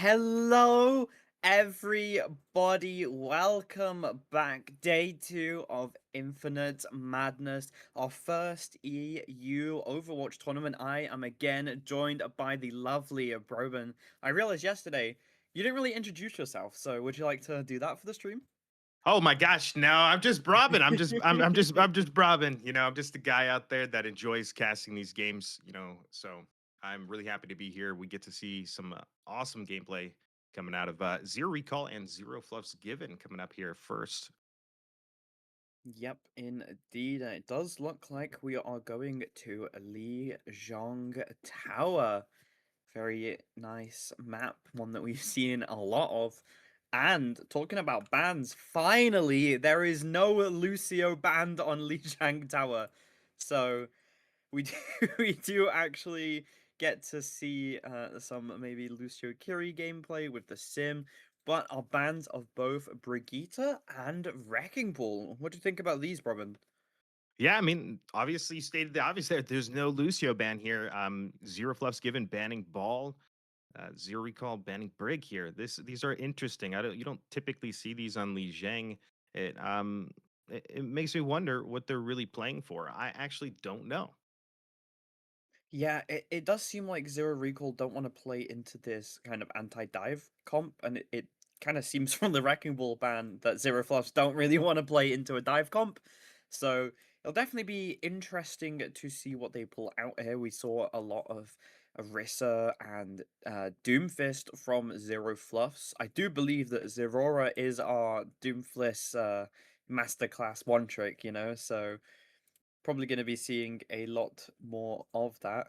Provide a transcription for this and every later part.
Hello, everybody. Welcome back. Day 2 of Infinite Madness, our first EU Overwatch tournament. I am again joined by the lovely Broben. I realized yesterday you didn't really introduce yourself, so would you like to do that for the stream? Oh my gosh, no, I'm just Robin. I'm just Robin. I'm just a guy out there that enjoys casting these games. So I'm really happy to be here. We get to see some awesome gameplay coming out of Zero Recall and Zero Fluffs Given coming up here first. Yep, indeed. And it does look like we are going to Li Zhong Tower. Very nice map, one that we've seen a lot of. And talking about bans, finally there is no Lucio banned on Lijiang Tower. So we do, we do actually get to see some maybe Lucio Kiri gameplay with the sim, but our bans of both Brigitte and Wrecking Ball. What do you think about these, Robin? Yeah, I mean, obviously you stated the obvious there. There's no Lucio ban here. Zero Fluffs Given banning Ball. Zero Recall banning Brig here. These are interesting. You don't typically see these on Li Zhang. It makes me wonder what they're really playing for. I actually don't know. Yeah, it does seem like Zero Recall don't want to play into this kind of anti-dive comp, and it kind of seems from the Wrecking Ball ban that Zero Fluffs don't really want to play into a dive comp. So it'll definitely be interesting to see what they pull out here. We saw a lot of Orisa and Doomfist from Zero Fluffs. I do believe that Zerora is our Doomfist masterclass one trick, so probably going to be seeing a lot more of that.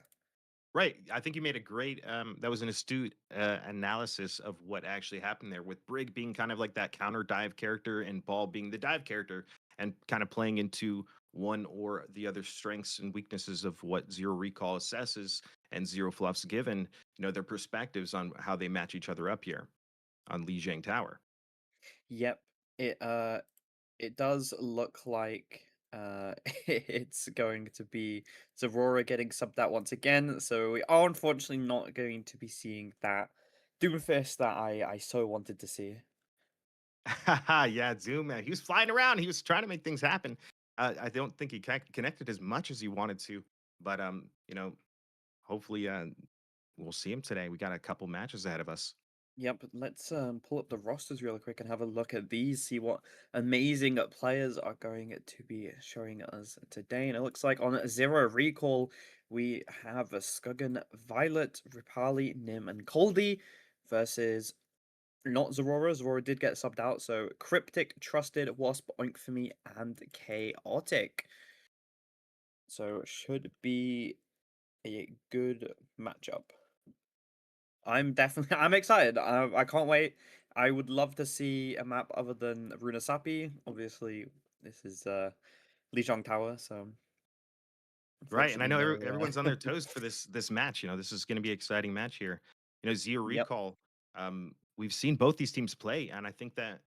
Right. I think you made a great that was an astute analysis of what actually happened there with Brig being kind of like that counter dive character and Ball being the dive character and kind of playing into one or the other strengths and weaknesses of what Zero Recall assesses and Zero Fluffs given, their perspectives on how they match each other up here on Li Jiang Tower. Yep, it does look like it's going to be Zorora getting subbed out once again. So we are unfortunately not going to be seeing that Doomfist that I so wanted to see. Yeah, Zoom. He was flying around. He was trying to make things happen. I don't think he connected as much as he wanted to, but hopefully, we'll see him today. We got a couple matches ahead of us. Yep, let's pull up the rosters real quick and have a look at these, see what amazing players are going to be showing us today. And it looks like on Zero Recall, we have Skuggan, Violet, Ripali, Nim, and Coldy versus not Zorora. Zorora did get subbed out, so Cryptic, Trusted, Wasp, Oink for me, and Chaotic. So should be a good matchup. I'm excited. I can't wait. I would love to see a map other than Runasapi. Obviously, this is Lijiang Tower, so Right, and I unfortunately know no. everyone's on their toes for this match. This is going to be an exciting match here. Zero Yep. Recall. We've seen both these teams play, and I think that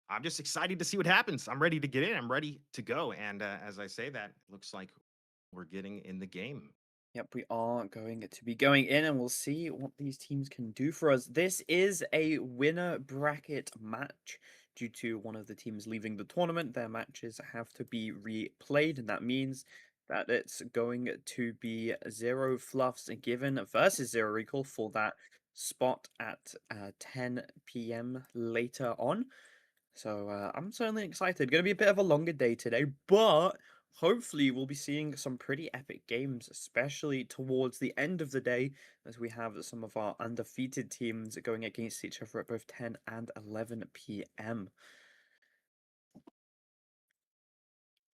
I'm just excited to see what happens. I'm ready to get in. I'm ready to go. And as I say that, it looks like we're getting in the game. Yep, we are going to be going in and we'll see what these teams can do for us. This is a winner bracket match. Due to one of the teams leaving the tournament, their matches have to be replayed, and that means that it's going to be Zero Fluffs Given versus Zero Recall for that spot at 10 p.m. later on. So I'm certainly excited. Going to be a bit of a longer day today, but hopefully we'll be seeing some pretty epic games, especially towards the end of the day, as we have some of our undefeated teams going against each other at both 10 and 11 p.m.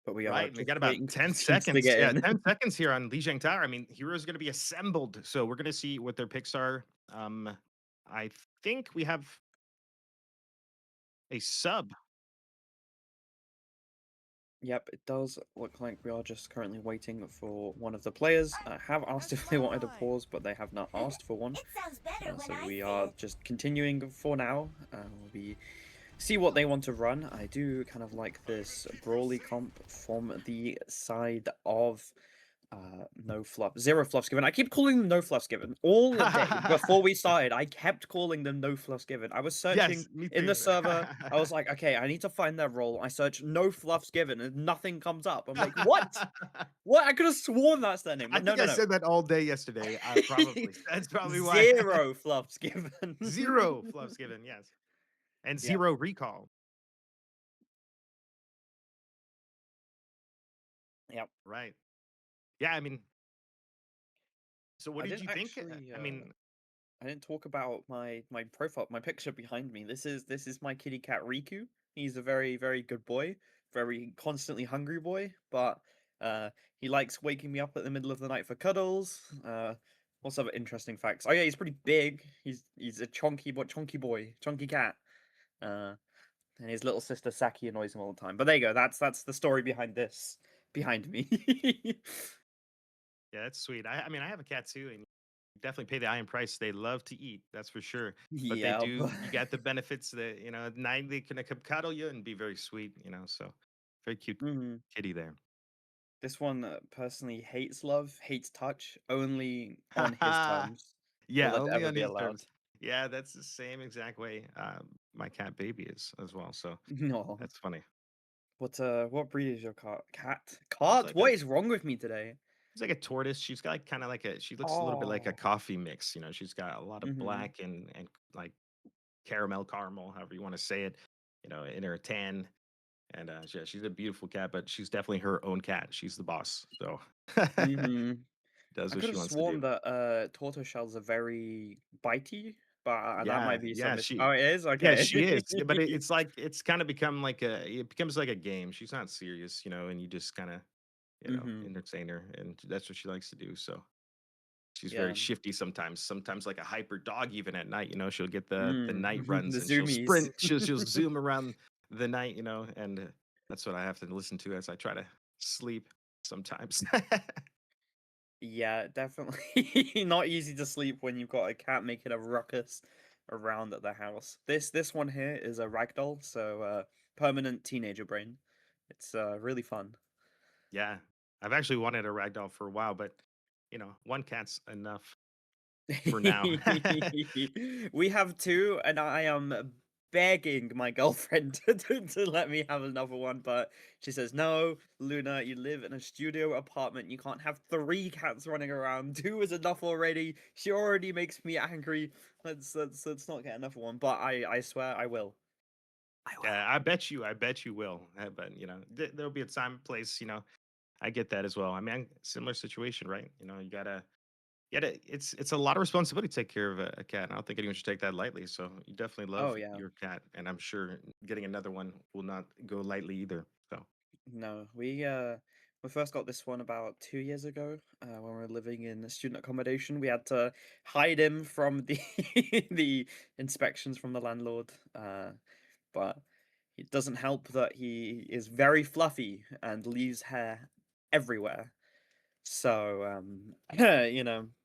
But we are Right, and we just got about waiting for 10 the teams to seconds. get Yeah, in. 10 seconds here on Li Jiang. I mean, heroes going to be assembled, so we're going to see what their picks are. I think we have a sub. Yep, it does look like we are just currently waiting for one of the players. I have asked if they wanted a pause, but they have not asked for one. It sounds better when So I we say are it. just continuing for now. We'll be see what they want to run. I do kind of like this Brawly comp from the side of No fluff, zero fluffs given. I keep calling them no fluffs given all day. Before we started, I kept calling them no fluffs given. I was searching Yes, me in the too. server. I was like, okay, I need to find their role. I search no fluffs given, and nothing comes up. I'm like, what? What? I could have sworn that's their name. I No, think no, I no. said that all day yesterday, probably. That's probably why. Zero fluffs given. 0 fluffs given, yes, and Yep. 0 recall, Yep. right. Yeah, I mean, so what I did didn't you think? actually. I mean, I didn't talk about my profile, my picture behind me. This is my kitty cat Riku. He's a very very good boy, very constantly hungry boy, but uh he likes waking me up at the middle of the night for cuddles. What's other interesting facts? Oh yeah, he's pretty big. He's a chunky boy, chunky cat. Uh, and his little sister Saki annoys him all the time. But there you go. That's the story behind this behind me. yeah, that's sweet. I mean, I have a cat too, and definitely pay the iron price. They love to eat, that's for sure. But they Yeah. do. You got the benefits that at night they can come cuddle you and be very sweet. So very cute Mhm. kitty there. This one personally hates love, hates touch, only on his terms Yeah, will it only ever on be his allowed. terms. Yeah, that's the same exact way my cat baby is as well. So No. that's funny. What breed is your cat? Cat? It's Cat? like a What is wrong with me today? it's like a tortoise. She's got kind of like a. She looks a little bit like a Oh. coffee mix. She's got a lot of Mhm. black and like caramel, however you want to say it. In her tan. And yeah, she's a beautiful cat, but she's definitely her own cat. She's the boss, so Mhm. does I what could she have wants to sworn do. that tortoiseshells are very bitey, but that Yeah, might be yeah, some Oh, it is? yeah, Okay. she is. Yeah, but it's like it's kind of become like it becomes like a game. She's not serious, and you just kind of Mhm. entertain her, and that's what she likes to do. So she's very Yeah. shifty sometimes. Sometimes like a hyper dog, even at night. She'll get the Mm. night The runs and she'll zoomies. sprint. She'll zoom around the night, and that's what I have to listen to as I try to sleep sometimes. Yeah, definitely not easy to sleep when you've got a cat making a ruckus around at the house. This one here is a ragdoll, so permanent teenager brain. It's really fun. Yeah. I've actually wanted a ragdoll for a while, but one cat's enough for now. We have two, and I am begging my girlfriend to let me have another one, but she says, "No, Luna, you live in a studio apartment. You can't have three cats running around. Two is enough already. She already makes me angry. Let's not get another one." But I swear I will. I Yeah, will. I bet you will. But there'll be a time, place. I get that as well. I mean, similar situation, right? You gotta. It's a lot of responsibility to take care of a cat. I don't think anyone should take that lightly. So you definitely Oh love yeah. your cat, and I'm sure getting another one will not go lightly either. So No, we first got this one about 2 years ago. When we were living in student accommodation, we had to hide him from the the inspections from the landlord. But it doesn't help that he is very fluffy and leaves hair everywhere. So,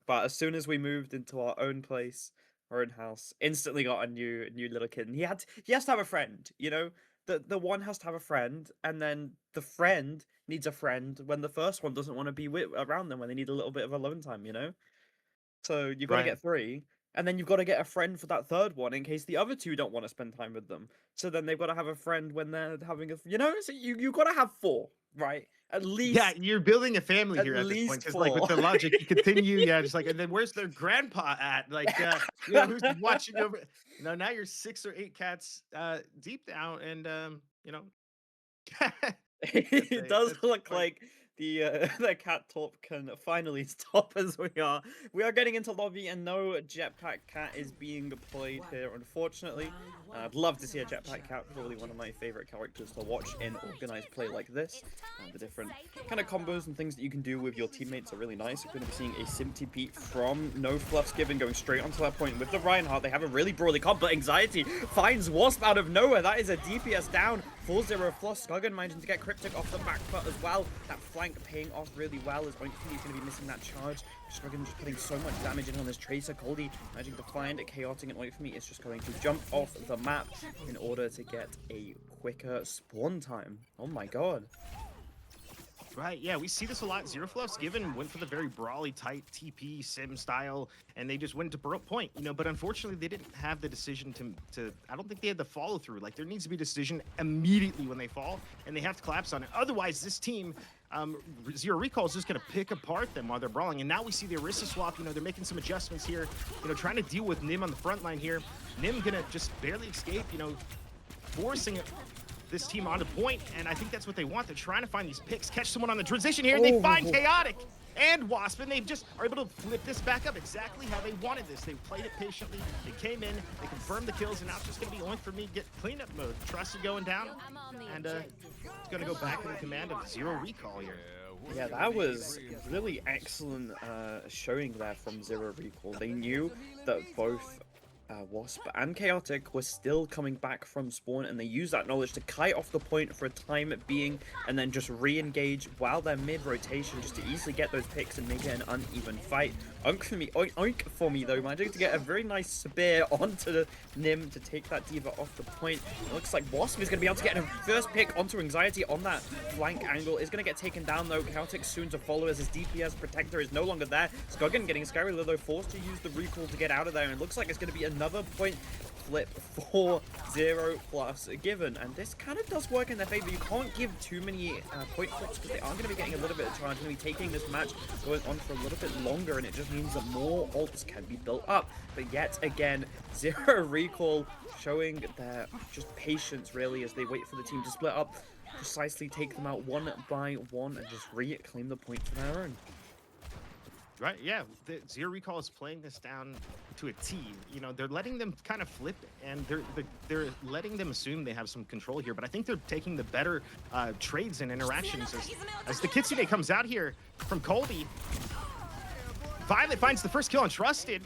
but as soon as we moved into our own place, our own house, instantly got a new little kitten. He has to have a friend, you know? The one has to have a friend, and then the friend needs a friend when the first one doesn't want to be around them when they need a little bit of alone time, you know? So you've got to right. get three, and then you've got to get a friend for that third one in case the other two don't want to spend time with them. So then they've got to have a friend when they're having so you've got to have four, right? Yeah, you're building a family At here at this point least because, like, with four. the logic, you continue, yeah, just like, and then where's their grandpa at? Like, who's watching over? Now you're 6 or 8 cats deep down, and that's It a does that's a good look point. like the cat top can finally stop as we are. We are getting into lobby and no jetpack cat is being deployed here, unfortunately. I'd love to see a jetpack cat, probably one of my favorite characters to watch in organized play like this. The different kind of combos and things that you can do with your teammates are really nice. We're going to be seeing a Simpty Pete from No Fluffs Given going straight onto that point with the Reinhardt. They have a really broadly comp, but Anxiety finds Wasp out of nowhere. That is a DPS down. 4-0 Floss. Skuggan managing to get Cryptic off the back foot as well. That flank paying off really well as he's going to be missing that charge. Skuggan just putting so much damage in on this Tracer. Coldy managing to find a Chaotic, and Wait For Me is just going to jump off the map in order to get a quicker spawn time. Oh my god. Right, yeah, we see this a lot. Zero Fluff's given went for the very brawly, tight TP sim style, and they just went to point, you know. But unfortunately, they didn't have the decision to. I don't think they had the follow through. Like there needs to be a decision immediately when they fall, and they have to collapse on it. Otherwise, this team, Zero Recall is just going to pick apart them while they're brawling. And now we see the Orisa swap. You know, they're making some adjustments here. You know, trying to deal with Nim on the front line here. Nim gonna just barely escape. You know, forcing this team onto point, and I think that's what they want. They're trying to find these picks, catch someone on the transition here, and they find Chaotic and Wasp, and they just are able to flip this back up exactly how they wanted this. They played it patiently, they came in, they confirmed the kills, and now it's just going to be only for me to get cleanup mode. Trusted going down, and it's going to go back in the command of Zero Recall here. Yeah, that was really excellent showing there from Zero Recall. They knew that both Wasp and Chaotic were still coming back from spawn, and they used that knowledge to kite off the point for a time being, and then just re-engage while they're mid-rotation just to easily get those picks and make it an uneven fight. Oink for me though, managing to get a very nice spear onto the Nim to take that D.Va off the point. It looks like Wasp is going to be able to get a first pick onto Anxiety on that flank angle. Is going to get taken down though. Chaotic soon to follow as his DPS protector is no longer there. Skogan getting scary though, forced to use the recall to get out of there, and it looks like it's going to be another point flip for Zero Plus given, and this kind of does work in their favor. You can't give too many point flips because they are going to be getting a little bit of charge, going to be taking this match going on for a little bit longer, and it just means that more ults can be built up. But yet again, Zero Recall showing their just patience really as they wait for the team to split up, precisely take them out one by one and just reclaim the point for their own. Right, yeah, the Zero Recall is playing this down to a T. You know, they're letting them kind of flip, and they're letting them assume they have some control here, but I think they're taking the better trades and interactions as the Kitsune comes out here from Colby. Violet finds the first kill on Trusted.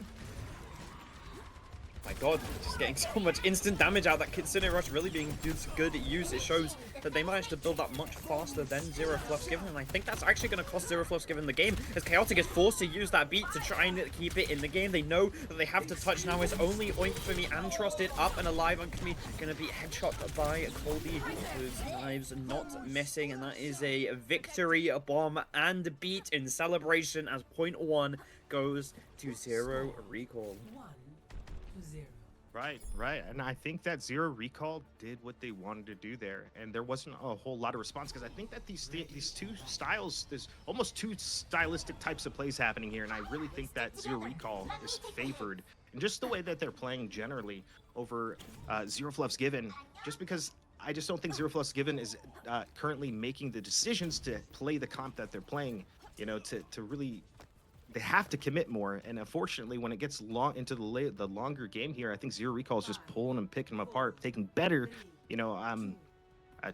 My god, just getting so much instant damage out. That Kitsune Rush really being good use. It shows that they managed to build that much faster than Zero Fluff's given, and I think that's actually going to cost Zero Fluff's given the game, as Chaotic is forced to use that beat to try and keep it in the game. They know that they have to touch now. It's only Oink for me and Trusted up and alive. Oink for me going to be headshot by Colby, whose knives not missing, and that is a victory bomb and beat in celebration as point 1 goes to Zero Recall. 1-0. Right, and I think that Zero Recall did what they wanted to do there, and there wasn't a whole lot of response because I think that these two styles, there's almost two stylistic types of plays happening here, and I really think that Zero Recall is favored, and just the way that they're playing generally over Zero Fluff's given, just because I just don't think Zero Fluff's given is currently making the decisions to play the comp that they're playing, you know, to really. They have to commit more, and unfortunately, when it gets into the longer game here, I think Zero Recall is just pulling them, picking them apart, taking better, you know,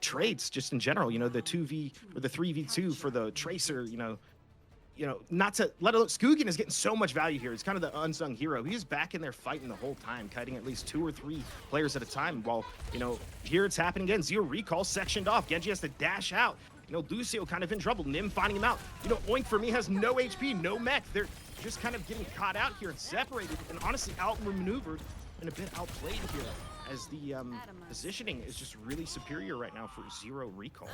trades just in general. You know, the 2v or the 3v2 for the Tracer. You know, not to let it look. Skogan is getting so much value here. He's kind of the unsung hero. He's back in there fighting the whole time, kiting at least 2 or 3 players at a time. While you know, here it's happening again. Zero Recall sectioned off. Genji has to dash out. You know, Lucio kind of in trouble. Nim finding him out. You know, Oink for me has no HP, no mech. They're just kind of getting caught out here and separated, and honestly outmaneuvered and a bit outplayed here, as the positioning is just really superior right now for Zero Recall.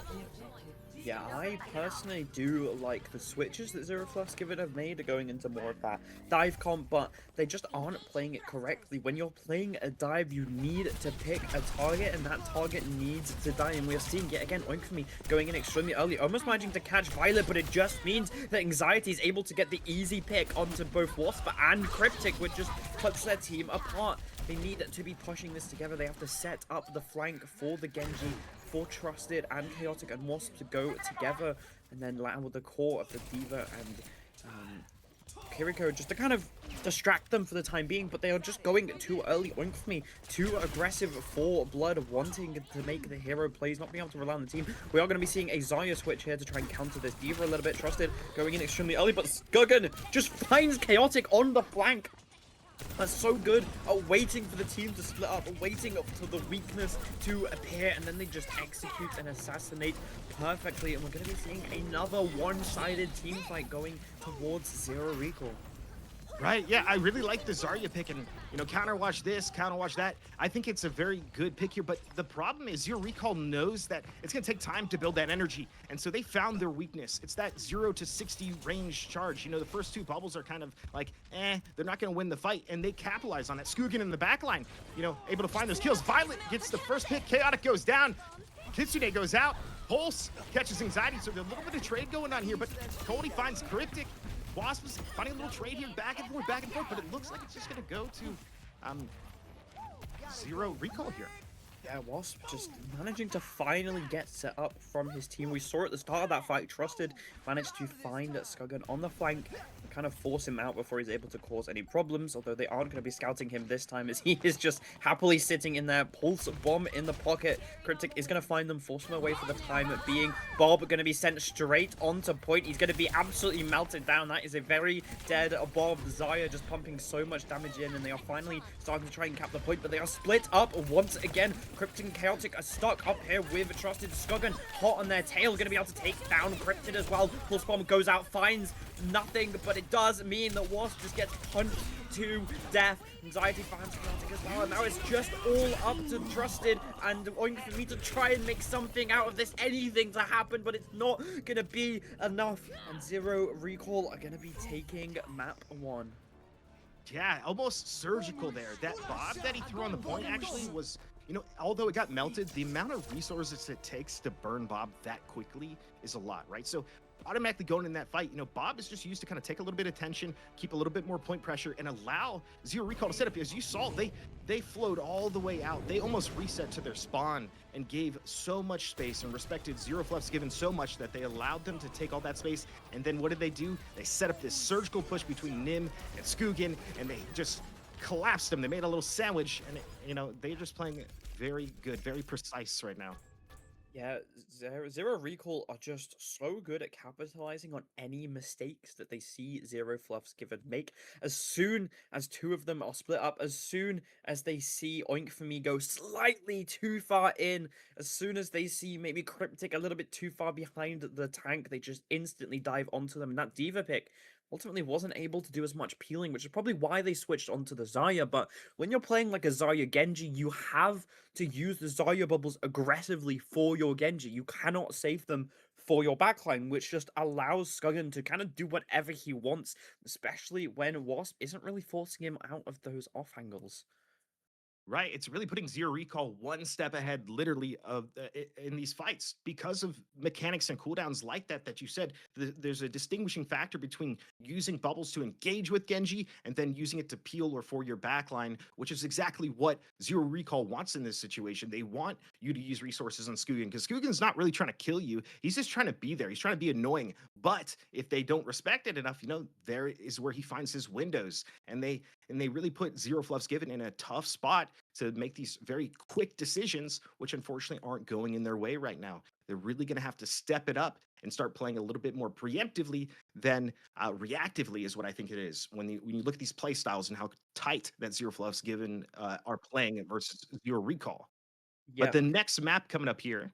Yeah, I personally do like the switches that Zero Fluff's given have made going into more of that dive comp, but they just aren't playing it correctly. When you're playing a dive, you need to pick a target, and that target needs to die, and we're seeing yet again Oink for me going in extremely early, almost managing to catch Violet, but it just means that Anxiety is able to get the easy pick onto both Wasp and Cryptic, which just puts their team apart. They need to be pushing this together. They have to set up the flank for the Genji, for Trusted and Chaotic and Wasp to go together, and then allow the core of the D.Va and Kiriko just to kind of distract them for the time being, but they are just going too early. Oink for me, too aggressive for Blood, wanting to make the hero plays, not being able to rely on the team. We are going to be seeing a Zarya switch here to try and counter this D.Va a little bit. Trusted going in extremely early, but Skogan just finds Chaotic on the flank. That's so good at waiting for the team to split up, waiting up for the weakness to appear, and then they just execute and assassinate perfectly, and we're going to be seeing another one-sided team fight going towards Zero Recall. Right. Yeah, I really like the Zarya pick and counter watch this, counter watch that. I think it's a very good pick here, but the problem is your recall knows that it's gonna take time to build that energy. And so they found their weakness. It's that 0 to 60 range charge. The first two bubbles are kind of like, they're not gonna win the fight, and they capitalize on that. Skugan in the back line, able to find those kills. Violet gets the first pick, Chaotic goes down, Kitsune goes out, Pulse catches anxiety, so there's a little bit of trade going on here, but Cody finds Cryptic. Wasp is finding a little trade here, back and forth, but it looks like it's just gonna go to zero recall here. Yeah, Wasp just managing to finally get set up from his team. We saw at the start of that fight, Trusted managed to find Skuggan on the flank and kind of force him out before he's able to cause any problems, although they aren't going to be scouting him this time as he is just happily sitting in there. Pulse bomb in the pocket. Cryptic is going to find them, force them away for the time being. Bob going to be sent straight onto point. He's going to be absolutely melted down. That is a very dead Bob. Zarya just pumping so much damage in, and they are finally starting to try and cap the point, but they are split up once again. Cryptid and Chaotic are stuck up here with Trusted. Skuggan hot on their tail, going to be able to take down Cryptid as well. Pulse Bomb goes out, finds nothing, but it does mean that Wasp just gets punched to death. Anxiety finds Chaotic as well, and now it's just all up to Trusted and Oink for me to try and make something out of this, anything to happen, but it's not going to be enough, and Zero Recall are going to be taking map 1. Yeah, almost surgical there. That bob that he threw on the point actually was, although it got melted, the amount of resources it takes to burn Bob that quickly is a lot, right? So automatically going in that fight, Bob is just used to kind of take a little bit of tension, keep a little bit more point pressure, and allow Zero Recall to set up. As you saw, they flowed all the way out. They almost reset to their spawn and gave so much space and respected Zero Fluff's given so much that they allowed them to take all that space. And then what did they do? They set up this surgical push between Nim and Skugan, and they just collapsed them. They made a little sandwich, and they're just playing very good, very precise right now. Yeah, Zero Recall are just so good at capitalizing on any mistakes that they see Zero Fluffs Given make. As soon as two of them are split up, as soon as they see Oink for Me go slightly too far in, as soon as they see maybe Cryptic a little bit too far behind the tank, they just instantly dive onto them. And that Diva pick ultimately wasn't able to do as much peeling, which is probably why they switched onto the Zarya. But when you're playing like a Zarya Genji, you have to use the Zarya bubbles aggressively for your Genji. You cannot save them for your backline, which just allows Skuggan to kind of do whatever he wants, especially when Wasp isn't really forcing him out of those off angles. Right, it's really putting Zero Recall one step ahead, literally, of in these fights because of mechanics and cooldowns like that you said. There's a distinguishing factor between using bubbles to engage with Genji and then using it to peel or for your backline, which is exactly what Zero Recall wants in this situation. They want you to use resources on Skugan because Skugan's not really trying to kill you; he's just trying to be there. He's trying to be annoying. But if they don't respect it enough, there is where he finds his windows, and they really put Zero Fluffs Given in a tough spot to make these very quick decisions, which unfortunately aren't going in their way right now. They're really going to have to step it up and start playing a little bit more preemptively than reactively, is what I think it is. When you look at these play styles and how tight that Zero Fluffs Given are playing versus Zero Recall. But Yep. the next map coming up here.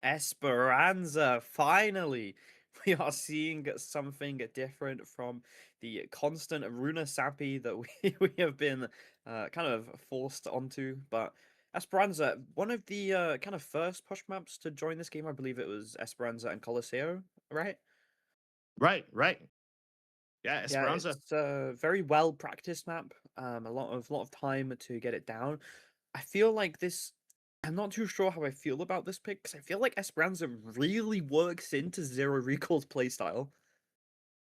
Esperanza, finally! We are seeing something different from the constant Runa Sappy that we, we have been kind of forced onto. But Esperanza, one of the kind of first push maps to join this game, I believe it was Esperanza and Coliseo, right? Right. Yeah, Yeah, Esperanza. it's a very well practiced map. A lot of time to get it down. I feel like this. I'm not too sure how I feel about this pick because I feel like Esperanza really works into Zero Recall's playstyle.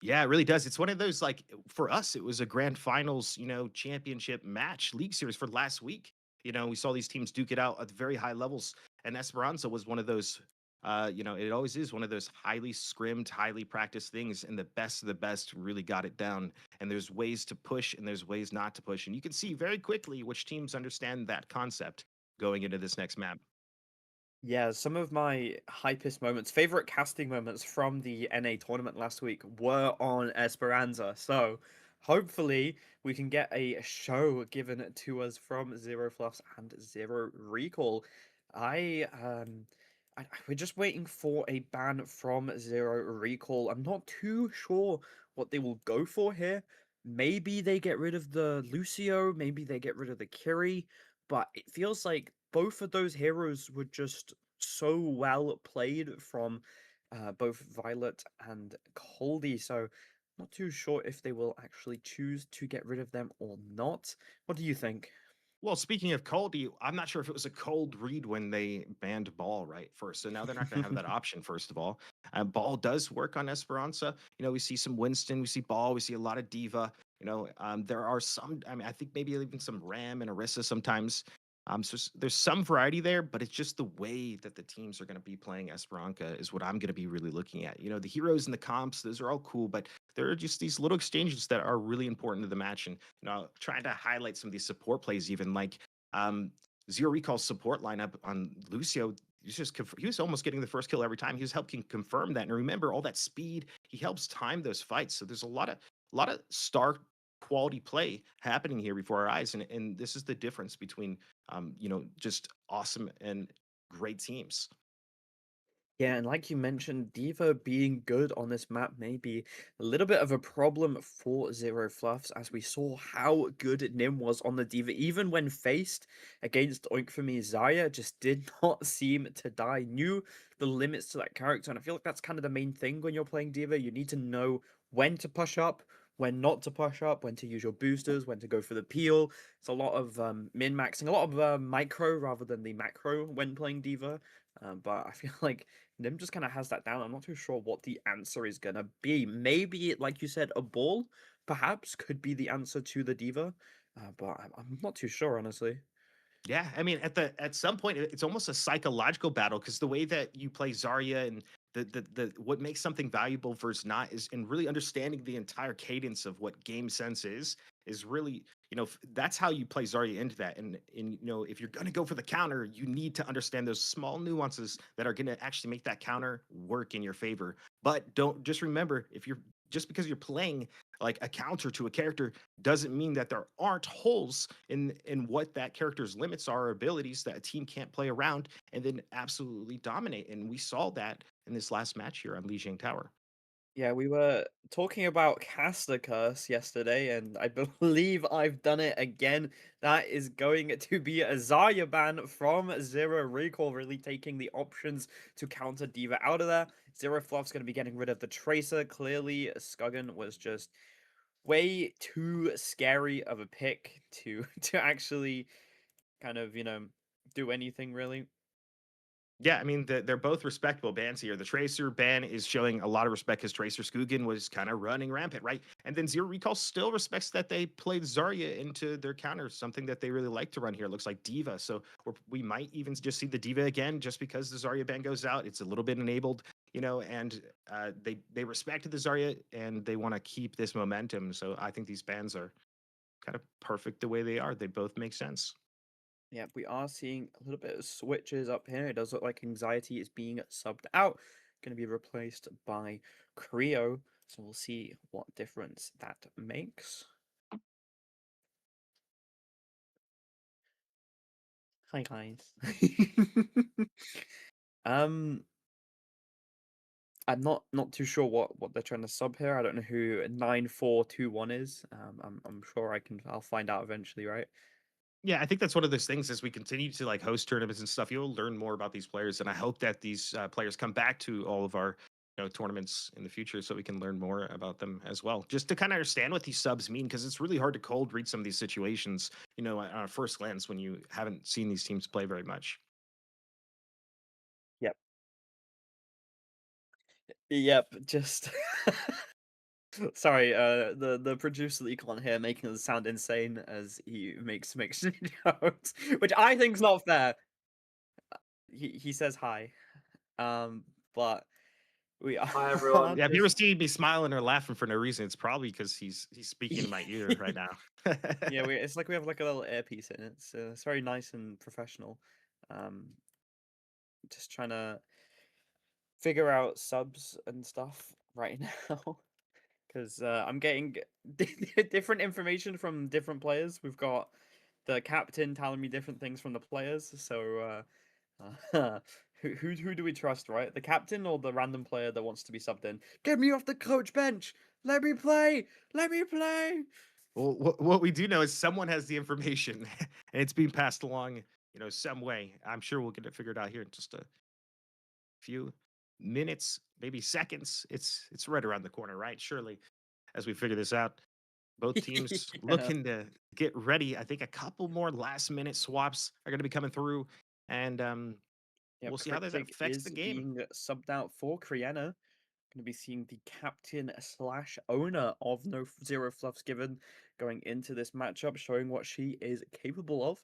Yeah, it really does. It's one of those like for us, it was a grand finals, championship match, league series for last week. We saw these teams duke it out at very high levels, and Esperanza was one of those. It always is one of those highly scrimmed, highly practiced things, and the best of the best really got it down. And there's ways to push, and there's ways not to push, and you can see very quickly which teams understand that concept going into this next map. Yeah, some of my hypest moments, favorite casting moments from the NA tournament last week were on Esperanza. So hopefully we can get a show given to us from Zero Fluffs and Zero Recall. I we're just waiting for a ban from Zero Recall. I'm not too sure what they will go for here. maybe they get rid of the Lucio, maybe they get rid of the Kiri, but it feels like both of those heroes were just so well played from both Violet and Coldy. So not too sure if they will actually choose to get rid of them or not. What do you think? Well, speaking of Coldy, I'm not sure if it was a cold read when they banned Ball right first. So now they're not going to have that option. First of all, Ball does work on Esperanza. We see some Winston, we see Ball, we see a lot of Diva. There are some. I mean, I think maybe even some Ram and Orisa sometimes. There's some variety there, but it's just the way that the teams are going to be playing Esperanza is what I'm going to be really looking at. The heroes and the comps, those are all cool, but there are just these little exchanges that are really important to the match. And trying to highlight some of these support plays, even like um, Zero Recall's support lineup on Lucio. He was almost getting the first kill every time. He was helping confirm that, and remember all that speed. He helps time those fights. So there's a lot of star quality play happening here before our eyes, and this is the difference between just awesome and great teams. Yeah, and like you mentioned, Diva being good on this map may be a little bit of a problem for Zero Fluffs, as we saw how good Nim was on the Diva, even when faced against Oink for Me. Zaya just did not seem to die, knew the limits to that character, and I feel like that's kind of the main thing when you're playing Diva. You need to know when to push up, when not to push up, when to use your boosters, when to go for the peel. It's a lot of min-maxing, a lot of micro rather than the macro when playing Diva. But I feel like Nim just kind of has that down. I'm not too sure what the answer is gonna be. Maybe, like you said, a ball perhaps could be the answer to the diva, but I'm not too sure, honestly. Yeah, I mean, at some point, it's almost a psychological battle because the way that you play Zarya and the what makes something valuable versus not is in really understanding the entire cadence of what game sense is really that's how you play Zarya into that. And if you're gonna go for the counter, you need to understand those small nuances that are gonna actually make that counter work in your favor. But don't just remember if you're just because you're playing like a counter to a character doesn't mean that there aren't holes in what that character's limits are or abilities that a team can't play around and then absolutely dominate. And we saw that in this last match here on Lijiang Tower. Yeah, we were talking about Caster Curse yesterday, and I believe I've done it again. That is going to be a Zarya ban from Zero Recall, really taking the options to counter Diva out of there. Zero Fluff's going to be getting rid of the Tracer. Clearly, Skuggan was just way too scary of a pick to to actually kind of, do anything really. Yeah, I mean they're both respectable bans here. The Tracer ban is showing a lot of respect because Tracer Skugan was kind of running rampant, right? And then Zero Recall still respects that they played Zarya into their counters, something that they really like to run here. It looks like Diva, so we might even just see the Diva again, just because the Zarya ban goes out. It's a little bit enabled, and they respect the Zarya and they want to keep this momentum. So I think these bans are kind of perfect the way they are. They both make sense. Yeah, we are seeing a little bit of switches up here. It does look like Anxiety is being subbed out, going to be replaced by Creo. So we'll see what difference that makes. Hi guys. um, I'm not too sure what they're trying to sub here. I don't know who 9421 is. I'm sure I'll find out eventually, right? Yeah, I think that's one of those things as we continue to like host tournaments and stuff, you'll learn more about these players. And I hope that these players come back to all of our tournaments in the future so we can learn more about them as well. Just to kind of understand what these subs mean, because it's really hard to cold read some of these situations, on a first glance when you haven't seen these teams play very much. Yep. Yep, just sorry, the producer that you can't hear making us sound insane as he makes jokes, which I think's not fair. He says hi, but we are Hi, everyone. Yeah, if you ever just see me smiling or laughing for no reason, it's probably because he's speaking in my ear right now. yeah, it's like we have like a little earpiece in it. It's very nice and professional. Um, just trying to figure out subs and stuff right now. Because I'm getting different information from different players. We've got the captain telling me different things from the players. So, who do we trust, right? The captain or the random player that wants to be subbed in? Get me off the coach bench. Let me play! Let me play! Well, what we do know is someone has the information, and it's being passed along, some way. I'm sure we'll get it figured out here in just a few minutes, maybe seconds. It's right around the corner, right? Surely, as we figure this out, both teams Yeah. looking to get ready. I think a couple more last minute swaps are going to be coming through, and Yep, we'll see how that Cryptic affects the is game. being subbed out for Kriana. Going to be seeing the captain slash owner of No Zero Fluffs Given going into this matchup, showing what she is capable of.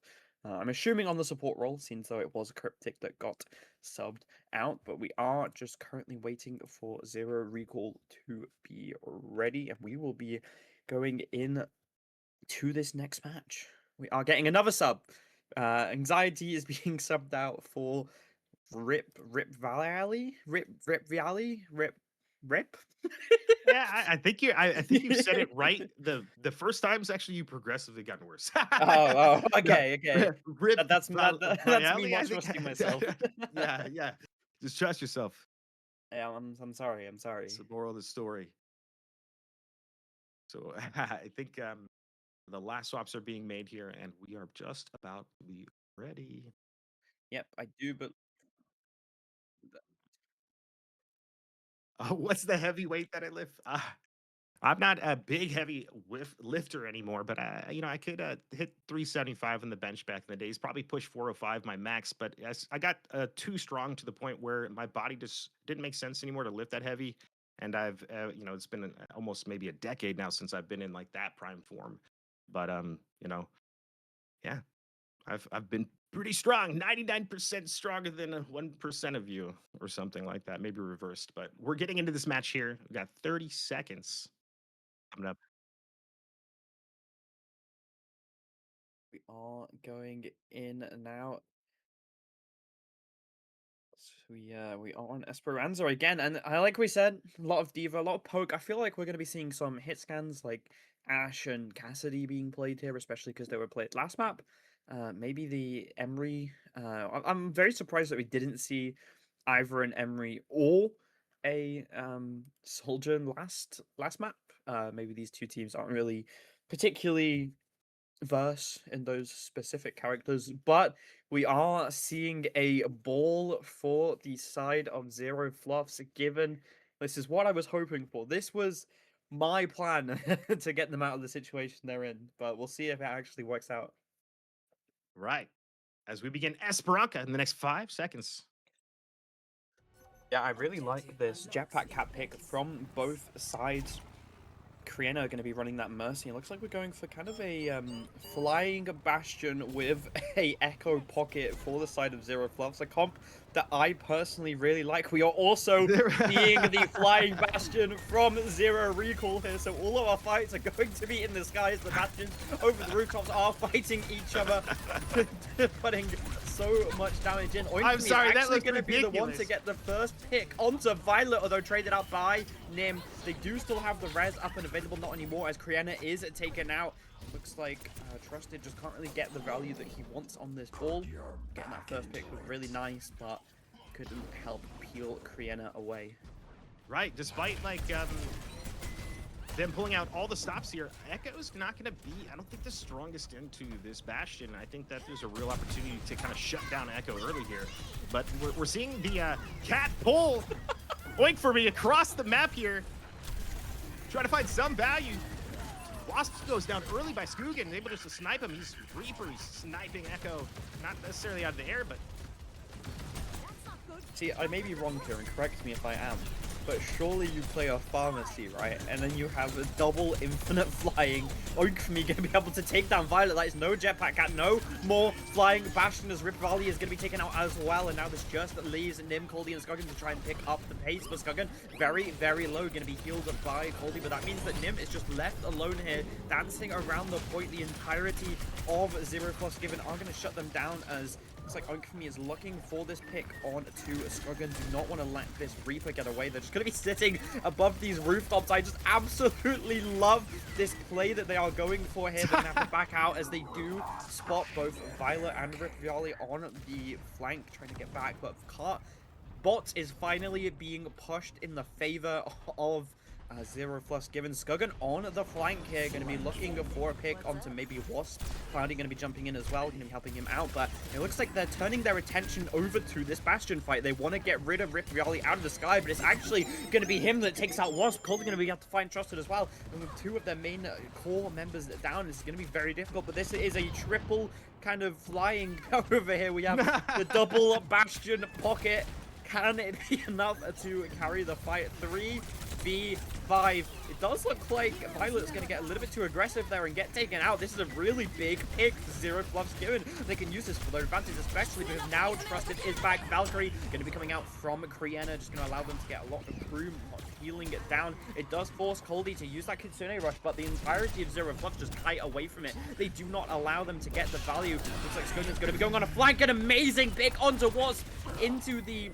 I'm assuming on the support role, since though it was Cryptic that got subbed out, but we are just currently waiting for Zero Recall to be ready, and we will be going in to this next match. We are getting another sub. Anxiety is being subbed out for Rip Valley? Rip Valley? Rip? Yeah, I think I think you've said it right. The first times actually you progressively gotten worse. Oh, Yeah, okay, okay. Rip That's me Valley, not I think. trusting myself. Yeah, yeah. Just trust yourself. Yeah, I'm sorry, I'm That's sorry. the moral of the story. So I think the last swaps are being made here, and we are just about to be ready. Yep, I do, but What's the heavyweight that I lift? I'm not a big heavy lifter anymore, but I could hit 375 on the bench back in the days. Probably push 405 my max, but as I got too strong to the point where my body just didn't make sense anymore to lift that heavy. And I've it's been almost maybe a decade now since I've been in like that prime form. But yeah, I've been pretty strong, 99% stronger than 1% of you or something like that, maybe reversed. But we're getting into this match here. We got 30 seconds coming up. we are going in now. So we are on Esperanza again, and I like we said, a lot of diva, a lot of poke. I feel like we're going to be seeing some hit scans like Ash and Cassidy being played here, especially because they were played last map. Maybe the Emery. I'm very surprised that we didn't see either an Emery or a Soldier in last map. Maybe these two teams aren't really particularly verse in those specific characters, but we are seeing a ball for the side of Zero Fluffs. Given this is what I was hoping for. This was my plan to get them out of the situation they're in, but we'll see if it actually works out. Right. As we begin Esperanza in the next 5 seconds. Yeah, I really like this jetpack cat pick from both sides. Kriena are going to be running that Mercy. It looks like we're going for kind of a flying Bastion with a Echo Pocket for the side of Zero Fluffs, a comp that I personally really like. We are also seeing the Flying Bastion from Zero Recall here, so all of our fights are going to be in the skies. The Bastions over the rooftops are fighting each other, putting so much damage in. I'm sorry, is that actually looks going to be the one to ridiculous. get the first pick onto Violet, although traded out by Nim. They do still have the res up and available, not anymore, as Kriana is taken out. Looks like Trusted just can't really get the value that he wants on this ball. Getting that first pick was really nice, but couldn't help peel Kriana away. Right. Despite them pulling out all the stops here, Echo's not going to be, I don't think, the strongest into this Bastion. I think that there's a real opportunity to kind of shut down Echo early here. But we're seeing the cat pull Oink for me across the map here. Try to find some value. Wasp goes down early by Skugan, able just to snipe him. He's Reaper, he's sniping Echo. Not necessarily out of the air, but... See, I may be wrong here, and correct me if I am, but surely you play a pharmacy, right? And then you have a double infinite flying. Oink for me gonna be able to take down Violet. That is no jetpack cat, no more flying Bastion, as Rip Valley is gonna be taken out as well. And now this just leaves Nim, Coldy, and Skuggin to try and pick up the pace for Skuggin. Very, very low, gonna be healed by Coldy, but that means that Nim is just left alone here, dancing around the point. The entirety of Zero Plus Given are gonna shut them down, as looks like Oink for me is looking for this pick on to Skuggin. Do not want to let this Reaper get away. They're just going to be sitting above these rooftops. I just absolutely love this play that they are going for here. They're going to have to back out as they do spot both Violet and Rip Viali on the flank, trying to get back. But Bot is finally being pushed in the favor of Zero Fluff's given Skuggan on the flank here, going to be looking for a pick onto maybe Wasp. Cloudy going to be jumping in as well, going to be helping him out, but it looks like they're turning their attention over to this Bastion fight. They want to get rid of Rip Riali out of the sky, but it's actually going to be him that takes out Wasp. Cole's going to be able to find Trusted as well, and with two of their main core members down, it's going to be very difficult, but this is a triple kind of flying over here. We have the double Bastion pocket. Can it be enough to carry the fight? 3v5. It does look like Violet's going to get a little bit too aggressive there and get taken out. This is a really big pick Zero Fluff's given. They can use this for their advantage, especially because now Trusted is back. Valkyrie going to be coming out from Kriena, just going to allow them to get a lot of room, healing it down. It does force Coldy to use that Kitsune Rush, but the entirety of Zero Fluff just kite away from it. They do not allow them to get the value. Looks like Skuggan's going to be going on a flank. An amazing pick onto Wasp into the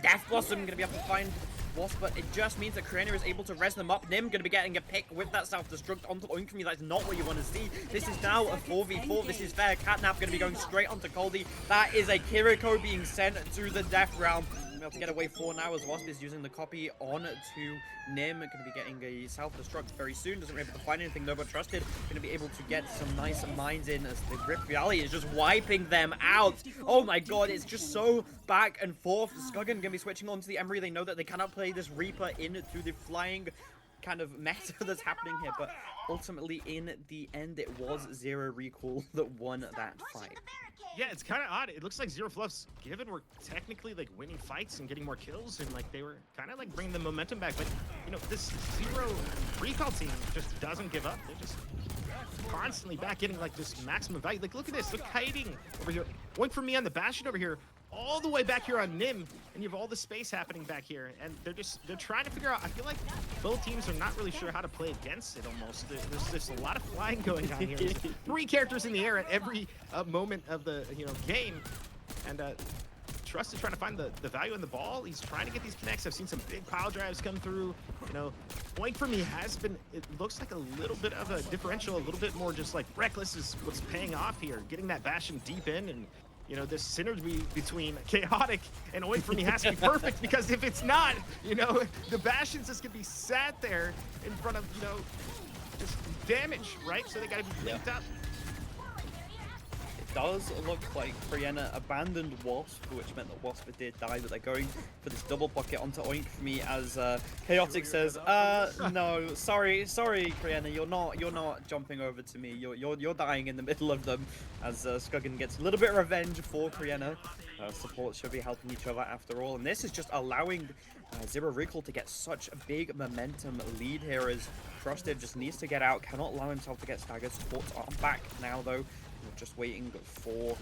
Death Blossom. Going to be able to find Wasp, but it just means that Kriena is able to res them up. Nim going to be getting a pick with that self-destruct onto Oinkami. That's not what you want to see. This is now a 4v4. This is fair. Catnap going to be going straight onto Coldy. That is a Kiriko being sent to the Death Realm. Be able to get away 4 now as Wasp is using the copy on to Nim. Going to be getting a self-destruct very soon. Doesn't be able to find anything though, but Trusted going to be able to get some nice mines in as the Rip Riali is just wiping them out. Oh my god, it's just so back and forth. Skuggan going to be switching on to the Emery. They know that they cannot play this Reaper into the flying kind of meta that's happening here, but ultimately in the end it was Zero Recall that won that fight. Yeah, it's kind of odd. It looks like Zero Fluff's given were technically like winning fights and getting more kills, and like they were kind of like bringing the momentum back. But you know, this Zero Recall team just doesn't give up. They're just constantly back getting like this maximum value. Like look at this, look kiting over here. One for me on the Bastion over here, all the way back here on Nim, and you have all the space happening back here, and they're trying to figure out. I feel like both teams are not really sure how to play against it. Almost there's a lot of flying going on here. There's 3 characters in the air at every moment of the game, and Trust is trying to find the value in the ball. He's trying to get these connects. I've seen some big pile drives come through. You know, point for me has been, it looks like a little bit of a differential, a little bit more just like reckless is what's paying off here. Getting that Bastion deep in, and you know, this synergy between Chaotic and Oink for me has to be perfect, because if it's not, you know, the Bastion's just gonna be sat there in front of, you know, just damage, right? So they gotta be linked up. It does look like Kriena abandoned Wasp, which meant that Wasp did die, but they're going for this double pocket onto Oink for me as Chaotic says, no, sorry, Kriena, you're not jumping over to me. You're dying in the middle of them, as Skuggan gets a little bit of revenge for Kriena. Support should be helping each other after all, and this is just allowing Zero Recall to get such a big momentum lead here, as Trusted just needs to get out, cannot allow himself to get staggered. Support's on back now though. We're just waiting for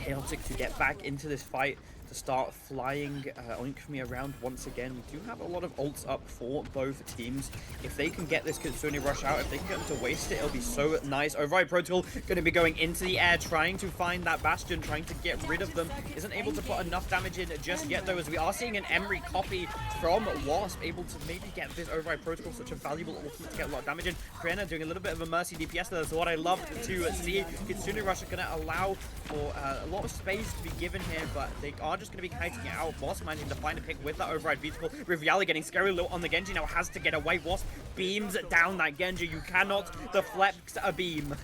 Chaotic to get back into this fight, to start flying Oink for me around once again. We do have a lot of ults up for both teams. If they can get this Kitsune Rush out, if they can get them to waste it, it'll be so nice. Override Protocol going to be going into the air, trying to find that Bastion, trying to get rid of them. Isn't able to put enough damage in just yet though, as we are seeing an Emery copy from Wasp, able to maybe get this Override Protocol, such a valuable ultimate, to get a lot of damage in. Kriena doing a little bit of a Mercy DPS there, so what I love to see. Kitsune Rush are going to allow for a lot of space to be given here, but they are just going to be kiting it out. Wasp managing to find a pick with that Override Vehicle. Riviali getting scary low on the Genji, now has to get away. Wasp beams down that Genji. You cannot deflect a beam.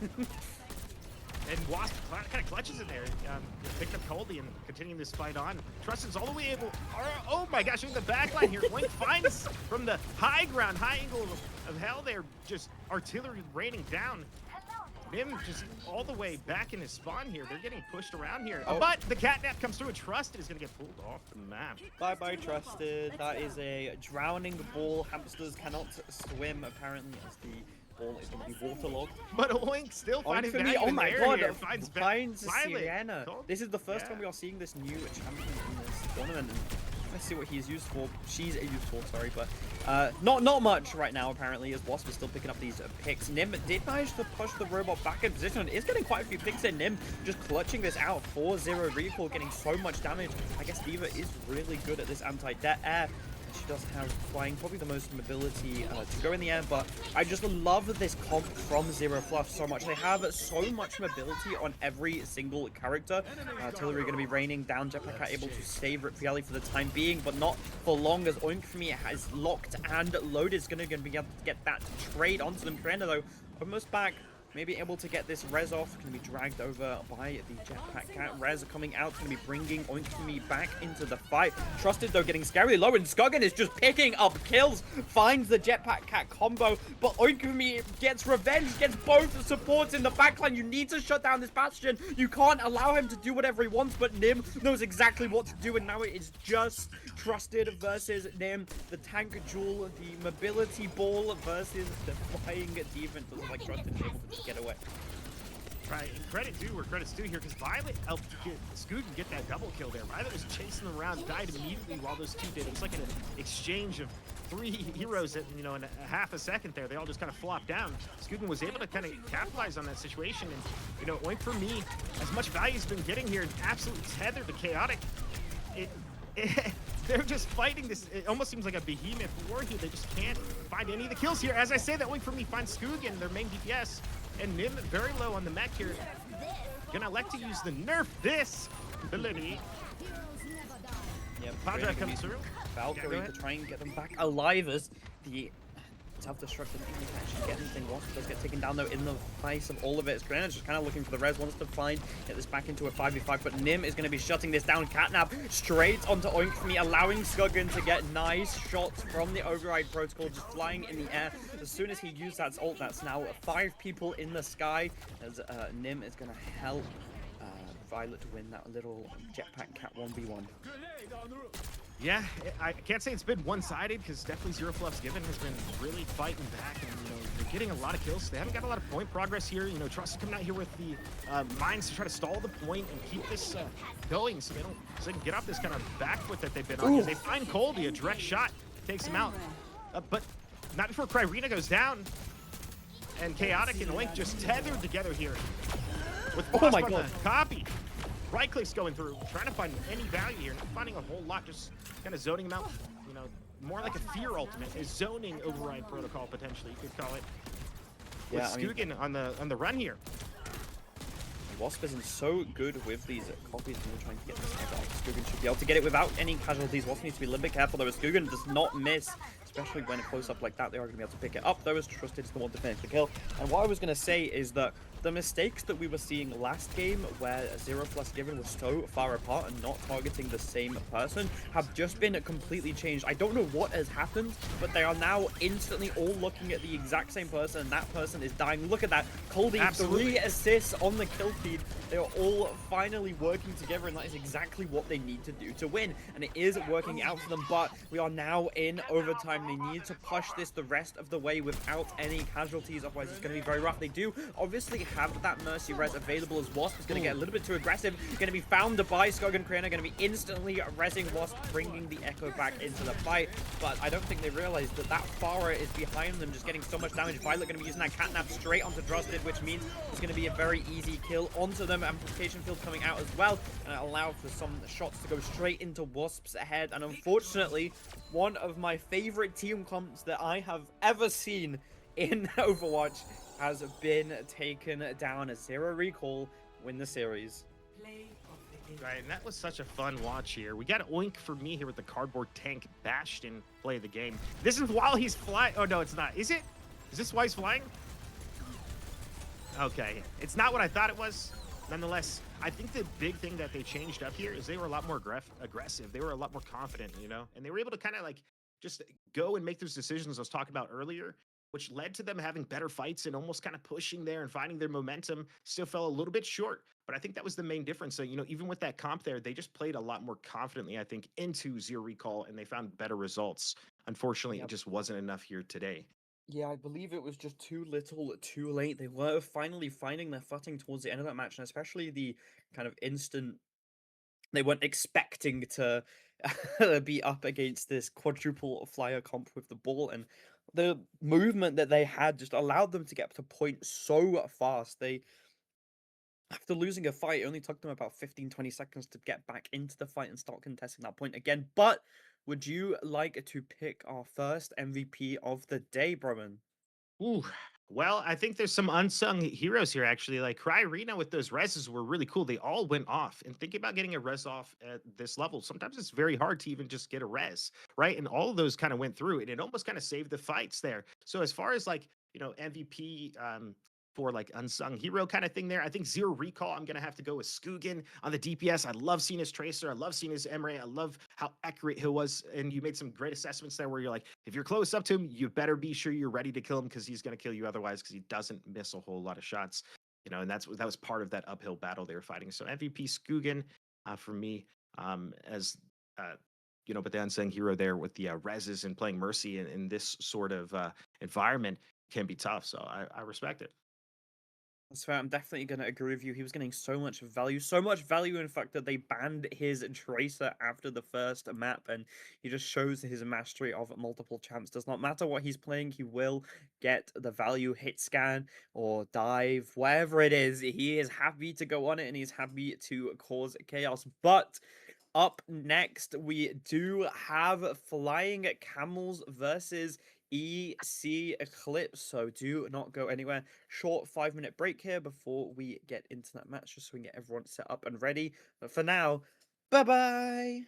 And Wasp kind of clutches in there. Picked up Coldy and continuing this fight on. Trust is all the way able. Oh my gosh, in the back line here. Oink finds from the high ground, high angle of hell there, just artillery raining down. Nim just all the way back in his spawn here. They're getting pushed around here. Oh. But the catnap comes through, and Trusted is going to get pulled off the map. Bye-bye, Trusted. That is a drowning ball. Hamsters cannot swim, apparently, as the ball is going to be waterlogged. But Oink still finding value oh in my the god, area. Finds Violet. Sienna. This is the first time we are seeing this new champion in this tournament. Let's see what he's used for. She's used for, sorry, but not much right now, apparently, as Wasp is still picking up these picks. Nim did manage to push the robot back in position, and is getting quite a few picks in. Nim just clutching this out for Zero Recall, getting so much damage. I guess Diva is really good at this anti-air. She does have flying, probably the most mobility to go in the air, but I just love this comp from Zero Fluff so much. They have so much mobility on every single character. Tillery going to be raining down, Jetpack Cat able to save Ripfiali for the time being, but not for long, as Oink for me has locked and loaded. Is going to be able to get that trade onto them. Krena, though, almost back. Maybe able to get this Rez off. Can be dragged over by the Jetpack Cat. Rez coming out. Going to be bringing Oinkumi back into the fight. Trusted, though, getting scarily low. And Skogan is just picking up kills. Finds the Jetpack Cat combo. But Oinkumi gets revenge. Gets both supports in the backline. You need to shut down this Bastion. You can't allow him to do whatever he wants. But Nim knows exactly what to do. And now it is just Trusted versus Nim. The tank jewel. The mobility ball versus the flying defense. Looks like Trusted is able to just get away. Right, and credit due where credit's due here, because Violet helped Scooten get that double kill there. Violet was chasing them around, died immediately while those two did. It was like an exchange of 3 heroes in a half a second there. They all just kind of flopped down. Scooten was able to kind of capitalize on that situation, and Oink for me, as much value he's been getting here, absolutely tethered to Chaotic. They're just fighting this. It almost seems like a behemoth war here. They just can't find any of the kills here. As I say, that Oink for me finds Scoogan, their main DPS, and Nim very low on the mech here. Gonna elect to use the nerf this ability. Yep, Padra comes through. Valkyrie to try and get them back alive as the self-destruct doesn't even actually get anything. Wasp does get taken down though in the face of all of it. As Grenad's just kind of looking for the res, wants to get this back into a 5v5, but Nim is going to be shutting this down. Catnap straight onto Oink for me, allowing Skogan to get nice shots from the override protocol, just flying in the air. As soon as he used that ult, that's now 5 people in the sky, as Nim is going to help Violet to win that little Jetpack Cat 1v1. Yeah, I can't say it's been one-sided, because definitely Zero Fluff's Given has been really fighting back, and they're getting a lot of kills. They haven't got a lot of point progress here. Trust is coming out here with the mines to try to stall the point and keep this going, so they can get off this kind of back foot that they've been on. They find Colby, a direct shot takes him out, but not before Kryrina goes down, and Chaotic and Oink just tethered together here with Wasp on the copy. Right click's going through, trying to find any value here, not finding a whole lot, just kind of zoning him out, more like a fear ultimate, a zoning override protocol, potentially, you could call it. With Skugan on the run here. Wasp isn't so good with these copies when we're trying to get this back. Skugan should be able to get it without any casualties. Wasp needs to be a little bit careful though, as Skugan does not miss, especially when a close-up like that. They are going to be able to pick it up though, as Trusted is the one to finish the kill. And what I was going to say is that the mistakes that we were seeing last game, where Zero plus Given was so far apart and not targeting the same person, have just been completely changed. I don't know what has happened, but they are now instantly all looking at the exact same person, and that person is dying. Look at that. Colby, 3 assists on the kill feed. They are all finally working together, and that is exactly what they need to do to win. And it is working out for them, but we are now in overtime. They need to push this the rest of the way without any casualties, otherwise it's going to be very rough. They do obviously have that Mercy res available, as Wasp is going to get a little bit too aggressive. Going to be found by Skog and Krena, going to be instantly resing Wasp, bringing the Echo back into the fight. But I don't think they realize that that Pharah is behind them, just getting so much damage. Violet going to be using that Catnap straight onto Trusted, which means it's going to be a very easy kill onto them. Amplification field coming out as well, and it allowed for some shots to go straight into Wasp's head. And unfortunately, one of my favorite team comps that I have ever seen in Overwatch has been taken down. A 0 recall, win the series. Right, and that was such a fun watch here. We got Oink for me here with the cardboard tank Bastion play the game. This is while he's flying. Oh no, it's not. Is it? Is this why he's flying? Okay, it's not what I thought it was. Nonetheless, I think the big thing that they changed up here is they were a lot more aggressive. They were a lot more confident, and they were able to kind of like just go and make those decisions I was talking about earlier, which led to them having better fights and almost kind of pushing there and finding their momentum. Still fell a little bit short, but I think that was the main difference. So, even with that comp there, they just played a lot more confidently, I think, into Zero Recall, and they found better results. Unfortunately, it just wasn't enough here today. Yeah, I believe it was just too little, too late. They were finally finding their footing towards the end of that match, and especially the kind of instant they weren't expecting to be up against this quadruple flyer comp with the ball, and the movement that they had just allowed them to get to point so fast. They, after losing a fight, it only took them about 15-20 seconds to get back into the fight and start contesting that point again. But Would you like to pick our first MVP of the day, Broman? Ooh, well, I think there's some unsung heroes here actually. Like Cryarena with those reses were really cool. They all went off. And thinking about getting a res off at this level, sometimes it's very hard to even just get a res, right? And all of those kind of went through, and it almost kind of saved the fights there. So as far as like MVP for like unsung hero kind of thing there, I think Zero Recall. I'm gonna have to go with Skugan on the DPS. I love seeing his Tracer. I love seeing his Emre. I love how accurate he was, and you made some great assessments there where you're like, if you're close up to him, you better be sure you're ready to kill him because he's going to kill you otherwise because he doesn't miss a whole lot of shots. And that was part of that uphill battle they were fighting. So MVP Skugan for me as uh, but the unsung hero there with the reses and playing Mercy in this sort of environment can be tough. So I respect it. That's fair. I'm definitely going to agree with you. He was getting so much value, in fact, that they banned his Tracer after the first map, and he just shows his mastery of multiple champs. Does not matter what he's playing, he will get the value hit scan or dive, whatever it is. He is happy to go on it, and he's happy to cause chaos. But up next, we do have Flying Camels versus EC Eclipse. So do not go anywhere. Short 5-minute break here before we get into that match, just so we can get everyone set up and ready. But for now, bye bye.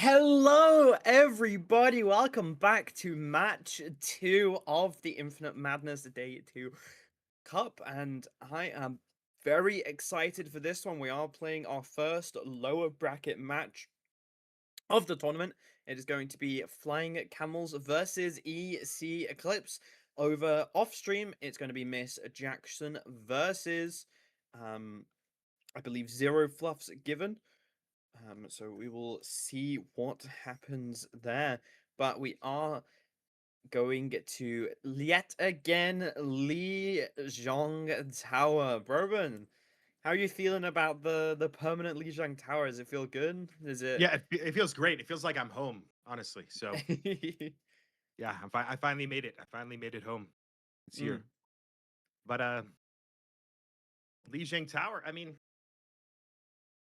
Hello, everybody. Welcome back to match 2 of the Infinite Madness Day 2 Cup. And I am very excited for this one. We are playing our first lower bracket match of the tournament. It is going to be Flying Camels versus EC Eclipse. Over off stream, it's going to be Miss Jackson versus, I believe, Zero Fluffs Given. So we will see what happens there. But we are going to yet again Lee Zhong Tower. Bourbon, how are you feeling about the permanent Lee Zhong Tower? Does it feel good? Is it? Yeah, it feels great. It feels like I'm home, honestly. So yeah, I finally made it. I finally made it home this Mm. year. But Lijiang Tower. I mean,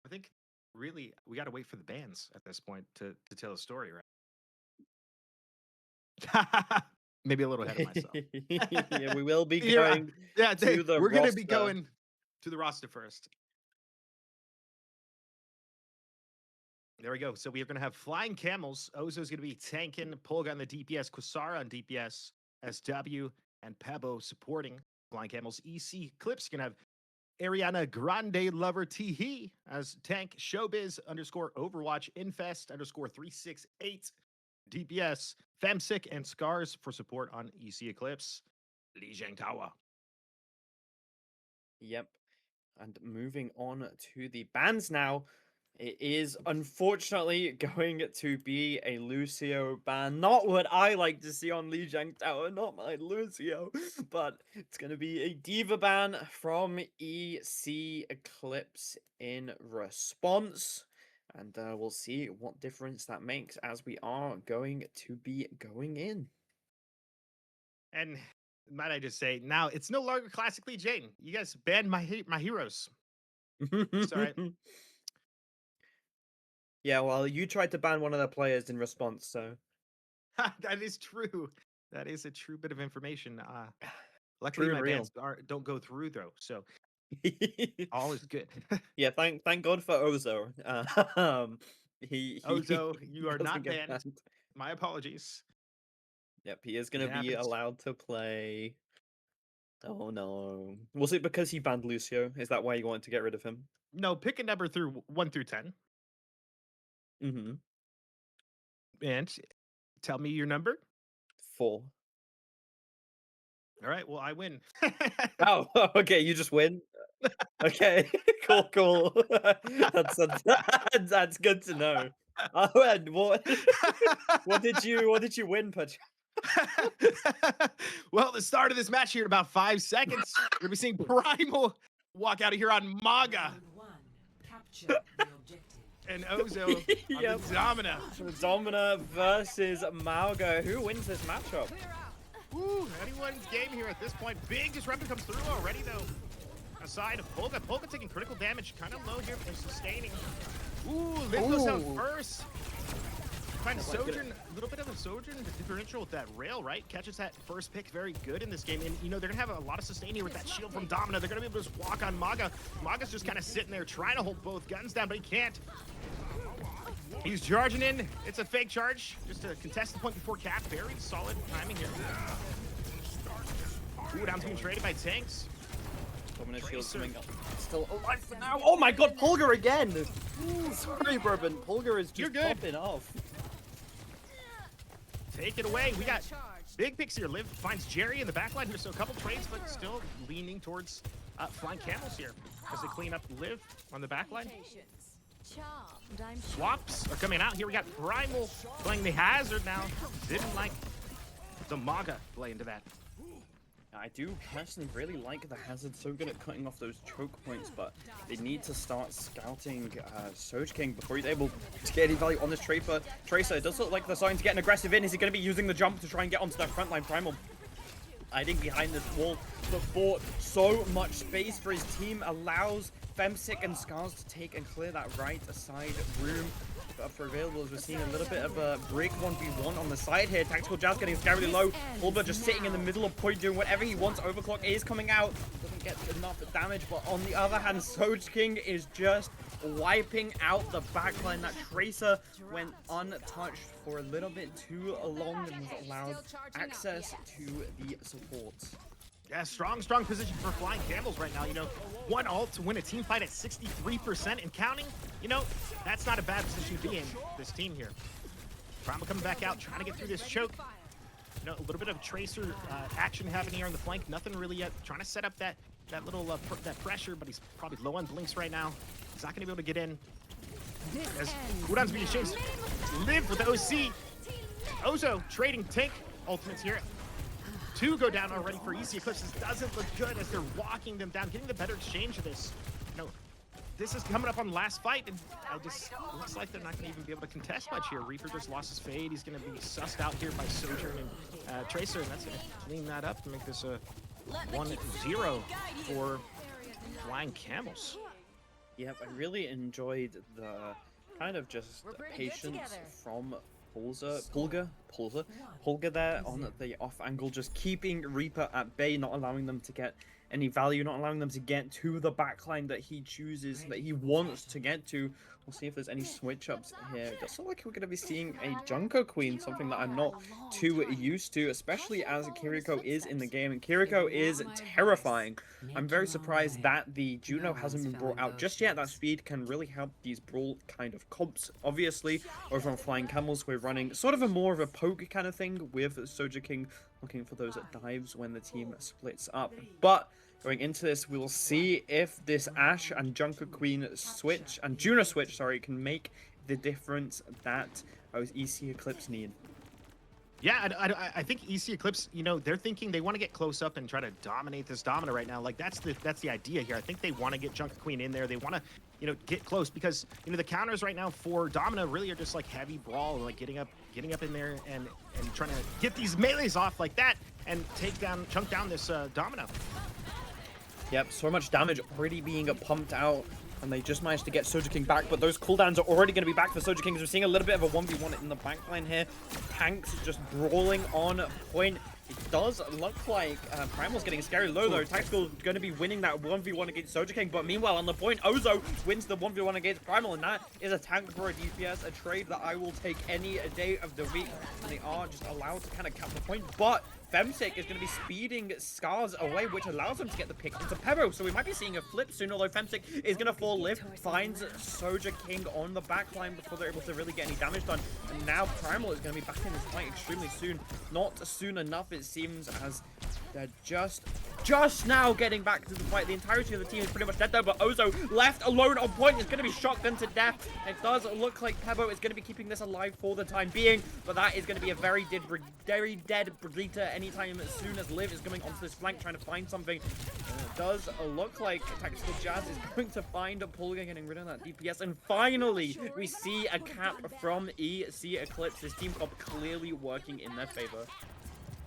I think really we got to wait for the bands at this point to tell a story, right? Maybe a little ahead of myself. Yeah, we will be Here, going yeah, to the we're gonna be roster. going to the roster first. There we go. So we are going to have Flying Camels. Ozo's going to be tanking, Polga on the DPS, Quasara on DPS, SW, and Pebo supporting Flying Camels. EC Clips going to have Ariana Grande Lover Teehee as tank, Showbiz underscore Overwatch, Infest underscore 368, DPS, Femsick, and Scars for support on EC Eclipse. Li Zheng Tawa. Yep. And moving on to the bans now. It is unfortunately going to be a Lucio ban. Not what I like to see on Lee Zhang Tower, not my Lucio. But it's going to be a Diva ban from EC Eclipse in response. And we'll see what difference that makes as we are going to be going in. And might I just say, now it's no longer classically Jane. You guys banned my heroes. It's all right. Yeah, well, you tried to ban one of the players in response, so. That is true. That is a true bit of information. Luckily, True and my real. bans don't go through though, so all is good. Yeah, thank God for Ozo. Ozo, He you are doesn't not get banned. banned. My apologies. Yep, he is It gonna be happens. allowed to play. Oh no. Was it because he banned Lucio? Is that why you wanted to get rid of him? No, pick a number through 1 through 10, Mm-hmm. and tell me your number. 4. All right. Well, I win. Oh, okay, you just win. Okay, cool. That's good to know. Oh, and what did you win, Patch? Well, the start of this match here in about 5 seconds. We're gonna be seeing Primal walk out of here on Maga Capture the objective. and Ozo on Yep. the Domina. Domina versus Mauga. Who wins this matchup? Ooh, anyone's game here at this point. Big disruptor comes through already, though. Aside of Polka. Polka taking critical damage. Kind of low here and sustaining. Ooh, Liv goes down Ooh. first. Find Sojourn, a little bit of a Sojourn differential with that rail, right? Catches that first pick very good in this game. And, you know, they're going to have a lot of sustain here with that shield from Domina. They're going to be able to just walk on Maga. Maga's just kind of sitting there trying to hold both guns down, but he can't. He's charging in. It's a fake charge. Just to contest the point before cap. Very solid timing here. Ooh, down's being traded by tanks. Domina shield's coming up. Still alive for now. Oh my god, Polgar again! Ooh, sorry, Bourbon. Polgar is You're just good. popping off. Take it away. We got big picks here. Liv finds Jerry in the backline here, so a couple trades, but still leaning towards Flying Camels here as they clean up Liv on the backline. Swaps are coming out here. We got Primal playing the Hazard now. Didn't like the Maga play into that. I do personally really like the Hazard, so good at cutting off those choke points, but they need to start scouting Soge King before he's able to get any value on this Tracer. It does look like they're starting to get an aggressive in. Is he going to be using the jump to try and get onto that front line? Primal hiding behind this wall before so much space for his team allows Femsick and Scars to take and clear that right side room. up for available as we're seeing a little bit of a break 1v1 on the side here. Tactical Jazz getting scarily low. Bulba just sitting in the middle of point doing whatever he wants. Overclock is coming out. Doesn't get enough damage, but on the other hand, Soj King is just wiping out the backline. That Tracer went untouched for a little bit too long and was allowed access to the supports. Yeah, strong position for Flying Camels right now. You know, one ult to win a team fight at 63% and counting. You know, that's not a bad position to be in, this team here. Primal coming back out, trying to get through this choke. You know, a little bit of Tracer action happening here on the flank. Nothing really yet. Trying to set up that little that pressure, but he's probably low on blinks right now. He's not going to be able to get in. As Udan's being chased. Live with the OC. Ozo trading tank ultimates here. 2 go down already for EC Eclipse. This doesn't look good as they're walking them down, getting the better exchange of this. You know, this is coming up on the last fight, and looks like they're not going to even be able to contest much here. Reaper just lost his fade. He's going to be sussed out here by Sojourn and Tracer, and that's going to clean that up to make this a 1-0 for Flying Camels. Yep, I really enjoyed the kind of just patience from Pulga there on the off angle, just keeping Reaper at bay, not allowing them to get any value, not allowing them to get to the backline that he chooses, that he wants to get to. We'll see if there's any switch ups here. It does look like we're going to be seeing a Junker Queen, something that I'm not too used to, especially as Kiriko is in the game, and Kiriko is terrifying. I'm very surprised that the Juno hasn't been brought out just yet. That speed can really help these brawl kind of comps. Obviously, over on Flying Camels, we're running sort of a more of a poke kind of thing with Soja King, looking for those dives when the team splits up. But going into this, we will see if this Ashe and Junker Queen switch, and Juno switch, sorry, can make the difference that EC Eclipse need. Yeah, I think EC Eclipse, you know, they're thinking they want to get close up and try to dominate this Domina right now. Like, that's the idea here. I think they want to get Junker Queen in there. They want to, you know, get close because, you know, the counters right now for Domina really are just like heavy brawl, like getting up in there and trying to get these melees off like that and chunk down this Domina. Yep, so much damage already being pumped out, and they just managed to get Soja King back, but those cooldowns are already going to be back for Soja King, as we're seeing a little bit of a 1v1 in the backline here. Tanks just brawling on point. It does look like Primal's getting scary low, though. Tactical going to be winning that 1v1 against Soja King, but meanwhile, on the point, Ozo wins the 1v1 against Primal, and that is a tank for a DPS, a trade that I will take any day of the week, and they are just allowed to kind of cap the point, but Femsick is going to be speeding Scars away, which allows them to get the pick into Pebo. So we might be seeing a flip soon, although Femsick is going to fall lift, finds Soja King on the backline before they're able to really get any damage done. And now Primal is going to be back in this fight extremely soon. Not soon enough, it seems, as they're just now getting back to the fight. The entirety of the team is pretty much dead though, but Ozo left alone on point is going to be shotgunned to death. It does look like Pebo is going to be keeping this alive for the time being, but that is going to be a very dead Brigitte anytime as soon as Liv is going onto this flank trying to find something. It does look like Tactical Jazz is going to find a Pulga getting rid of that DPS, and finally we see a cap from EC Eclipse. This team comp clearly working in their favor.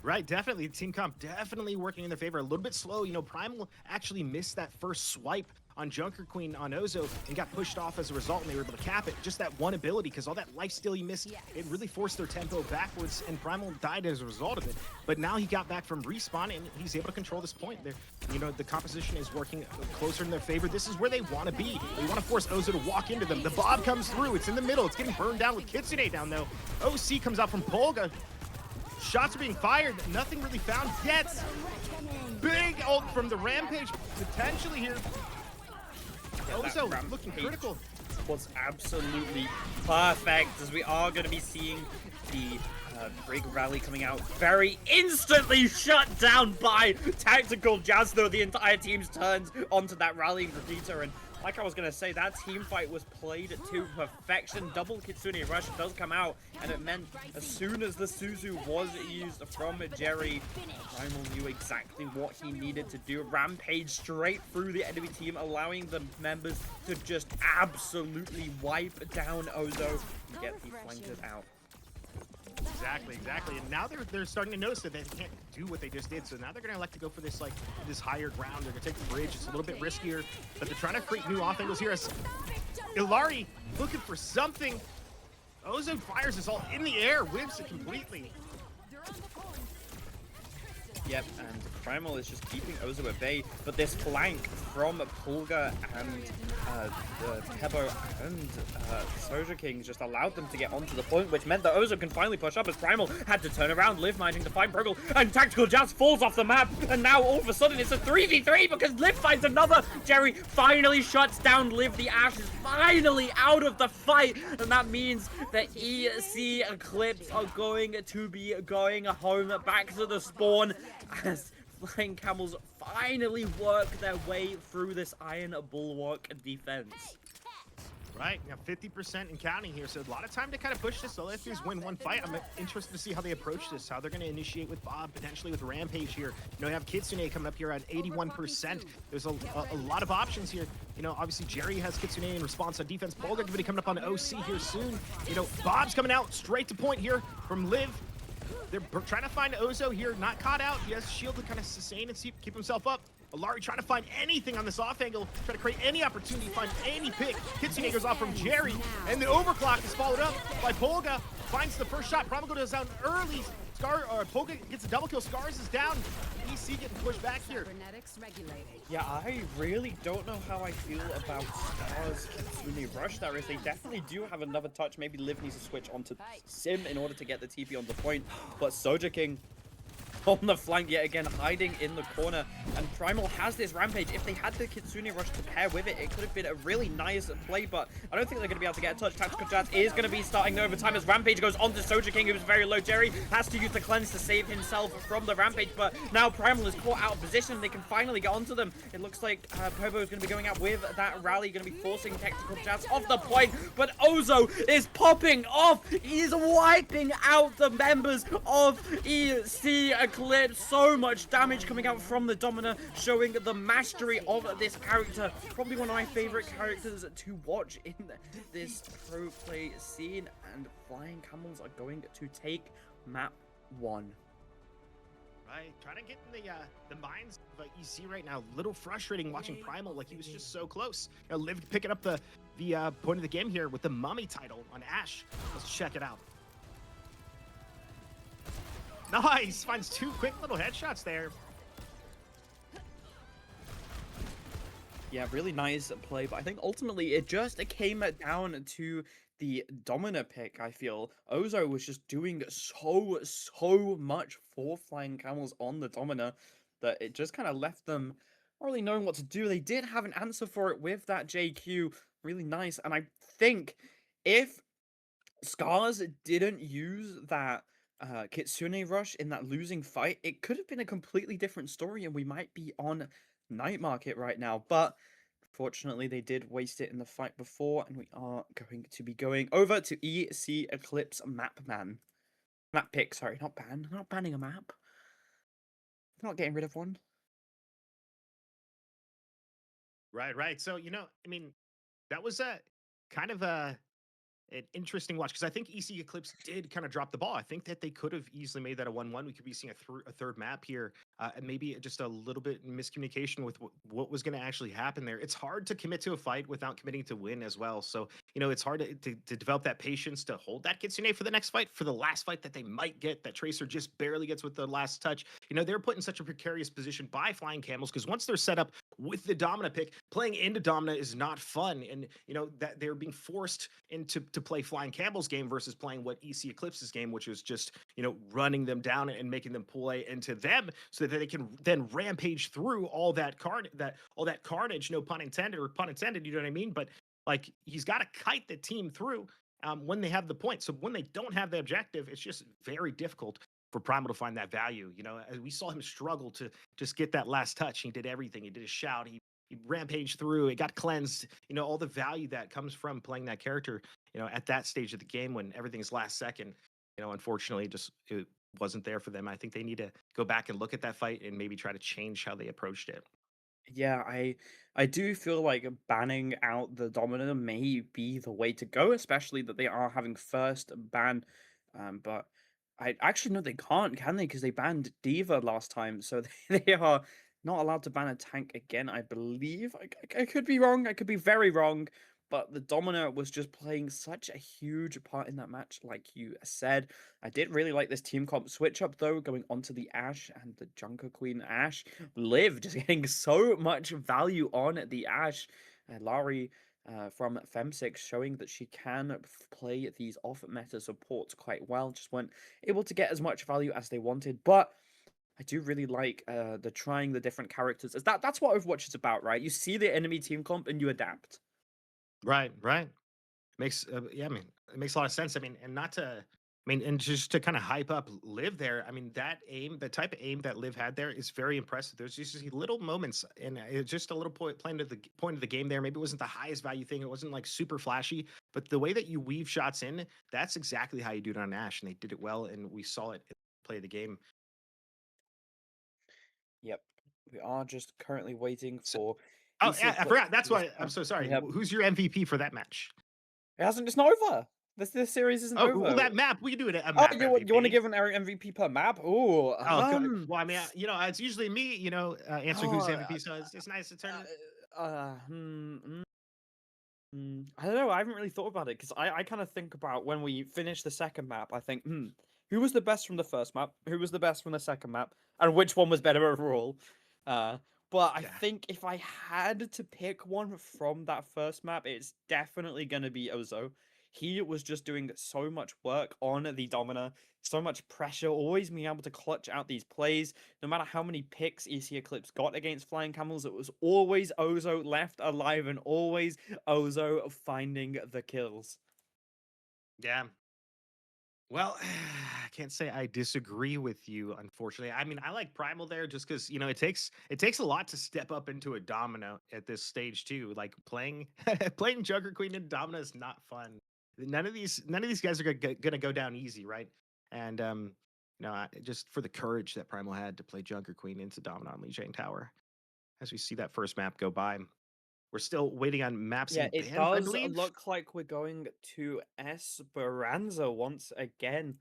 Right, definitely. Team comp definitely working in their favor. A little bit slow. You know, Primal actually missed that first swipe on Junker Queen on Ozo and got pushed off as a result, and they were able to cap it. Just that one ability, because all that lifesteal he missed, it really forced their tempo backwards, and Primal died as a result of it. But now he got back from respawn, and he's able to control this point. There, you know, the composition is working closer in their favor. This is where they want to be. They want to force Ozo to walk into them. The Bob comes through. It's in the middle. It's getting burned down with Kitsune down, though. OC comes out from Pulga. Shots are being fired. Nothing really found yet. Big ult from the Rampage potentially here. Ozo looking critical. Was absolutely perfect, as we are going to be seeing the Brig Rally coming out very instantly shut down by Tactical Jazz, though the entire team's turns onto that rallying Brigitte, and like I was going to say, that team fight was played to perfection. Double Kitsune Rush does come out, and it meant as soon as the Suzu was used from Jerry, Primal knew exactly what he needed to do. Rampage straight through the enemy team, allowing the members to just absolutely wipe down Ozo and get the flankers out. Exactly. And now they're starting to notice that they can't do what they just did. So now they're going to elect to go for this this higher ground. They're going to take the bridge. It's a little bit riskier, but they're trying to create new off angles here. As Illari looking for something. Ozo fires this all in the air, whips it completely. Yep, and Primal is just keeping Ozo at bay, but this flank from Pulga and Kebo and Soja King just allowed them to get onto the point, which meant that Ozo can finally push up as Primal had to turn around, Liv managing to find Proggle, and Tactical Jazz falls off the map, and now all of a sudden it's a 3v3 because Liv finds another. Jerry finally shuts down Liv. The Ash is finally out of the fight, and that means that EC Eclipse are going to be going home back to the spawn as Flying Camels finally work their way through this Iron Bulwark defense. Right, now 50% and counting here, so a lot of time to kind of push this. So let's just win one fight. I'm interested to see how they approach this, how they're going to initiate with Bob, potentially with Rampage here. You know, you have Kitsune coming up here at 81%. There's a lot of options here. You know, obviously Jerry has Kitsune in response on defense. Bolga going to be coming up on OC here soon. You know, Bob's coming out straight to point here from Liv. They're trying to find Ozo here, not caught out. He has shield to kind of sustain and keep himself up. Alari trying to find anything on this off angle, trying to create any opportunity, find any pick. Kitsune goes off from Jerry, and the overclock is followed up by Polga. Finds the first shot. Probably goes down early. Polga gets a double kill. Scars is down. EC getting pushed back here. Yeah, I really don't know how I feel about Stars Kitsune Rush there. They definitely do have another touch. Maybe Liv needs to switch onto Sim in order to get the TP on the point. But Soja King on the flank yet again, hiding in the corner, and Primal has this Rampage. If they had the Kitsune Rush to pair with it, it could have been a really nice play, but I don't think they're going to be able to get a touch. Tactical Jazz is going to be starting the overtime as Rampage goes on to Soja King, who's very low. Jerry has to use the cleanse to save himself from the Rampage, but now Primal is caught out of position. They can finally get onto them. It looks like Pobo is going to be going out with that rally, going to be forcing Tactical Jazz off the point, but Ozo is popping off. He is wiping out the members of EC Eclipse. So much damage coming out from the Domina, showing the mastery of this character. Probably one of my favorite characters to watch in this pro play scene. And Flying Camels are going to take map 1. Right, trying to get in the minds of EC right now. Little frustrating watching Primal, like he was just so close. You know, Liv picking up the point of the game here with the Mummy title on Ashe. Let's check it out. Nice! Finds 2 quick little headshots there. Yeah, really nice play, but I think ultimately it just came down to the Domina pick, I feel. Ozo was just doing so much for Flying Camels on the Domina that it just kind of left them not really knowing what to do. They did have an answer for it with that JQ. Really nice. And I think if Scars didn't use that Kitsune Rush in that losing fight, it could have been a completely different story and we might be on Night Market right now. But fortunately, they did waste it in the fight before, and we are going to be going over to EC Eclipse Map Man. Map pick, sorry, not ban. Not banning a map. Not getting rid of one. Right. So, you know, I mean, that was a kind of an interesting watch because I think EC Eclipse did kind of drop the ball. I think that they could have easily made that a 1-1. We could be seeing a third map here, and maybe just a little bit miscommunication with what was going to actually happen there. It's hard to commit to a fight without committing to win as well. So, you know, it's hard to develop that patience to hold that Kitsune for the next fight, for the last fight that they might get, that Tracer just barely gets with the last touch. You know, they're put in such a precarious position by Flying Camels because once they're set up with the Domina pick, playing into Domina is not fun. And, you know, that they're being forced into to play Flying Campbell's game versus playing what EC Eclipse's game, which is just, you know, running them down and making them play into them so that they can then rampage through all that carnage, no pun intended, or pun intended, you know what I mean? But like, he's got to kite the team through when they have the point. So when they don't have the objective, it's just very difficult for Primal to find that value. You know, we saw him struggle to just get that last touch. He did everything. He did a shout. He rampaged through. It got cleansed. You know, all the value that comes from playing that character, you know, at that stage of the game when everything's last second, you know, unfortunately, it wasn't there for them. I think they need to go back and look at that fight and maybe try to change how they approached it. Yeah, I do feel like banning out the Domina may be the way to go, especially that they are having first ban. But I actually know they can't, can they? Because they banned Diva last time, so they are not allowed to ban a tank again, I believe. I could be wrong. I could be very wrong. but the Domino was just playing such a huge part in that match, like you said. I did really like this team comp switch up though, going onto the Ashe and the Junker Queen Ashe. Liv just getting so much value on the Ashe. Larry from Femsix showing that she can play these off meta supports quite well. Just weren't able to get as much value as they wanted, but I do really like the trying the different characters. That's what Overwatch is about, right? You see the enemy team comp and you adapt. Right, right. Makes yeah, I mean, it makes a lot of sense. I mean, and not to I mean, and just to kind of hype up Liv there. I mean, that aim, the type of aim that Liv had there is very impressive. There's just these little moments, and it's just a little point of the point of the game there. Maybe it wasn't the highest value thing. It wasn't like super flashy, but the way that you weave shots in, that's exactly how you do it on Ash, and they did it well, and we saw it play the game. Yep. We are just currently waiting So, for oh EC yeah, I Eclipse forgot. That's to why I'm respond. so sorry. Yep. Who's your MVP for that match? It's not over. This series isn't Oh, well, over. that map. We can do it a Oh, map you want to MVP. give an MVP per map? Oh, Oh, well, I mean, it's usually me, answering who's oh, MVP, so it's nice to turn it. I don't know. I haven't really thought about it because I kind of think about when we finish the second map. I think, who was the best from the first map? Who was the best from the second map? And which one was better overall? Uh, but I Yeah. think if I had to pick one from that first map, it's definitely gonna be Ozo. He was just doing so much work on the Domina, so much pressure, always being able to clutch out these plays. No matter how many picks EC Eclipse got against Flying Camels, it was always Ozo left alive and always Ozo finding the kills. Yeah. Well, I can't say I disagree with you, unfortunately. I mean, I like Primal there just because it takes a lot to step up into a Domino at this stage too. Like playing playing Joker Queen and Domino is not fun. None of these guys are gonna go down easy, right? And just for the courage that Primal had to play Junker Queen into Domino on Lee Jane Tower, as we see that first map go by. We're still waiting on maps Yeah, and it bans, I does believe. look like we're going to Esperanza once again.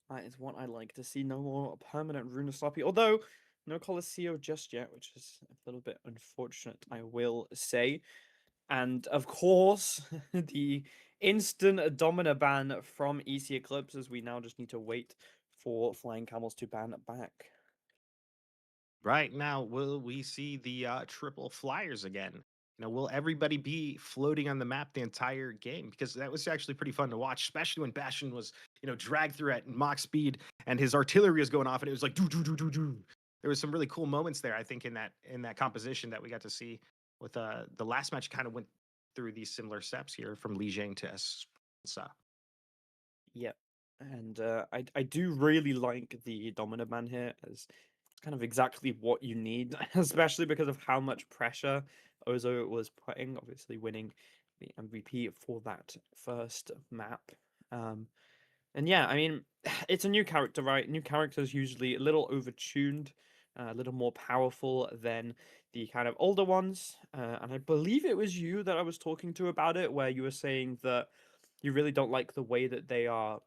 That is what I like to see. No more permanent Runa Sloppy. Although, no Colosseo just yet, which is a little bit unfortunate, I will say. And of course, the instant Domina ban from EC Eclipse, as we now just need to wait for Flying Camels to ban back. Right now, will we see the triple flyers again? Will everybody be floating on the map the entire game? Because that was actually pretty fun to watch, especially when Bastion was, dragged through at mock speed and his artillery was going off, and it was like do do do do do. There was some really cool moments there, I think, in that composition that we got to see with the last match. Kind of went through these similar steps here from Li Jing to Espensa. Yep. And I do really like the Domina ban here as it's kind of exactly what you need, especially because of how much pressure Ozo was putting, obviously winning the MVP for that first map. Um, and yeah, I mean, it's a new character, right? New characters usually a little overtuned, a little more powerful than the kind of older ones. And I believe it was you that I was talking to about it, where you were saying that you really don't like the way that they are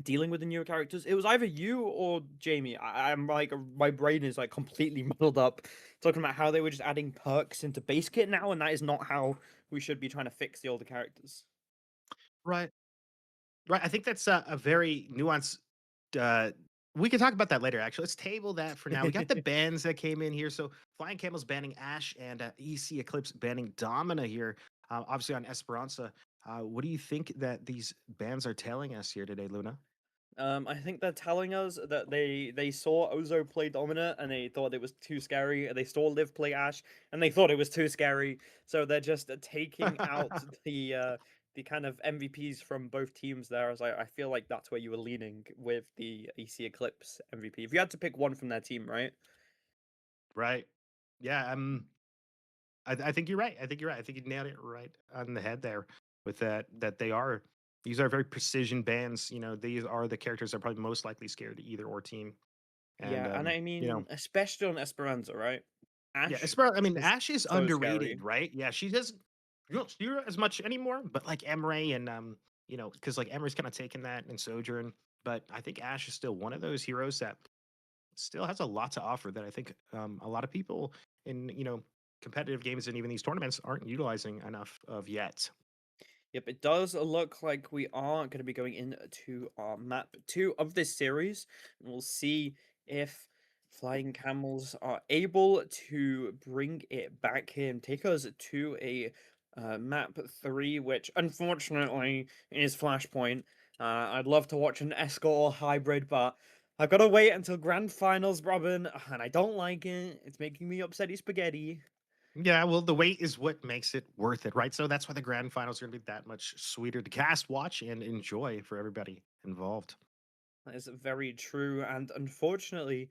dealing with the newer characters. It was either you or Jamie. I'm like, my brain is like completely muddled up, talking about how they were just adding perks into base kit now, and that is not how we should be trying to fix the older characters. Right. Right. I think that's a very nuanced. Uh, we can talk about that later. Actually, let's table that for now. We got the bans that came in here. So Flying Camels banning Ash and EC Eclipse banning Domina here. Obviously on Esperanza. What do you think that these bans are telling us here today, Luna? I think they're telling us that they saw Ozo play Dominant and they thought it was too scary. They saw Liv play Ash and they thought it was too scary. So they're just taking out the kind of MVPs from both teams there. As I feel like that's where you were leaning with the EC Eclipse MVP. If you had to pick one from their team, right? Right. Yeah. I think you're right. I think you're right. I think you nailed it right on the head there with that. That these are very precision bans. These are the characters that are probably most likely scared to either or team. And Yeah, and I mean, especially on Esperanza, right? yeah, Ash I mean, is Ash is so scary. underrated, right? Yeah, she does. You don't see her as much anymore, but like Emre and because like Emre's kind of taken that and Sojourn, but I think Ash is still one of those heroes that still has a lot to offer that I think a lot of people in competitive games and even these tournaments aren't utilizing enough of yet. Yep, it does look like we are going to be going into our map 2 of this series. And we'll see if Flying Camels are able to bring it back here and take us to a map 3, which unfortunately is Flashpoint. I'd love to watch an Escort or hybrid, but I've got to wait until Grand Finals, Robin, and I don't like it. It's making me upsetty spaghetti. Yeah, well, the wait is what makes it worth it, right? So that's why the grand finals are going to be that much sweeter to cast, watch, and enjoy for everybody involved. That is very true, and unfortunately,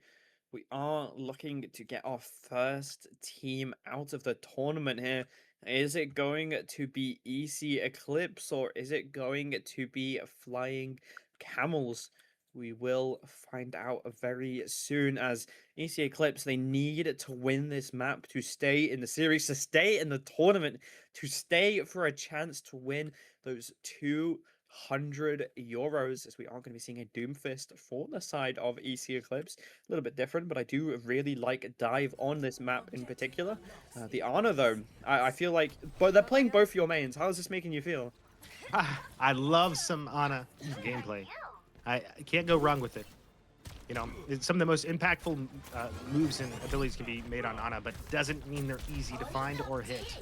we are looking to get our first team out of the tournament here. Is it going to be EC Eclipse or is it going to be Flying Camels? We will find out very soon as EC Eclipse, they need to win this map to stay in the series, to stay in the tournament, to stay for a chance to win those 200 euros, as we are going to be seeing a Doomfist for the side of EC Eclipse. A little bit different, but I do really like Dive on this map in particular. The Ana, though, I feel like, but they're playing both your mains. How is this making you feel? I love some Ana gameplay. I can't go wrong with it. You know, some of the most impactful moves and abilities can be made on Ana, but doesn't mean they're easy to find or hit.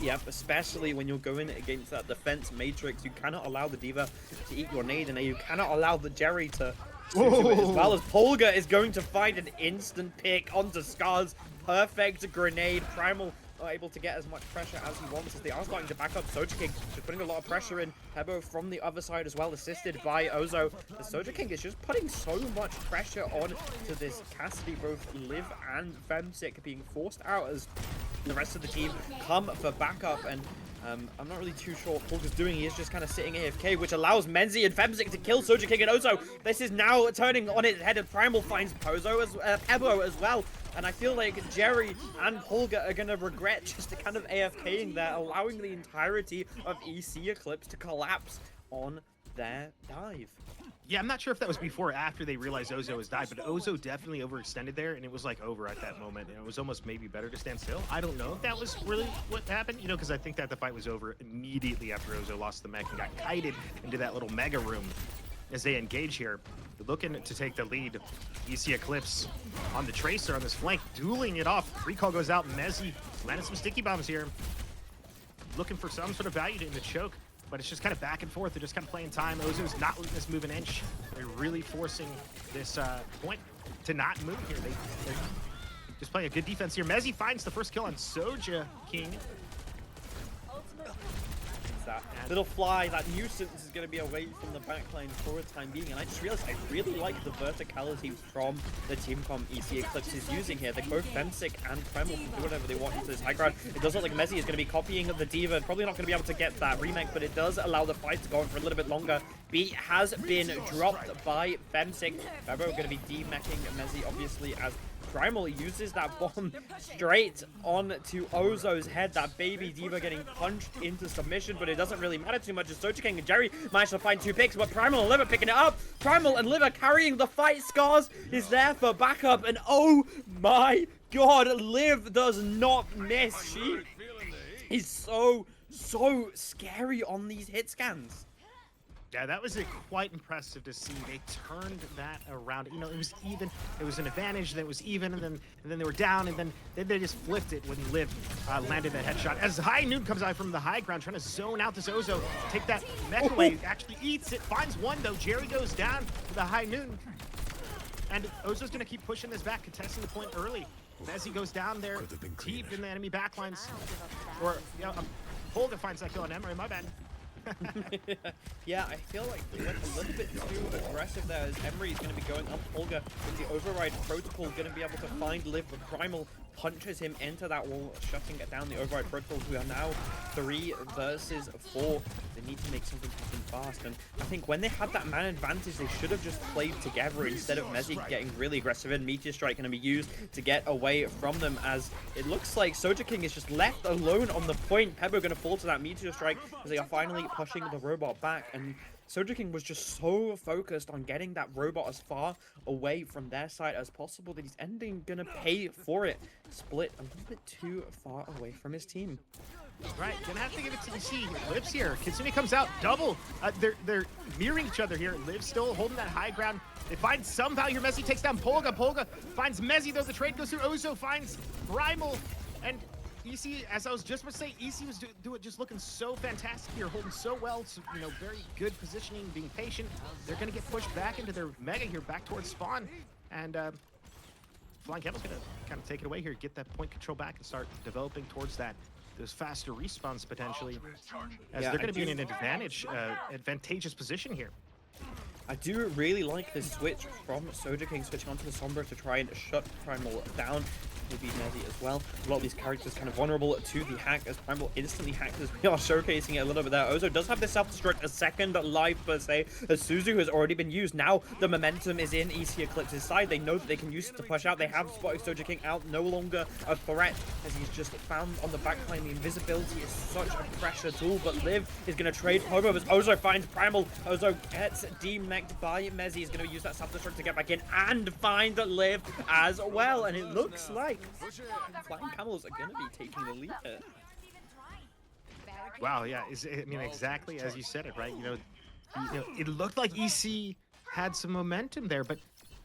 Yep, especially when you're going against that defense matrix. You cannot allow the Diva to eat your nade, and you cannot allow the Jerry to do it as well, as Polga is going to find an instant pick onto Scar's perfect grenade. Primal not able to get as much pressure as he wants as they are starting to back up. Soja King just putting a lot of pressure in. Pebo from the other side as well, assisted by Ozo. The Soja King is just putting so much pressure on to this Cassidy, both Liv and Femsick being forced out as the rest of the team come for backup, and I'm not really too sure what Polga's doing. He is just kind of sitting AFK, which allows Menzi and Femsick to kill Soja King and Ozo. This is now turning on its head, and Primal finds Pebo as well. And I feel like Jerry and Polga are going to regret just kind of AFKing there, allowing the entirety of EC Eclipse to collapse on their dive. Yeah, I'm not sure if that was before or after they realized Ozo has died, but Ozo definitely overextended there, and it was like over at that moment, and it was almost maybe better to stand still. I don't know if that was really what happened, you know, because I think that the fight was over immediately after Ozo lost the mech and got kited into that little mega room as they engage here. They're looking to take the lead. EC Eclipse on the Tracer on this flank, dueling it off. Recall goes out, Mezzi landed some sticky bombs here. Looking for some sort of value in the choke. But it's just kind of back and forth. They're just kind of playing time. Ozo's not letting this move an inch. They're really forcing this point to not move here. They're just playing a good defense here. Mezzi finds the first kill on Soja King. That little fly, that nuisance is going to be away from the backline for a time being, and I just realized I really like the verticality from the team from EC Eclipse is using here. They both Femsick and Primal can do whatever they want into this high ground. It does look like Messi is going to be copying the Diva, probably not going to be able to get that remake, but it does allow the fight to go on for a little bit longer. Beat has been dropped by Femsick. Bebo going to be demeching Messi, obviously, as Primal uses that bomb straight onto Ozo's head. That baby Diva getting punched into submission, but it doesn't really matter too much as Soja King and Jerry managed to find 2 picks, but Primal and Liver picking it up. Primal and Liver carrying the fight. Scars is there for backup, and oh my god, Liv does not miss. She is so scary on these hit scans. Yeah, that was quite impressive to see. They turned that around. You know, it was even. It was an advantage. Then it was even, and then they were down, and then they just flipped it when Liv landed that headshot. As High Noon comes out from the high ground, trying to zone out this Ozo, take that mech away. Actually eats it. Finds one though. Jerry goes down to the High Noon, and Ozo's gonna keep pushing this back, contesting the point early. As he goes down there, deep in the enemy backlines, or you know, Polga finds that kill on Emery. My bad. Yeah, I feel like they went a little bit too aggressive there as Emery is going to be going up Polga with the override protocol, going to be able to find Liv, but Primal punches him into that wall, shutting it down. The override protocol, who are now 3 versus 4. They need to make something happen fast, and I think when they had that man advantage, they should have just played together instead of Mezzi getting really aggressive, and Meteor Strike going to be used to get away from them, as it looks like Soja King is just left alone on the point. Pebo going to fall to that Meteor Strike as they are finally pushing the robot back, and Soja King was just so focused on getting that robot as far away from their side as possible that he's ending gonna pay for it. Split a little bit too far away from his team. Right, gonna have to give it to EC. Liv's here. Kitsune comes out, double. They're mirroring each other here. Liv still holding that high ground. They find some value here. Messi takes down Polga. Polga finds Messi, though. The trade goes through. Ozo finds Primal. And EC, as I was just about to say, EC was just looking so fantastic here, holding so well. So, you know, very good positioning, being patient. They're gonna get pushed back into their mega here, back towards spawn. And Flying Camel's gonna kind of take it away here, get that point control back and start developing towards those faster respawns potentially, as they're going to be in an advantageous position here. I do really like this switch from Soja King switching onto the Sombra to try and shut Primal down. Maybe Mezzy as well. A lot of these characters kind of vulnerable to the hack, as Primal instantly hacks, as we are showcasing it a little bit there. Ozo does have this self-destruct, a second life per se, as Suzu has already been used. Now the momentum is in EC Eclipse's side. They know that they can use it to push out. They have spotted Soja King out, no longer a threat, as he's just found on the backline. The invisibility is such a pressure tool, but Liv is going to trade Hobo as Ozo finds Primal. Ozo gets demonected by Mezzy. He's going to use that self-destruct to get back in and find Liv as well, and it looks like Flying Camels are going to be taking the lead here. Wow, yeah, I mean, exactly as you said it, right? You know, it looked like EC had some momentum there, but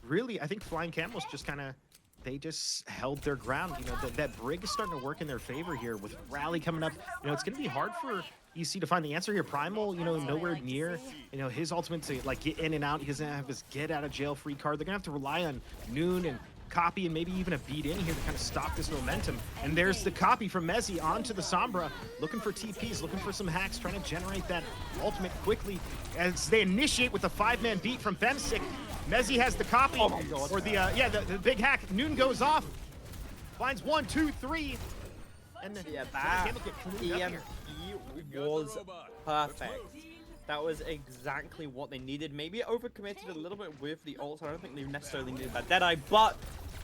really, I think Flying Camels just kind of, they just held their ground. You know, that Brig is starting to work in their favor here with Rally coming up. You know, it's going to be hard for EC to find the answer here. Primal, you know, nowhere near, you know, his ultimate to like get in and out. He doesn't have his get out of jail free card. They're gonna have to rely on Noon and Copy and maybe even a beat in here to kind of stop this momentum. And there's the copy from Mezzy onto the Sombra, looking for TPs, looking for some hacks, trying to generate that ultimate quickly as they initiate with a 5-man beat from Femsick. Mezzy has the copy, or the big hack. Noon goes off, finds 1, 2, 3, and then that EMP was perfect. That was exactly what they needed. Maybe overcommitted a little bit with the ult. I don't think they necessarily needed that Deadeye, but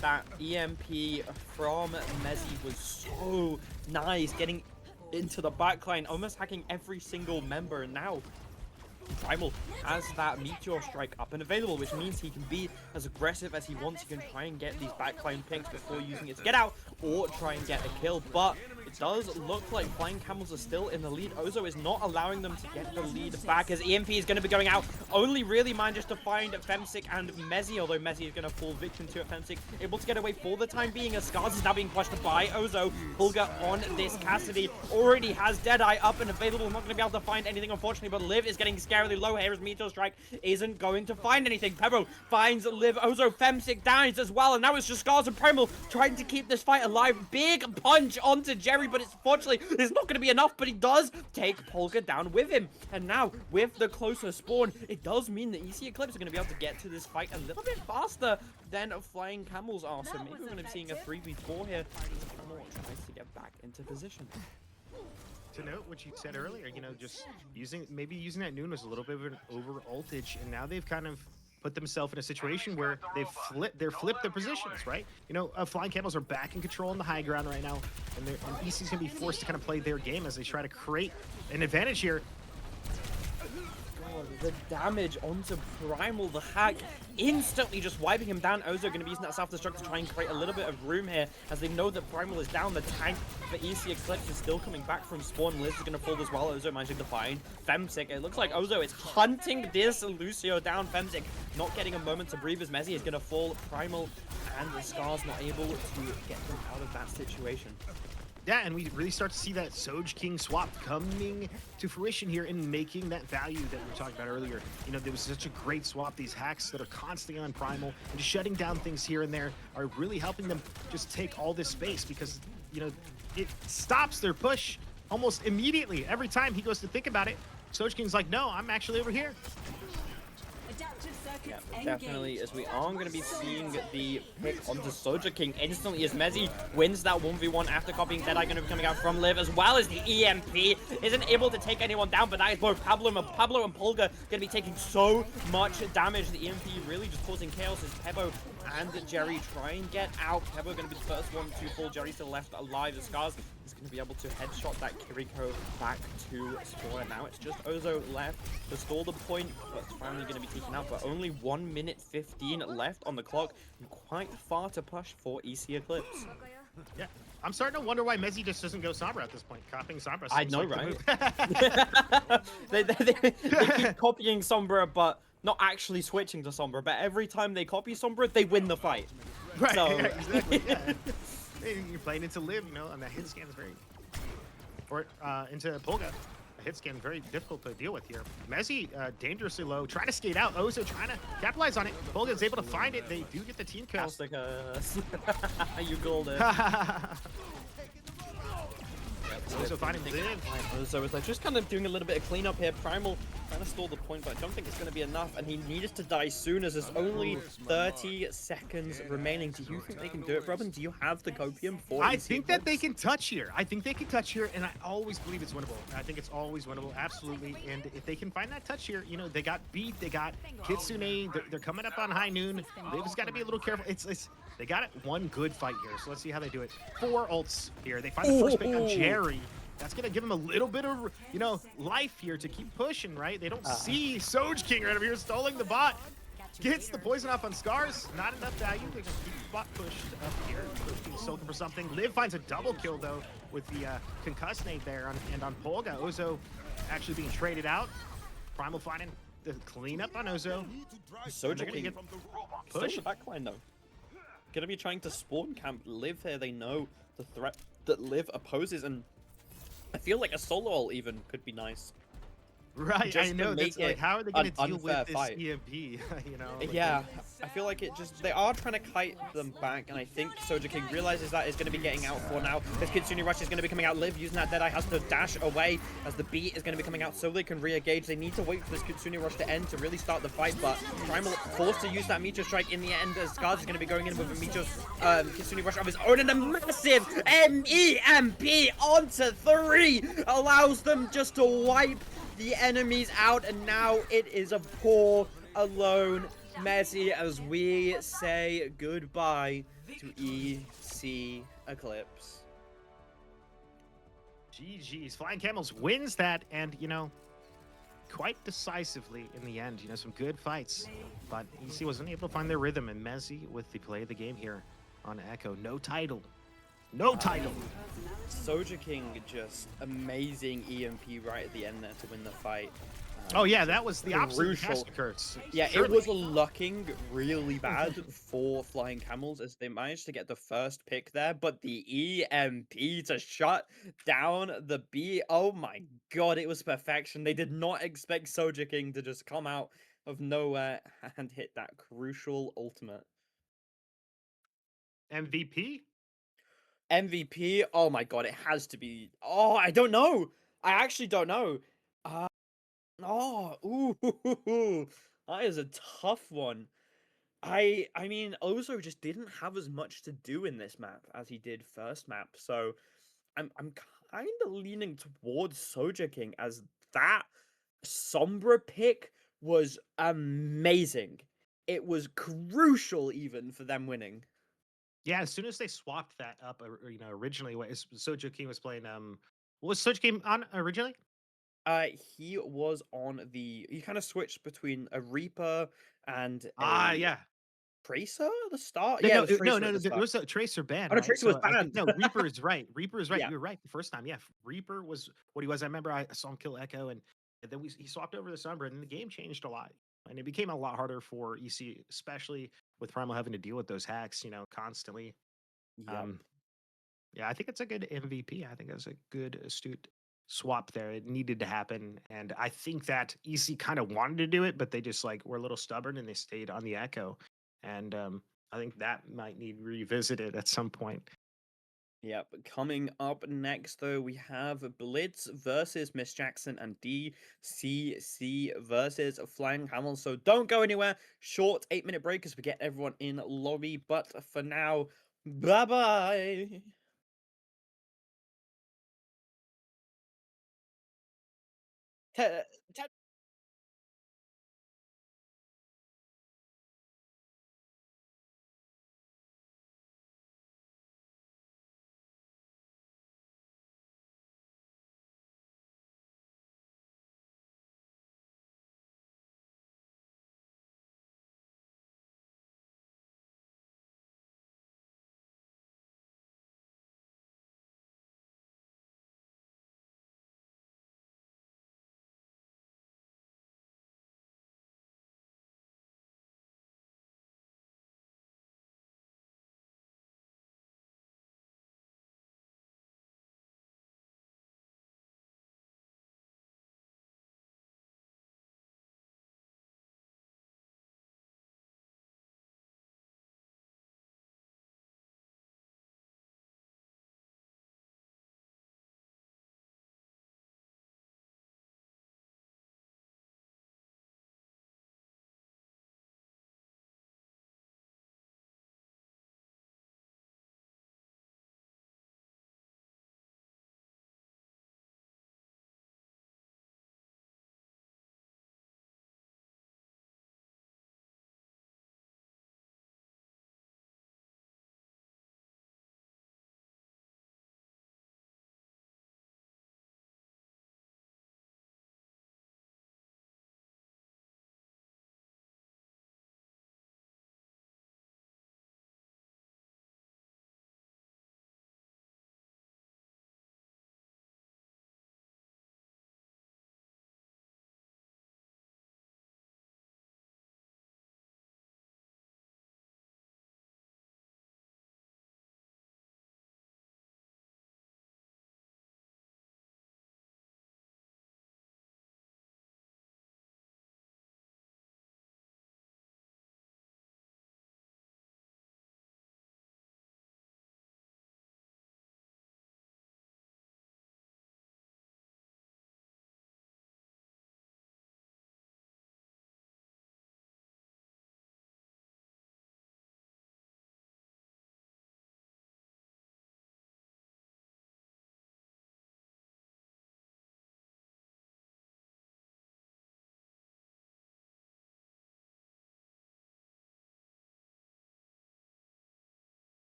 that EMP from Mezzy was so nice, getting into the backline, almost hacking every single member. Now Primal has that Meteor Strike up and available, which means he can be as aggressive as he wants. He can try and get these backline picks before using it to get out, or try and get a kill. But it does look like Flying Camels are still in the lead. Ozo is not allowing them to get the lead back, as EMP is going to be going out. Only really manages to find Femsick and Mezzy, although Mezzy is going to fall victim to it. Femsick able to get away for the time being, as Scars is now being pushed by Ozo. Pulga on this Cassidy already has Deadeye up and available. Not going to be able to find anything, unfortunately, but Liv is getting scarily low here as Meteor Strike isn't going to find anything. Pebbo finds Liv. Ozo Femsick down as well, and now it's just Scars and Primal trying to keep this fight alive. Big punch onto Jerry, but unfortunately it's not going to be enough, but he does take Polga down with him. And now with the closer spawn, it does mean that EC Eclipse are going to be able to get to this fight a little bit faster than Flying Camels are. So maybe we're going to be seeing a 3v4 here as Camel tries to get back into position. To note what you said earlier, you know, just using that Noon was a little bit of an over ultage, and now they've kind of put themselves in a situation where they've flipped their positions, right? You know, Flying Camels are back in control on the high ground right now, and EC's gonna be forced to kind of play their game as they try to create an advantage here. The damage onto Primal, the hack instantly just wiping him down. Ozo going to be using that self-destruct to try and create a little bit of room here, as they know that Primal is down. The tank for EC Eclipse is still coming back from spawn. Liz is going to fall as well. Ozo managing to find Femsick. It looks like Ozo is hunting this Lucio down. Femsick not getting a moment to breathe as Mezzy is going to fall. Primal and the Scars not able to get them out of that situation. Yeah, and we really start to see that Soj King swap coming to fruition here and making that value that we were talking about earlier. You know, there was such a great swap. These hacks that are constantly on Primal and just shutting down things here and there are really helping them just take all this space, because, you know, it stops their push almost immediately. Every time he goes to think about it, Soj King's like, no, I'm actually over here. Yeah, definitely, as we are going to be seeing the pick onto Soja King instantly, as Mezzy wins that 1v1 after copying Deadeye, going to be coming out from Liv, as well as the EMP isn't able to take anyone down, but that is both Pablo and Polga going to be taking so much damage. The EMP really just causing chaos as Pebo and Jerry try and get out. Pebo going to be the first one to fall. Jerry still left alive. The Scars is going to be able to headshot that Kiriko back to spawn. Now it's just Ozo left to stall the point, but it's finally going to be taken out. But only 1 minute 15 left on the clock, and quite far to push for EC Eclipse. Yeah. I'm starting to wonder why Messi just doesn't go Sombra at this point. Copying Sombra I seems know, like the right? move. They keep copying Sombra, but not actually switching to Sombra. But every time they copy Sombra, they win the fight. Right, So yeah, exactly. Yeah. Hey, you're playing into live, you know, and that hit scan is very, or into Polga. A hit scan is very difficult to deal with here. Messi dangerously low, trying to skate out. Ozo trying to capitalize on it. Polga is able to find it. They do get the team kill. Casticus. You called it. Ozo finding live. So it's like just kind of doing a little bit of cleanup here. Primal trying to stall the point, but I don't think it's going to be enough. And he needed to die soon as there's only 30 seconds remaining. Do you think they can do it, Robin? Do you have the copium for I EC think that they Eclipse? can touch here. I think they can touch here, and I always believe it's winnable. I think it's always winnable, absolutely. And if they can find that touch here, you know, they got beat, they got Kitsune, they're coming up on high noon. They've just got to be a little careful. It's they got it one good fight here, so let's see how they do it. 4 ults here. They find the first pick on Ooh. Jerry. That's gonna give him a little bit of, you know, life here to keep pushing, right? They don't see Soj King right over here stalling the bot. Gets the poison off on Scars. Not enough value. They're gonna keep the bot pushed up here. He's looking for something. Liv finds a double kill though with the concuss nade there and on Polga. Ozo actually being traded out. Primal finding the cleanup on Ozo. Soja They're gonna King get still push. the backline though. Gonna be trying to spawn camp Liv here. They know the threat that Liv opposes, and I feel like a solo ult even could be nice. Right, Just I to know. make That's like, it how are they gonna an deal with unfair this fight. EMP? You know? Like, Yeah, I feel like it just, they are trying to kite them back, and I think Soja King realizes that is going to be getting out for now. This Kitsune Rush is going to be coming out. Liv using that Deadeye has to dash away as the beat is going to be coming out so they can re-engage. They need to wait for this Kitsune Rush to end to really start the fight, but Primal forced to use that Meteor Strike in the end as Scars is going to be going in with a Meteor Kitsune Rush of his own, and a massive MEMP onto 3 allows them just to wipe the enemies out, and now it is a poor alone Messi as we say goodbye to EC Eclipse. GG's. Flying Camels wins that, and, you know, quite decisively in the end. You know, some good fights, but EC wasn't able to find their rhythm, and Messi with the play of the game here on Echo. No title. No title. Soja King just amazing EMP right at the end there to win the fight. Oh, yeah, that was the opposite of Crucial. Casting Curse. Yeah, Surely. it was looking really bad for Flying Camels as they managed to get the first pick there, but the EMP to shut down the B, oh my god, it was perfection. They did not expect Soja King to just come out of nowhere and hit that crucial ultimate. MVP? MVP, oh my god, it has to be, oh, I don't know. I actually don't know. Oh, ooh, that is a tough one. I mean, Ozo just didn't have as much to do in this map as he did first map, so I'm kind of leaning towards Soja King as that Sombra pick was amazing. It was crucial even for them winning. Yeah, as soon as they swapped that up, you know, originally, Sojo King was playing, what was Sojo King on originally? He was on the. He kind of switched between a Reaper and Ah, a yeah. Tracer at the start. No, Yeah, it no, was no, Tracer no, at no, the there start. was a Tracer ban, Oh, no, right? Tracer was So I think banned. no, Reaper is right. Reaper is right. Yeah. You're right. The first time, yeah, Reaper was what he was. I remember I saw him kill Echo, and then he swapped over to Sombra, and then the game changed a lot, and it became a lot harder for EC, especially with Primal having to deal with those hacks, you know, constantly. Yep. Yeah, I think it's a good MVP. I think it's a good astute swap there. It needed to happen, and I think that EC kind of wanted to do it, but they just like were a little stubborn and they stayed on the Echo, and I think that might need revisited at some point. Yep. Coming up next, though, we have Blitz versus Miss Jackson and DCC versus Flying Camel. So don't go anywhere. Short 8-minute break as we get everyone in lobby. But for now, bye bye.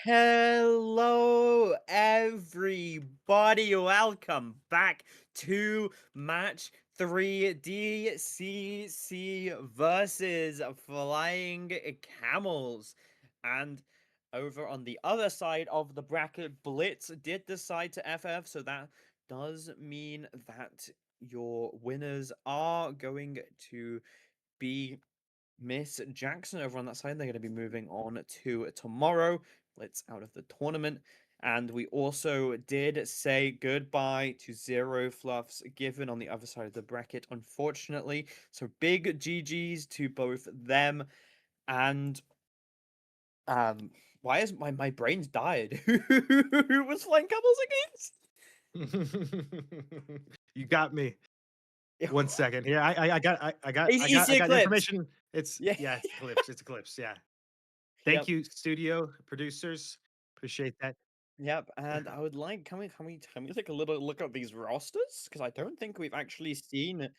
Hello, everybody. Welcome back to match 3 DCC versus Flying Camels. And over on the other side of the bracket, Blitz did decide to FF, so that does mean that your winners are going to be Miss Jackson over on that side. They're going to be moving on to tomorrow. Blitz out of the tournament. And we also did say goodbye to Zero Fluffs given on the other side of the bracket, unfortunately. So big GG's to both them. And um why is my brain's died? Who was Flying Camels You got me. against? 1 second here. It's easy I got Eclipse. information. It's Yeah. yeah, it's Eclipse. It's Eclipse. Yeah. Thank Yep. you, studio producers. Appreciate that. Yep, and I would like can we take a little look at these rosters? Because I don't think we've actually seen Look,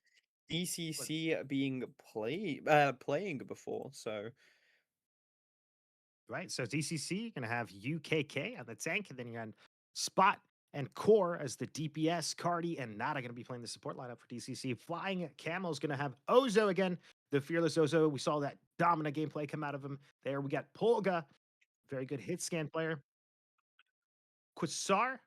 DCC being playing before. So right. So DCC, you're gonna have UKK on the tank, and then you're on Spot and Core as the DPS. Cardi and Nada gonna be playing the support lineup for DCC. Flying Camel's gonna have Ozo again, the fearless Ozo. We saw that dominant gameplay come out of him. There we got Polga, very good hit scan player. Quasar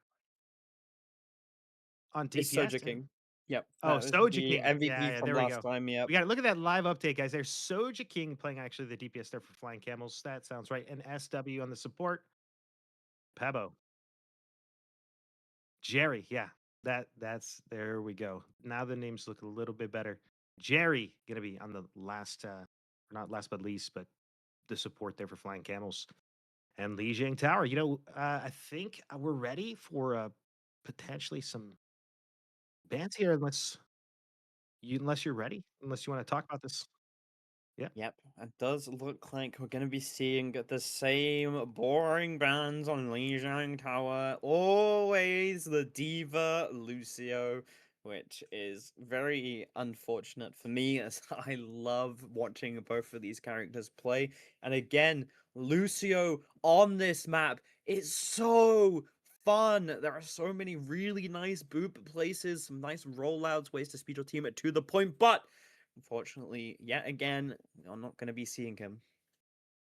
on it's DPS. Soja King. Yep, Oh, that was Soja the King. Yeah, MVP yeah, from there we last go. time. Yep, We got to look at that live update, guys. There's Soja King playing actually the DPS there for Flying Camels. That sounds right. And SW on the support. Pebo. Jerry. Yeah. That's there we go. Now the names look a little bit better. Jerry gonna be on the last not last but least, but the support there for Flying Camels. And Li Jiang Tower. I think we're ready for potentially some bans here unless you're ready, unless you want to talk about this. Yeah. yep. It does look like we're gonna be seeing the same boring bands on Lijiang Tower. Always the Diva Lucio, which is very unfortunate for me as I love watching both of these characters play. And again, Lucio on this map is so fun. There are so many really nice boop places, some nice rollouts, ways to speed your team to the point, but unfortunately, yet again, I'm not going to be seeing him.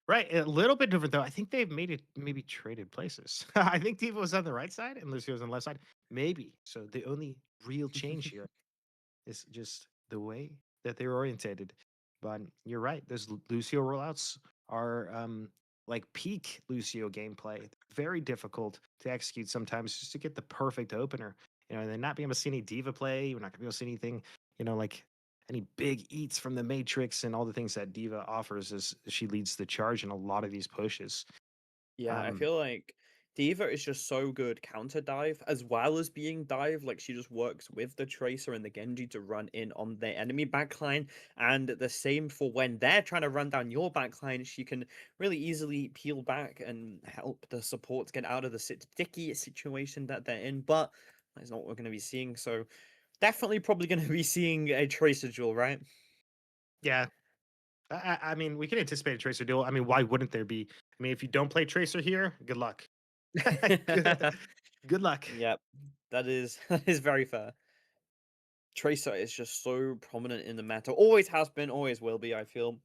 Right, a little bit different though. I think they've made it maybe traded places. I think Diva was on the right side and Lucio was on the left side. Maybe. So the only real change here is just the way that they're orientated. But you're right. Those Lucio rollouts are like peak Lucio gameplay. Very difficult to execute sometimes just to get the perfect opener. And then not being able to see any Diva play. You're not gonna be able to see anything, like any big eats from the Matrix and all the things that Diva offers as she leads the charge in a lot of these pushes. Yeah, I Um, feel like Diva is just so good counter dive as well as being dive. Like she just works with the Tracer and the Genji to run in on their enemy backline. And the same for when they're trying to run down your backline, she can really easily peel back and help the supports get out of the sticky situation that they're in. But that's not what we're going to be seeing. So definitely probably going to be seeing a Tracer duel, right? yeah, I mean, we can anticipate a Tracer duel. I mean, why wouldn't there be? I mean, if you don't play Tracer here, good luck. good, good luck. Yep, that is very fair. Tracer is just so prominent in the meta. Always has been, always will be, I feel.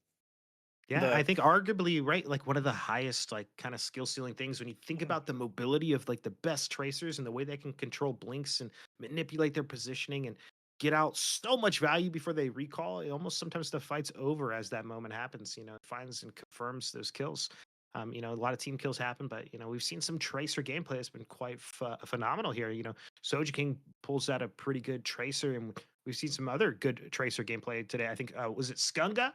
Yeah, I The think arguably, right, like one of the highest, like kind of skill ceiling things when you think about the mobility of like the best tracers and the way they can control blinks and manipulate their positioning and get out so much value before they recall. It almost sometimes the fight's over as that moment happens, it finds and confirms those kills. A lot of team kills happen, but we've seen some tracer gameplay that's been quite phenomenal here. Soja King pulls out a pretty good tracer, and we've seen some other good tracer gameplay today. I think was it Skunga?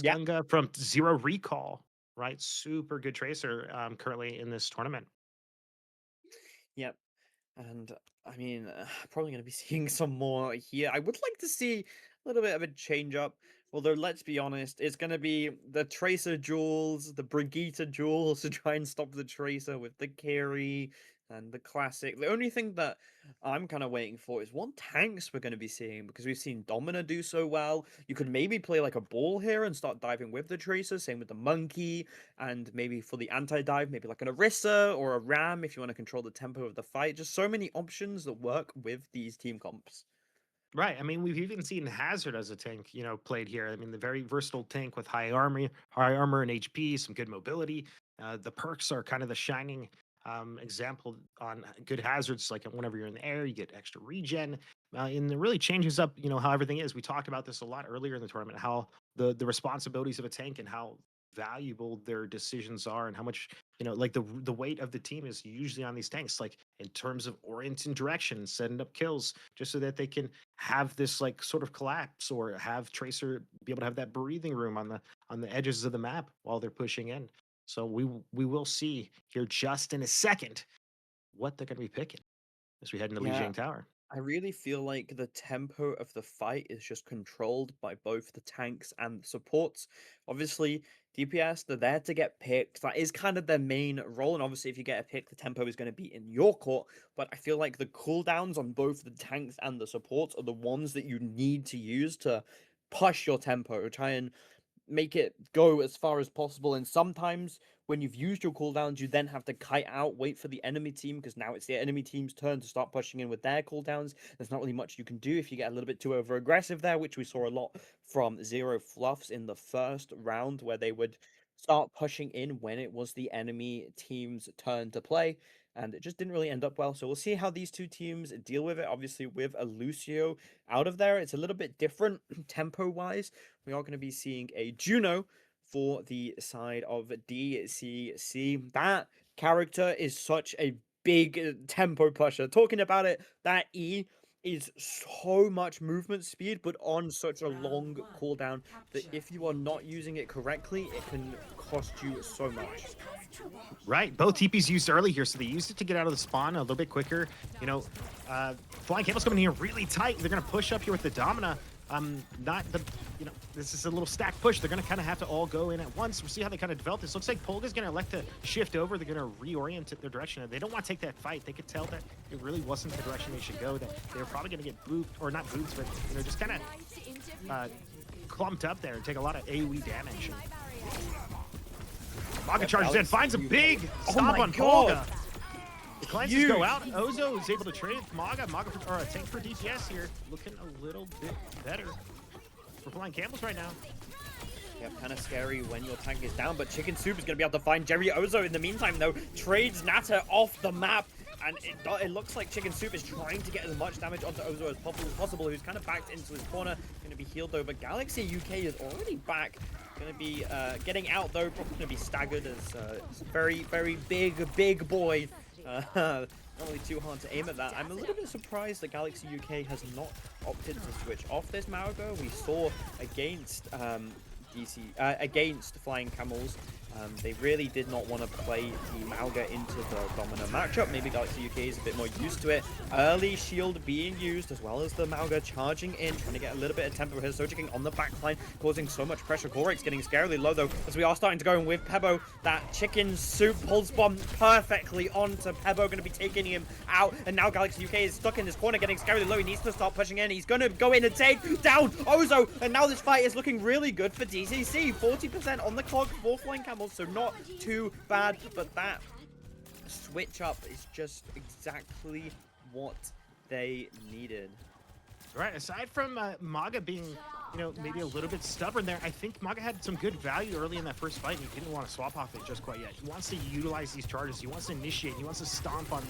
yeah, Skunga from Zero Recall, right? Super good tracer currently in this tournament. yep. And I mean, probably going to be seeing some more here. I would like to see a little bit of a change up. Although, let's be honest, it's going to be the Tracer duels, the Brigitte duels to try and stop the Tracer with the carry, And the classic. The only thing that I'm kind of waiting for is what tanks we're going to be seeing because we've seen Domina do so well. You could maybe play like a ball here and start diving with the Tracer. Same with the Monkey, and maybe for the anti-dive, maybe like an Orisa or a Ram if you want to control the tempo of the fight. Just so many options that work with these team comps. Right. I mean, we've even seen Hazard as a tank, played here. I mean, the very versatile tank with high armor and HP, some good mobility. The perks are kind of the shining example on good hazards. Like whenever you're in the air, you get extra regen, and it really changes up, how everything is. We talked about this a lot earlier in the tournament, how the responsibilities of a tank and how valuable their decisions are, and how much like the weight of the team is usually on these tanks, like in terms of orienting direction, setting up kills, just so that they can have this like sort of collapse or have Tracer be able to have that breathing room on the edges of the map while they're pushing in. So we will see here just in a second what they're going to be picking as we head into Yeah, Lijiang Tower. I really feel like the tempo of the fight is just controlled by both the tanks and the supports. Obviously, DPS, they're there to get picked. That is kind of their main role. And obviously, if you get a pick, the tempo is going to be in your court. But I feel like the cooldowns on both the tanks and the supports are the ones that you need to use to push your tempo, try and make it go as far as possible. And sometimes when you've used your cooldowns, you then have to kite out, wait for the enemy team, because now it's the enemy team's turn to start pushing in with their cooldowns. There's not really much you can do if you get a little bit too over aggressive there, which we saw a lot from Zero Fluffs in the first round, where they would start pushing in when it was the enemy team's turn to play. And it just didn't really end up well. So we'll see how these two teams deal with it. Obviously, with a Lucio out of there, it's a little bit different tempo wise. We are going to be seeing a Juno for the side of DCC. That character is such a big tempo pusher. Talking about it, that E is so much movement speed, but on such a long Round one. cooldown that Capture if you the are not objective. using it correctly, it can cost you so much. Right. Both TPs used early here, so they used it to get out of the spawn a little bit quicker. Flying Camel's coming here really tight. They're going to push up here with the Domina. Not the, this is a little stack push. They're going to kind of have to all go in at once. We'll see how they kind of develop this. Looks like Polga's going to elect to shift over. They're going to reorient their direction. They don't want to take that fight. They could tell that it really wasn't the direction they should go, that they were probably going to get booped, or not booped, but, just kind of clumped up there and take a lot of AoE damage. Maga charges in, finds a big stomp my on God. Polga. The cleanses go out. Ozo is able to trade with Maga. Or a tank for DPS here, looking a little bit better for Flying Camels right now. Yeah, kind of scary when your tank is down, but Chicken Soup is going to be able to find Jerry Ozo in the meantime, though. Trades Nata off the map, and it looks like Chicken Soup is trying to get as much damage onto Ozo as possible, who's kind of backed into his corner. Going to be healed, though, but Galaxy UK is already back. Going to be getting out, though. Probably going to be staggered as very, very big boy. Not really too hard to aim at that. I'm a little bit surprised that Galaxy UK has not opted to switch off this Malgo. We saw against against Flying Camels, they really did not want to play the Malga into the Domina matchup. Maybe Galaxy UK is a bit more used to it. Early shield being used, as well as the Malga charging in, trying to get a little bit of tempo here. Sojiking on the backline, causing so much pressure. Corex's getting scarily low, though, as we are starting to go in with Pebo. That Chicken Soup pulse bomb perfectly onto Pebo, going to be taking him out. And now Galaxy UK is stuck in this corner, getting scarily low. He needs to start pushing in. He's going to go in and take down Ozo. And now this fight is looking really good for DCC. 40% on the clock for Flying Camels, so not too bad. But that switch up is just exactly what they needed. Right, aside from Maga being, maybe a little bit stubborn there, I think Maga had some good value early in that first fight, and he didn't want to swap off it just quite yet. He wants to utilize these charges. He wants to initiate. He wants to stomp on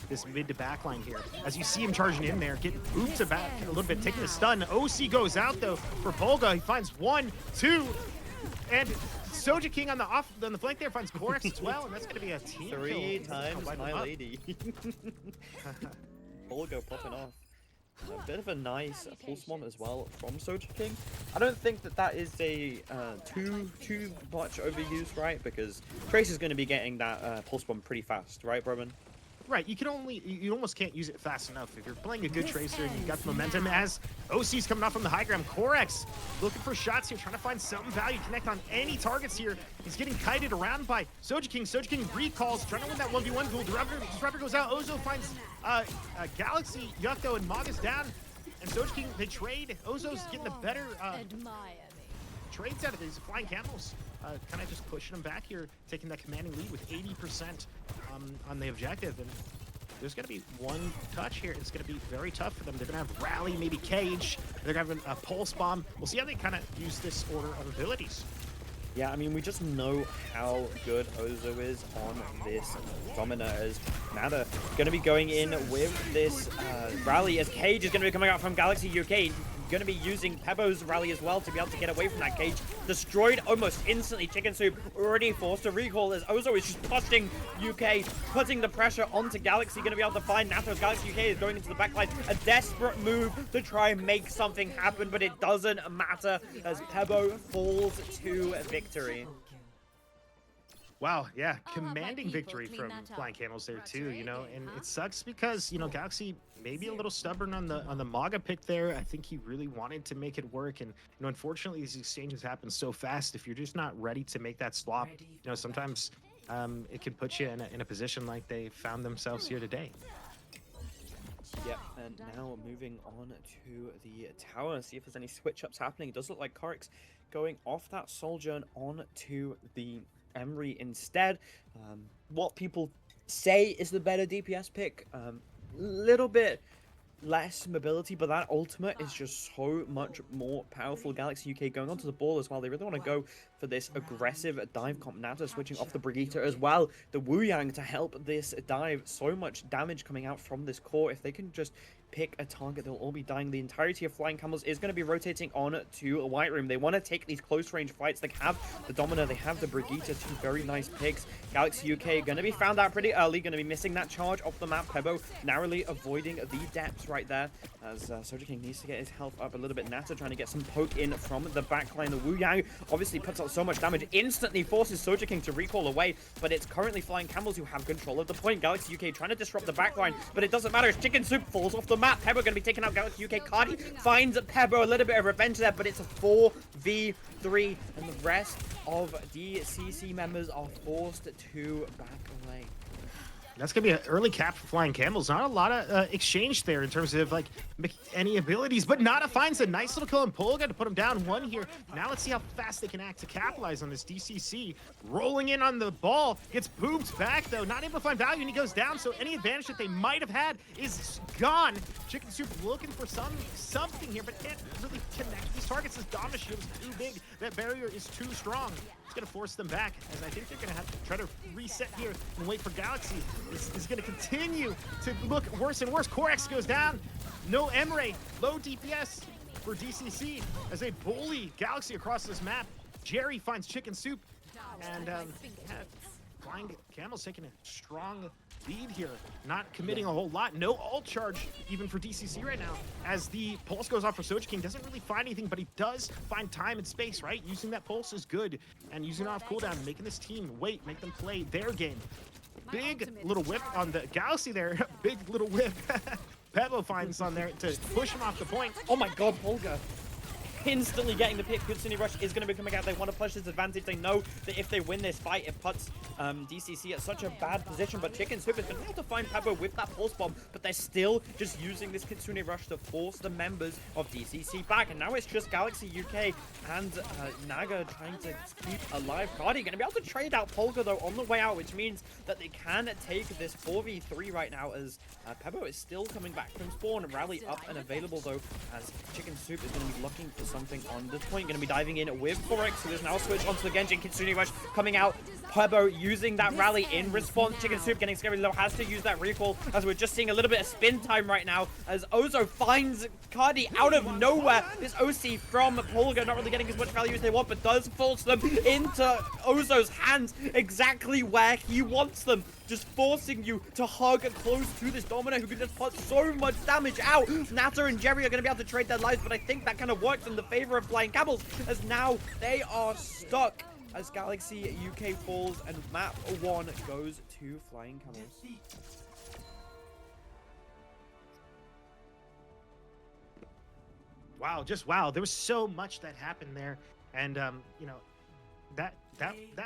this mid to back line here. As you see him charging in there, getting booped back a little bit, taking a stun. OC goes out, though, for Polga. He finds 1, 2, and Soja King on the flank there finds Corex as well, and that's going to be a team kill. 3 times Light him my up. lady. Olga popping off. A bit of a nice pulse bomb as well from Soja King. I don't think that is a too much overuse, right? Because Trace is going to be getting that pulse bomb pretty fast, right, Broman? Right, you almost can't use it fast enough. If you're playing a good Tracer and you've got the momentum as OC's coming off from the high ground, Korax looking for shots here, trying to find some value, connect on any targets here. He's getting kited around by Soja King. Soja King recalls, trying to win that 1v1 duel. Disruptor goes out, Ozo finds Galaxy, Yucko, and Magus down. And Soja King, they trade. Ozo's getting the better trades out of these flying camels. Kind of just pushing them back here, taking that commanding lead with 80% on the objective. And there's going to be one touch here. It's going to be very tough for them. They're going to have Rally, maybe Cage. They're going to have a Pulse Bomb. We'll see how they kind of use this order of abilities. Yeah, I mean, we just know how good Ozo is on this Domina, as Nada going to be going in with this Rally, as Cage is going to be coming out from Galaxy UK. Going to be using Pebo's Rally as well to be able to get away from that Cage. Destroyed almost instantly. Chicken Soup already forced to recall, as Ozo is just pushing UK, putting the pressure onto Galaxy. Going to be able to find Nathos. Galaxy UK is going into the backline. A desperate move to try and make something happen, but it doesn't matter as Pebo falls to victory. Wow, yeah, commanding victory from Flying Camels there too, you know, and it sucks because, you know, Galaxy maybe a little stubborn on the Maga pick there. I think he really wanted to make it work, and, you know, unfortunately these exchanges happen so fast. If you're just not ready to make that swap, you know, sometimes it can put you in a position like they found themselves here today. Yep, and now moving on to the tower, see if there's any switch-ups happening. It does look like Korix going off that Soldier and on to the Emery instead. What people say is the better DPS pick. Little bit less mobility, but that ultimate is just so much more powerful. Galaxy UK going onto the ball as well. They really want to go for this aggressive dive comp. Nata switching off the Brigitte as well. The Wu Yang to help this dive. So much damage coming out from this core. If they can just pick a target, they'll all be dying. The entirety of Flying Camels is going to be rotating on to a White Room. They want to take these close range fights. They have the Domina, they have the Brigitte, two very nice picks. Galaxy UK going to be found out pretty early, going to be missing that charge off the map. Pebo narrowly avoiding the depths right there, as Soja King needs to get his health up a little bit. Nata trying to get some poke in from the backline. The Wu Yang obviously puts out so much damage, instantly forces Soja King to recall away, but it's currently Flying Camels who have control of the point. Galaxy UK trying to disrupt the backline, but it doesn't matter as Chicken Soup falls off the map. Pebo going to be taking out Galaxy UK. Cardi finds Pebo, a little bit of revenge there, but it's a 4v3, and the rest of DCC members are forced to back away. That's going to be an early cap for Flying Camels. Not a lot of exchange there in terms of, like, any abilities, but Nada finds a nice little kill on Polga to put him down one here. Now let's see how fast they can act to capitalize on this. DCC rolling in on the ball, gets booped back, though. Not able to find value, and he goes down, so any advantage that they might have had is gone. Chicken Soup looking for something here, but can't really connect these targets. This Domina shield is too big. That barrier is too strong. It's going to force them back, as I think they're going to have to try to reset here and wait for Galaxy. This is going to continue to look worse and worse. Korax goes down. No Emre. Low DPS for DCC as they bully Galaxy across this map. Jerry finds Chicken Soup. And yeah, Flying Camels taking a strong lead here. Not committing a whole lot. No ult charge even for DCC right now. As the pulse goes off for Soja King, doesn't really find anything, but he does find time and space, right? Using that pulse is good. And using it off cooldown, making this team wait, make them play their game. Big little whip on the Galaxy there. Big little whip. Pebo finds on there to push him off the point. Oh my god, Polga instantly getting the pick. Kutsuni Rush is going to be coming out. They want to push this advantage. They know that if they win this fight, it puts DCC at such a bad position. But Chicken Soup has been able to find Pebo with that pulse bomb, but they're still just using this Kitsune Rush to force the members of DCC back. And now it's just Galaxy UK and Naga trying to keep alive. Cardi going to be able to trade out Polga, though, on the way out, which means that they can take this 4v3 right now, as Pebo is still coming back from spawn. Rally up and available, though, as Chicken Soup is going to be looking for something on this point. Going to be diving in with Forex, so there's now a switch onto the Genjin. Kitsune Rush coming out. Pebo using that rally in response. Chicken Soup getting scary low, has to use that recall, as we're just seeing a little bit of spin time right now, as Ozo finds Cardi out of nowhere. This OC from Polga not really getting as much value as they want, but does force them into Ozo's hands exactly where he wants them, just forcing you to hug close to this Domino who can just put so much damage out. Nata and Jerry are going to be able to trade their lives, but I think that kind of works in the favor of Flying Camels, as now they are stuck as Galaxy UK falls and map 1 goes to Flying Camels. Wow, just wow. There was so much that happened there, and that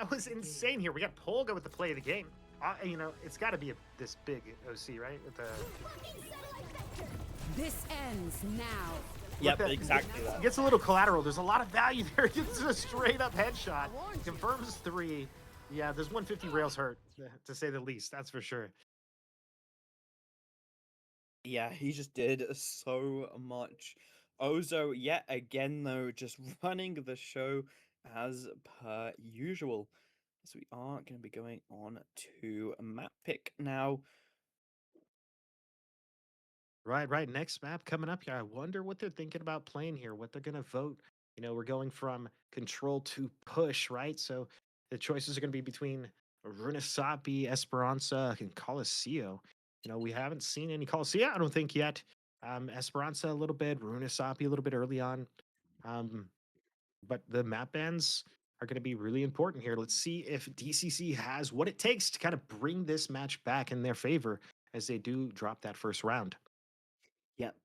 was insane. Here we got Polga with the play of the game. It's got to be this big OC, right? This ends now. With Yep, that exactly that. gets a little collateral. There's a lot of value there. Gets a straight up headshot. Confirms 3. Yeah, there's 150 rails hurt, to say the least. That's for sure. Yeah, he just did so much. Ozo, yet again, though, just running the show as per usual. So we are going to be going on to a map pick now. Right, right. Next map coming up here. I wonder what they're thinking about playing here, what they're going to vote. We're going from control to push, right? So the choices are going to be between Runasapi, Esperanza, and Coliseum. We haven't seen any Coliseum, I don't think yet. Esperanza a little bit, Runasapi a little bit early on. Um, but the map bans are going to be really important here. Let's see if DCC has what it takes to kind of bring this match back in their favor as they do drop that first round. Yep.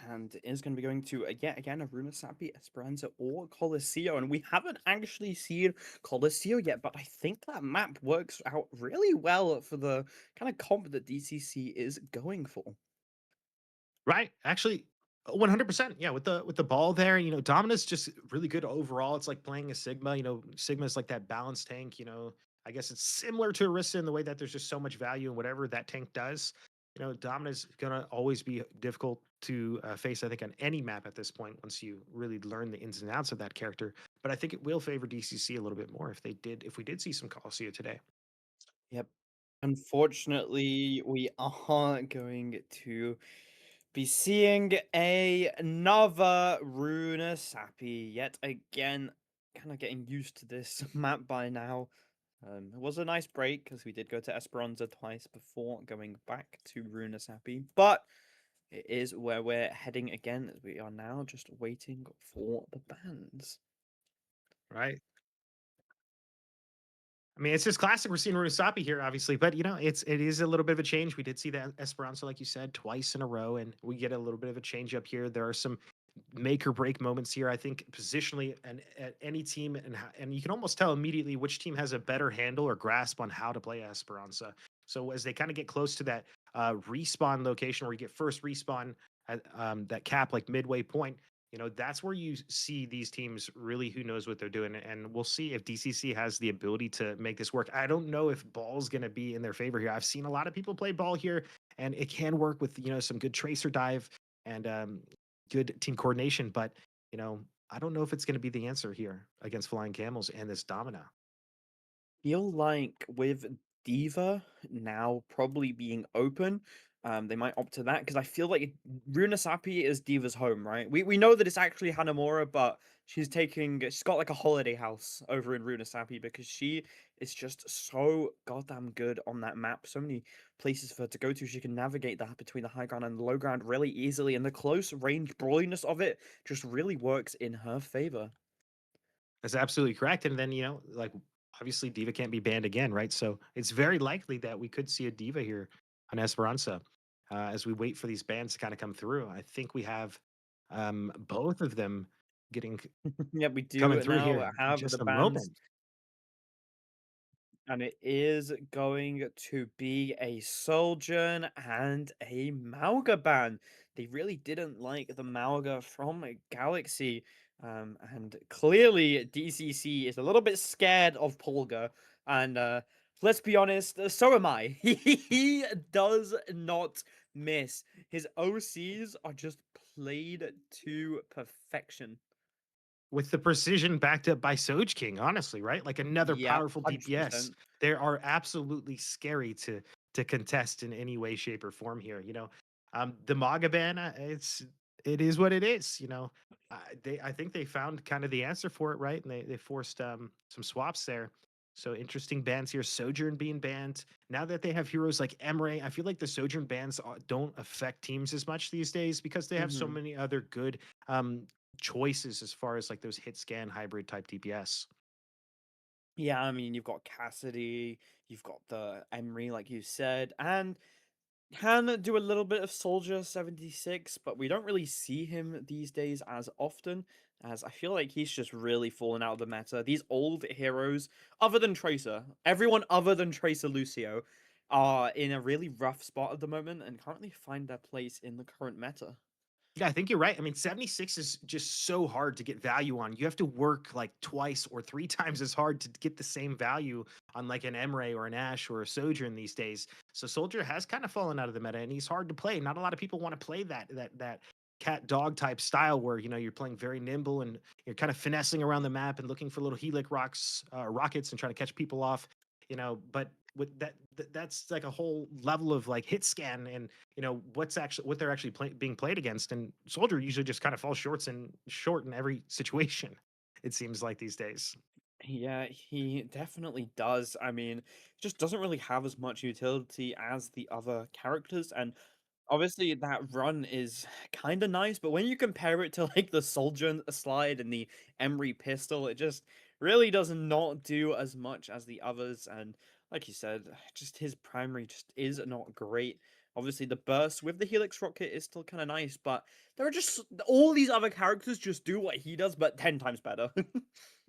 And it is going to be going to, yet again, a Runasapi, Esperanza, or Coliseum. And we haven't actually seen Coliseum yet, but I think that map works out really well for the kind of comp that DCC is going for. Right. Actually, 100%. Yeah, with the ball there, Domina's just really good overall. It's like playing a Sigma. Sigma is like that balance tank. I guess it's similar to Orisa in the way that there's just so much value in whatever that tank does. Domina's gonna always be difficult to face. I think on any map at this point, once you really learn the ins and outs of that character. But I think it will favor DCC a little bit more if we did see some Colossia today. Yep. Unfortunately, we are going to be seeing another Runa Sappy yet again. Kind of getting used to this map by now. It was a nice break because we did go to Esperanza twice before going back to Runa Sappy, but it is where we're heading again as we are now just waiting for the bands. Right. I mean, it's just classic. We're seeing Rusapi here, obviously, but it is a little bit of a change. We did see that Esperanza, like you said, twice in a row, and we get a little bit of a change up here. There are some make or break moments here. I think positionally, and at any team, and you can almost tell immediately which team has a better handle or grasp on how to play Esperanza. So as they kind of get close to that respawn location where you get first respawn at that cap, like midway point, that's where you see these teams really who knows what they're doing. And we'll see if DCC has the ability to make this work. I don't know if ball's going to be in their favor here. I've seen a lot of people play ball here, and it can work with some good tracer dive and good team coordination. But I don't know if it's going to be the answer here against Flying Camels and this Domina. Feel like with Diva now probably being open, they might opt to that because I feel like Runasapi is Diva's home, right? We know that it's actually Hanamura, but she's got like a holiday house over in Runasapi because she is just so goddamn good on that map. So many places for her to go to. She can navigate that between the high ground and the low ground really easily, and the close range brawliness of it just really works in her favor. That's absolutely correct. And then, like obviously Diva can't be banned again, right? So it's very likely that we could see a Diva here on Esperanza as we wait for these bans to kind of come through. I think we have both of them getting Yeah, we coming do through now here in have the just a bans. moment. And it is going to be a Sojourn and a Mauga ban. They really didn't like the Mauga from Galaxy. And clearly DCC is a little bit scared of Polga. And let's be honest, so am I. He does not miss. His OCs are just played to perfection. With the precision backed up by Soj King, honestly, right? Like another Yeah, powerful DPS. 100%. They are absolutely scary to contest in any way, shape, or form here. The Maga ban, it is what it is. I think they found kind of the answer for it, right? And they forced some swaps there. So interesting bans here. Sojourn being banned. Now that they have heroes like Emre, I feel like the Sojourn bans don't affect teams as much these days because they have so Mhm. many other good choices as far as like those hit scan hybrid type DPS. Yeah, I mean, you've got Cassidy, you've got the Emery, like you said, and Can do a little bit of Soldier 76, but we don't really see him these days as often, as I feel like he's just really fallen out of the meta. These old heroes, other than Tracer, everyone other than Tracer Lucio, are in a really rough spot at the moment and can't really find their place in the current meta. Yeah, I think you're right. I mean, 76 is just so hard to get value on. You have to work like twice or three times as hard to get the same value on like an Emre or an Ash or a Sojourn these days. So Soldier has kind of fallen out of the meta and he's hard to play. Not a lot of people want to play that cat dog type style where you're playing very nimble and you're kind of finessing around the map and looking for little helix rockets and trying to catch people off. But with that's like a whole level of like hit scan and what they're actually being played against, and Soldier usually just kind of falls short in every situation, it seems like these days. Yeah, he definitely does. I mean, just doesn't really have as much utility as the other characters, and obviously that run is kind of nice, but when you compare it to like the Soldier slide and the Emery pistol, it just really does not do as much as the others. And like you said, just his primary just is not great. Obviously, the burst with the Helix rocket is still kind of nice, but there are just all these other characters just do what he does, but 10 times better.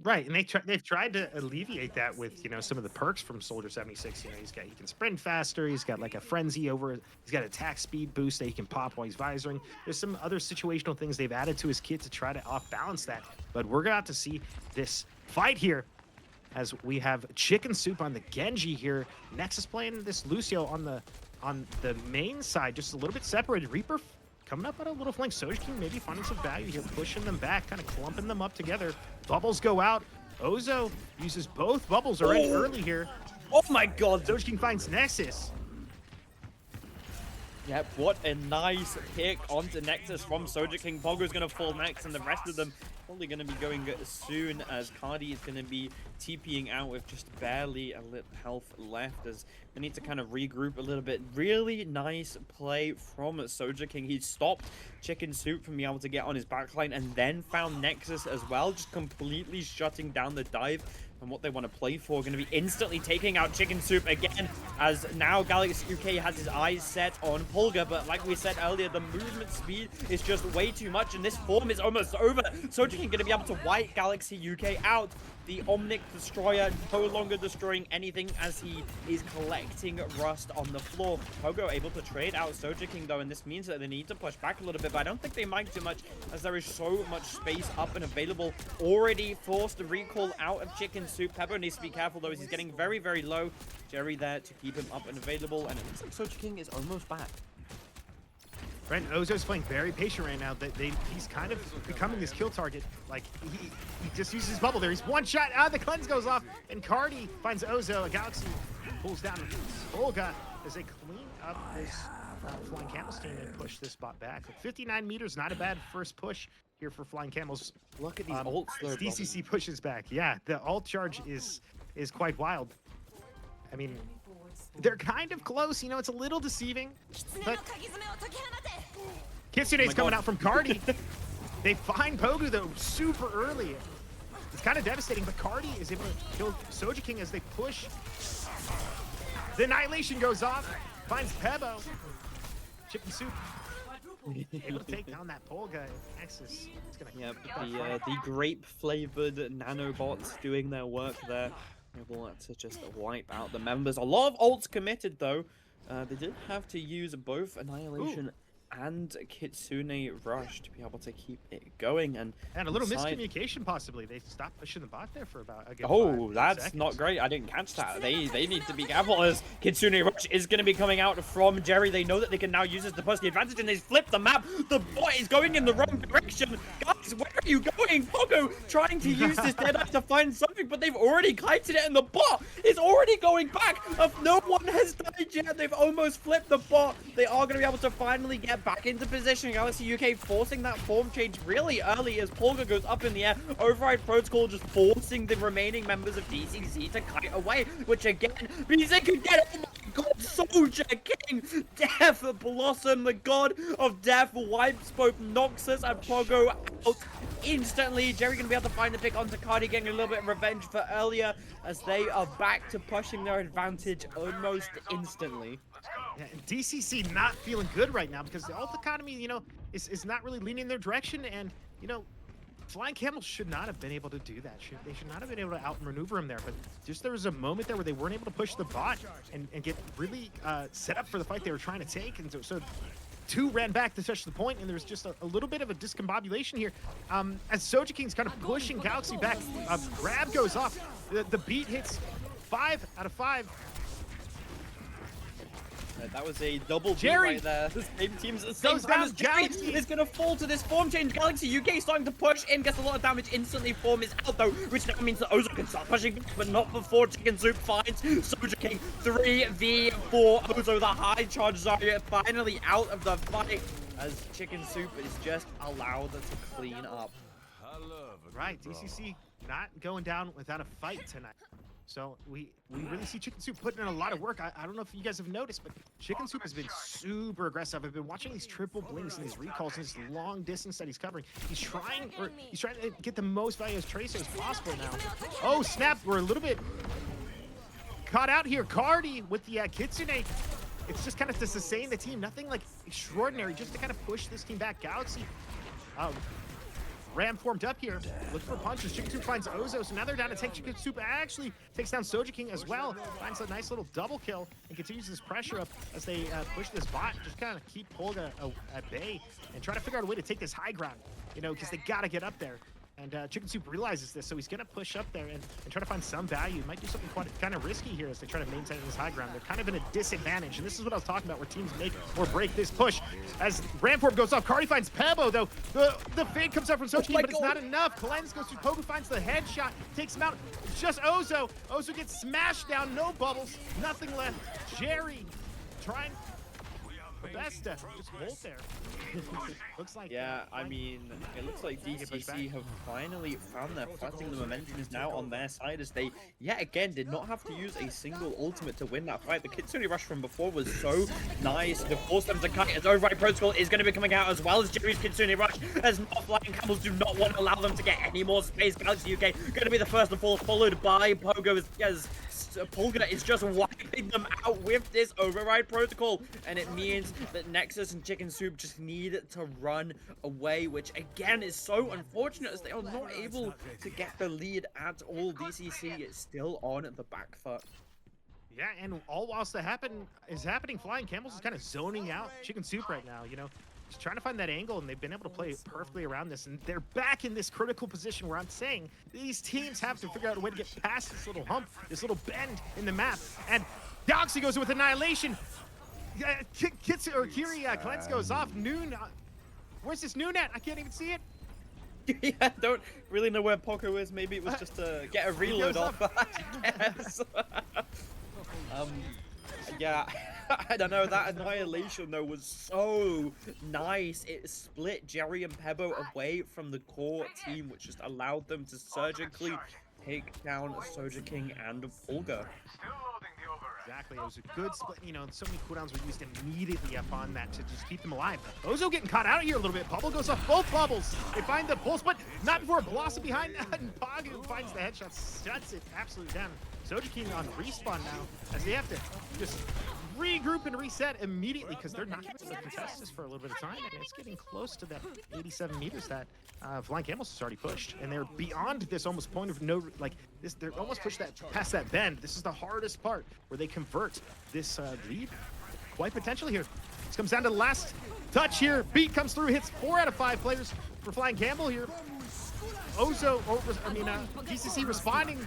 Right, and they've tried to alleviate that with some of the perks from Soldier 76. He can sprint faster. He's got like a frenzy over. He's got attack speed boost that he can pop while he's visoring. There's some other situational things they've added to his kit to try to off balance that. But we're gonna have to see this fight here as we have Chicken Soup on the Genji here. Nexus playing this Lucio on the main side, just a little bit separated. Reaper coming up on a little flank. Sojourn maybe finding some value here, pushing them back, kind of clumping them up together. Bubbles go out. Ozo uses both bubbles already early here. Oh my god! Sojourn finds Nexus. Yep, what a nice pick onto Nexus from Soldier King. Pogo's going to fall next, and the rest of them probably going to be going soon, as Cardi is going to be TPing out with just barely a little health left, as they need to kind of regroup a little bit. Really nice play from Soldier King. He stopped Chicken Soup from being able to get on his backline, and then found Nexus as well, just completely shutting down the dive and what they want to play for. Going to be instantly taking out Chicken Soup again, as now Galaxy UK has his eyes set on Pulga, but like we said earlier, the movement speed is just way too much, and this form is almost over. Sojourn going to be able to wipe Galaxy UK out. The Omnic Destroyer no longer destroying anything as he is collecting rust on the floor. Pogo able to trade out Soldier King though, and this means that they need to push back a little bit, but I don't think they might too much, as there is so much space up and available. Already forced to recall out of Chicken Soup. Peppo needs to be careful though, as he's getting very, very low. Jerry there to keep him up and available, and it looks like Soldier King is almost back. Right, Ozo's playing very patient right now. He's kind of becoming this kill target. Like, he just uses his bubble there. He's one shot. The cleanse goes off. And Cardi finds Ozo. A Galaxy pulls down Olga as they clean up this Flying Camels team and push this spot back. 59 meters, not a bad first push here for Flying Camels. Look at these ults. DCC pushes back. Yeah, the ult charge is quite wild. I mean, they're kind of close, it's a little deceiving, but Kitsune's coming out from Cardi. They find Pogu though super early. It's kind of devastating, but Cardi is able to kill Soldier King as they push. The Annihilation goes off, finds Pebo. Chicken Soup able to take down that Polga. Nexus. Yep, the grape-flavored nanobots doing their work there. Able to just wipe out the members. A lot of ults committed though. They did have to use both Annihilation and Kitsune Rush to be able to keep it going, and a little miscommunication possibly. They stopped pushing the bot there for about a good that's 5 not great. I didn't catch that. They need to be careful, as Kitsune Rush is going to be coming out from Jerry. They know that they can now use this to push the advantage, and they flip the map. The bot is going in the wrong direction. Guys, where are you going? Pogo trying to use this Deadeye to find something, but they've already kited it, and the bot is already going back. No one has died yet. They've almost flipped the bot. They are going to be able to finally get back into position. Galaxy UK forcing that form change really early as Polga goes up in the air. Override Protocol just forcing the remaining members of DCC to kite away, which again means they could get it. Oh my god, Soldier King! Death Blossom, the god of death, wipes both Noxus and Pogo out instantly. Jerry gonna be able to find the pick onto Cardi, getting a little bit of revenge for earlier, as they are back to pushing their advantage almost instantly. Yeah, and DCC not feeling good right now because the ult economy, you know, is not really leaning in their direction. And, you know, Flying Camels should not have been able to do that. They should not have been able to outmaneuver him there. But just there was a moment there where they weren't able to push the bot and get really set up for the fight they were trying to take. And so two ran back to touch the point, and there's just a little bit of a discombobulation here. As Soja King's kind of pushing Galaxy back, grab goes off. The beat hits 5 out of 5. That was a double beat Jerry right there. The same teams at the same goes time down. as Jerry Galaxy is going to fall to this form change. Galaxy UK starting to push in, gets a lot of damage instantly. Form is out though, which now means that Ozo can start pushing, but not before Chicken Soup finds Soja King. 3v4. Ozo, the high charge Zarya, finally out of the fight as Chicken Soup is just allowed to clean up. Right, DCC not going down without a fight tonight. So we really see Chicken Soup putting in a lot of work. I don't know if you guys have noticed, but Chicken Soup has been super aggressive. I've been watching these triple blinks and these recalls and this long distance that he's covering. He's trying to get the most value as Tracer as possible now. Oh snap! We're a little bit caught out here. Cardi with the Kitsune. It's just kind of to sustain the team. Nothing like extraordinary, just to kind of push this team back. Galaxy. Ram formed up here, looking for punches. Chicken Soup finds Ozo, so now they're down to take. Chicken Soup actually takes down Soja King as well. Finds a nice little double kill and continues this pressure up as they push this bot. Just kind of keep Polga at bay and try to figure out a way to take this high ground, you know, because they got to get up there. And Chicken Soup realizes this, so he's going to push up there and try to find some value. Might do something quite kind of risky here as they try to maintain this high ground. They're kind of in a disadvantage, and this is what I was talking about, where teams make or break this push. As Ramform goes off, Cardi finds Pebo, though. The fade comes up from Sochi, but it's not enough. Cleanse goes through, Pogu finds the headshot, takes him out. It's just Ozo. Ozo gets smashed down, no bubbles, nothing left. Jerry trying the best to just hold there. Looks like yeah, I mean, it looks like DCC have finally found their footing. The momentum is now on their side as they, yet again, did not have to use a single ultimate to win that fight. The Kitsune rush from before was so nice to force them to cut it. As Override Protocol is going to be coming out as well as Jerry's Kitsune rush, as not Flying Camels do not want to allow them to get any more space. Galaxy UK going to be the first to fall, followed by Pogo as Polga is just wiping them out with this Override Protocol, and it means that Nexus and Chicken Soup just need to run away, which again is so unfortunate as they are not able to get the lead at all. DCC is still on the back foot. Yeah, and all whilst that is happening, Flying Camels is kind of zoning out Chicken Soup right now, you know. Just trying to find that angle, and they've been able to play perfectly around this, and they're back in this critical position where I'm saying these teams have to figure out a way to get past this little hump, this little bend in the map. And Galaxy goes with Annihilation. Kiri Cleanse goes off. Noon. Where's this Noon at? I can't even see it. Yeah, I don't really know where Poco is. Maybe it was just to get a reload off, I guess. Yeah, I don't know, that Annihilation though was so nice. It split Jerry and Pebo away from the core team, which just allowed them to surgically take down Soja King and Polga. Exactly, it was a good split. You know, so many cooldowns were used immediately upon that to just keep them alive. Ozo getting caught out here a little bit. Bubble goes off both bubbles. They find the pulse, but not before Blossom behind that, and Pagu finds the headshot, shuts it absolutely down. Soja King on respawn now, as they have to just regroup and reset immediately because they're not going to contest this for a little bit of time, and it's getting close to that 87 meters that Flying Camels has already pushed, and they're beyond this almost point of no, like this, they're almost pushed that past that bend. This is the hardest part where they convert this lead quite potentially here. This comes down to the last touch here. Beat comes through, hits 4 out of 5 players for Flying Camel here. Ozo, DCC responding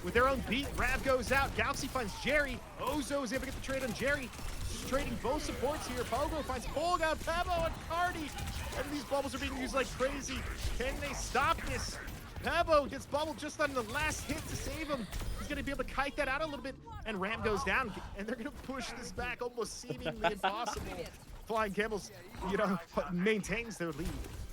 with their own beat. Rav goes out. Galaxy finds Jerry. Ozo is able to get the trade on Jerry. Just trading both supports here. Pogo finds Polga, Pebo, and Cardi. And these bubbles are being used like crazy. Can they stop this? Pebo gets bubbled just on the last hit to save him. He's going to be able to kite that out a little bit. And Ram goes down. And they're going to push this back almost seemingly impossible. Flying Camels, you know, maintains their lead.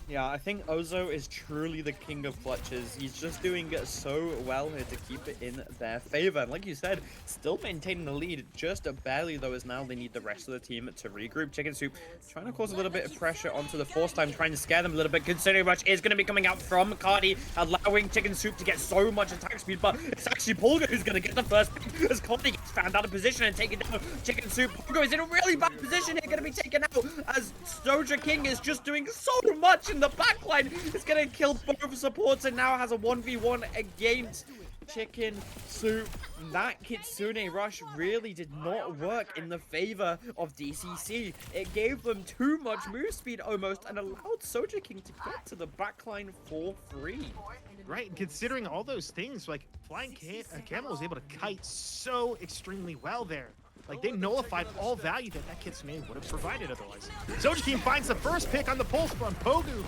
Yeah, I think Ozo is truly the king of clutches. He's just doing so well here to keep it in their favor. And like you said, still maintaining the lead, just barely though, as now they need the rest of the team to regroup. Chicken Soup trying to cause a little bit of pressure onto the force time, trying to scare them a little bit. Considering Rush is going to be coming out from Cardi, allowing Chicken Soup to get so much attack speed, but it's actually Polga who's going to get the first pick as Cardi gets found out of position and taken down. Chicken Soup Pogo is in a really bad position here, gonna be taken out as Soja King is just doing so much in the backline. It's gonna kill both supports and now has a 1v1 against Chicken Soup. That Kitsune Rush really did not work in the favor of DCC. It gave them too much move speed almost and allowed Soja King to get to the backline for free. Right, and considering all those things, like Flying Camel was able to kite so extremely well there. Like, they nullified all value that Kitsune would have provided otherwise. Soja King finds the first pick on the pulse from Pogu.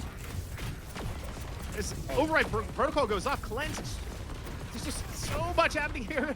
This override protocol goes off, cleanses. There's just so much happening here.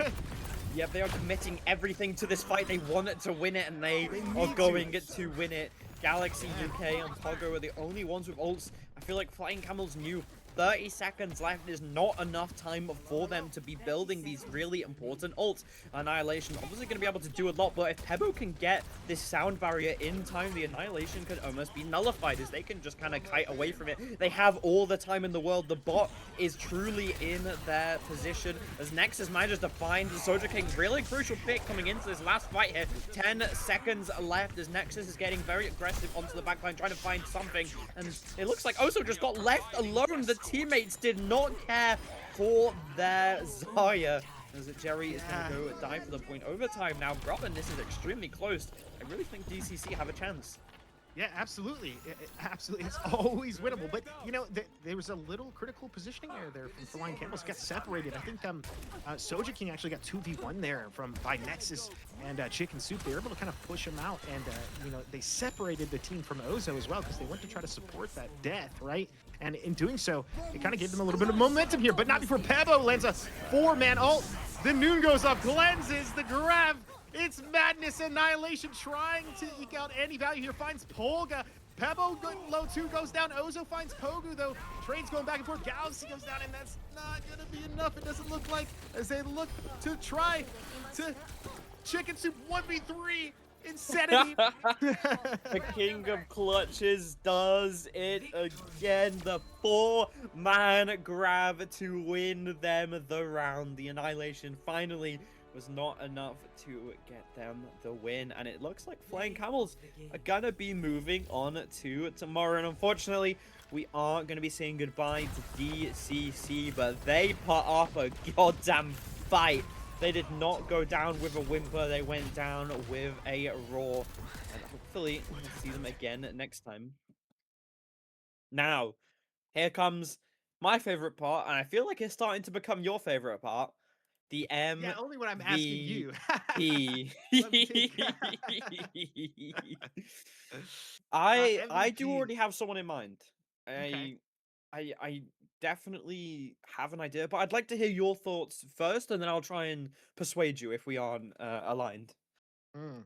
Yep, they are committing everything to this fight. They want it to win it, and they are going to win it. Galaxy UK and Pogo are the only ones with ults. I feel like Flying Camels knew 30 seconds left is not enough time for them to be building these really important ults. Annihilation obviously going to be able to do a lot, but if Pebo can get this sound barrier in time, the Annihilation could almost be nullified as they can just kind of kite away from it. They have all the time in the world. The bot is truly in their position as Nexus manages to find Soja King's really crucial pick coming into this last fight here. 10 seconds left as Nexus is getting very aggressive onto the backline, trying to find something, and it looks like Oso just got left alone. The teammates did not care for their Zarya. As Jerry is going to go die for the point overtime now. Robin, this is extremely close. I really think DCC have a chance. Yeah, absolutely. Absolutely. It's always winnable. But, you know, there was a little critical positioning error there from Flying Camels. Got separated. I think Soja King actually got 2v1 there by Nexus and Chicken Soup. They were able to kind of push him out. And, you know, they separated the team from Ozo as well because they went to try to support that death, right? And in doing so, it kind of gave them a little bit of momentum here. But not before Pebo lands a 4-man ult. The Noon goes off, cleanses the grab. It's Madness Annihilation trying to eke out any value here. Finds Polga. Pebo low 2 goes down. Ozo finds Pogu though. Trade's going back and forth. Galaxy goes down, and that's not gonna be enough. It doesn't look like as they look to try to Chicken Soup 1v3 insanity. The King of Clutches does it again. The 4-man grab to win them the round. The Annihilation finally was not enough to get them the win, and it looks like Flying Camels are gonna be moving on to tomorrow. And unfortunately, we aren't gonna be saying goodbye to DCC, but they put up a goddamn fight. They did not go down with a whimper. They went down with a roar, and hopefully we'll see them again next time. Now, here comes my favorite part, and I feel like it's starting to become your favorite part. The Yeah, only when I'm asking you. MVP. Let me think. I do MVP. already have someone in mind. Okay. I definitely have an idea, but I'd like to hear your thoughts first, and then I'll try and persuade you if we aren't aligned. Mm,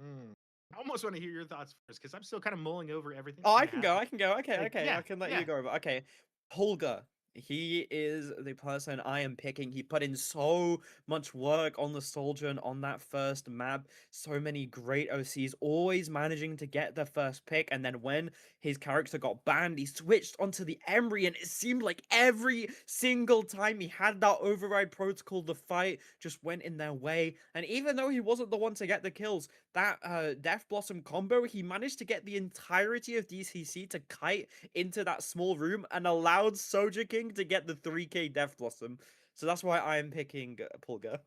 mm. I almost want to hear your thoughts first because I'm still kind of mulling over everything. Oh, that's I gonna can go. happen. I can go. Okay, Like, okay. yeah, I can let yeah. you go over. Okay, Holger. He is the person I am picking. He put in so much work on the soldier and on that first map. So many great OCs, always managing to get the first pick. And then when his character got banned, he switched onto the Emery. And it seemed like every single time he had that override protocol, the fight just went in their way. And even though he wasn't the one to get the kills, that Death Blossom combo, he managed to get the entirety of DCC to kite into that small room and allowed Soja King to get the 3k Death Blossom. So that's why I am picking Pulga.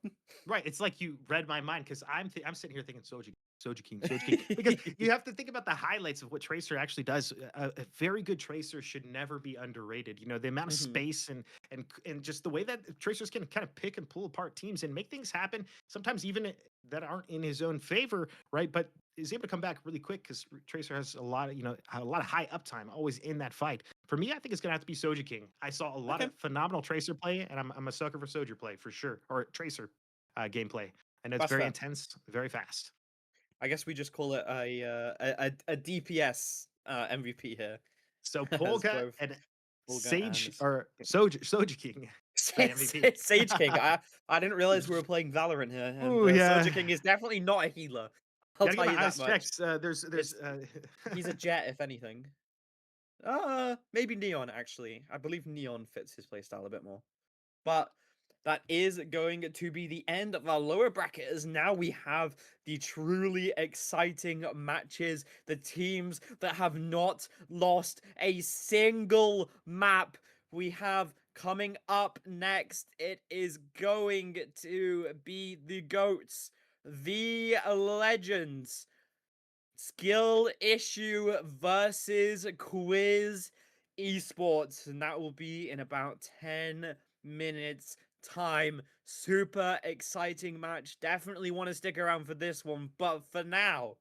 Right. It's like you read my mind because I'm sitting here thinking Soja King, because you have to think about the highlights of what Tracer actually does. A very good Tracer should never be underrated. You know, the amount of Mhm. space and just the way that Tracers can kind of pick and pull apart teams and make things happen. Sometimes even that aren't in his own favor, right? But is able to come back really quick because Tracer has a lot of high uptime always in that fight. For me, I think it's gonna have to be Soja King. I saw a lot Okay. of phenomenal Tracer play, and I'm a sucker for Soja play for sure, or Tracer gameplay. I know it's That's very fair. intense, very fast. I guess we just call it a DPS MVP here. So As Polka both and Pulga and Soja King, my MVP. Sage King. I didn't realize we were playing Valorant here, and Oh yeah, Soja King is definitely not a healer. I'll gotta get tell my you that eyes much. checked. There's He's a jet, if anything. Maybe Neon actually. I believe Neon fits his playstyle a bit more. But that is going to be the end of our lower bracket, as now we have the truly exciting matches, the teams that have not lost a single map. We have coming up next, it is going to be the GOATs, the Legends, Skill Issue versus Quiz Esports, and that will be in about 10 minutes time. Super exciting match. Definitely want to stick around for this one, but for now,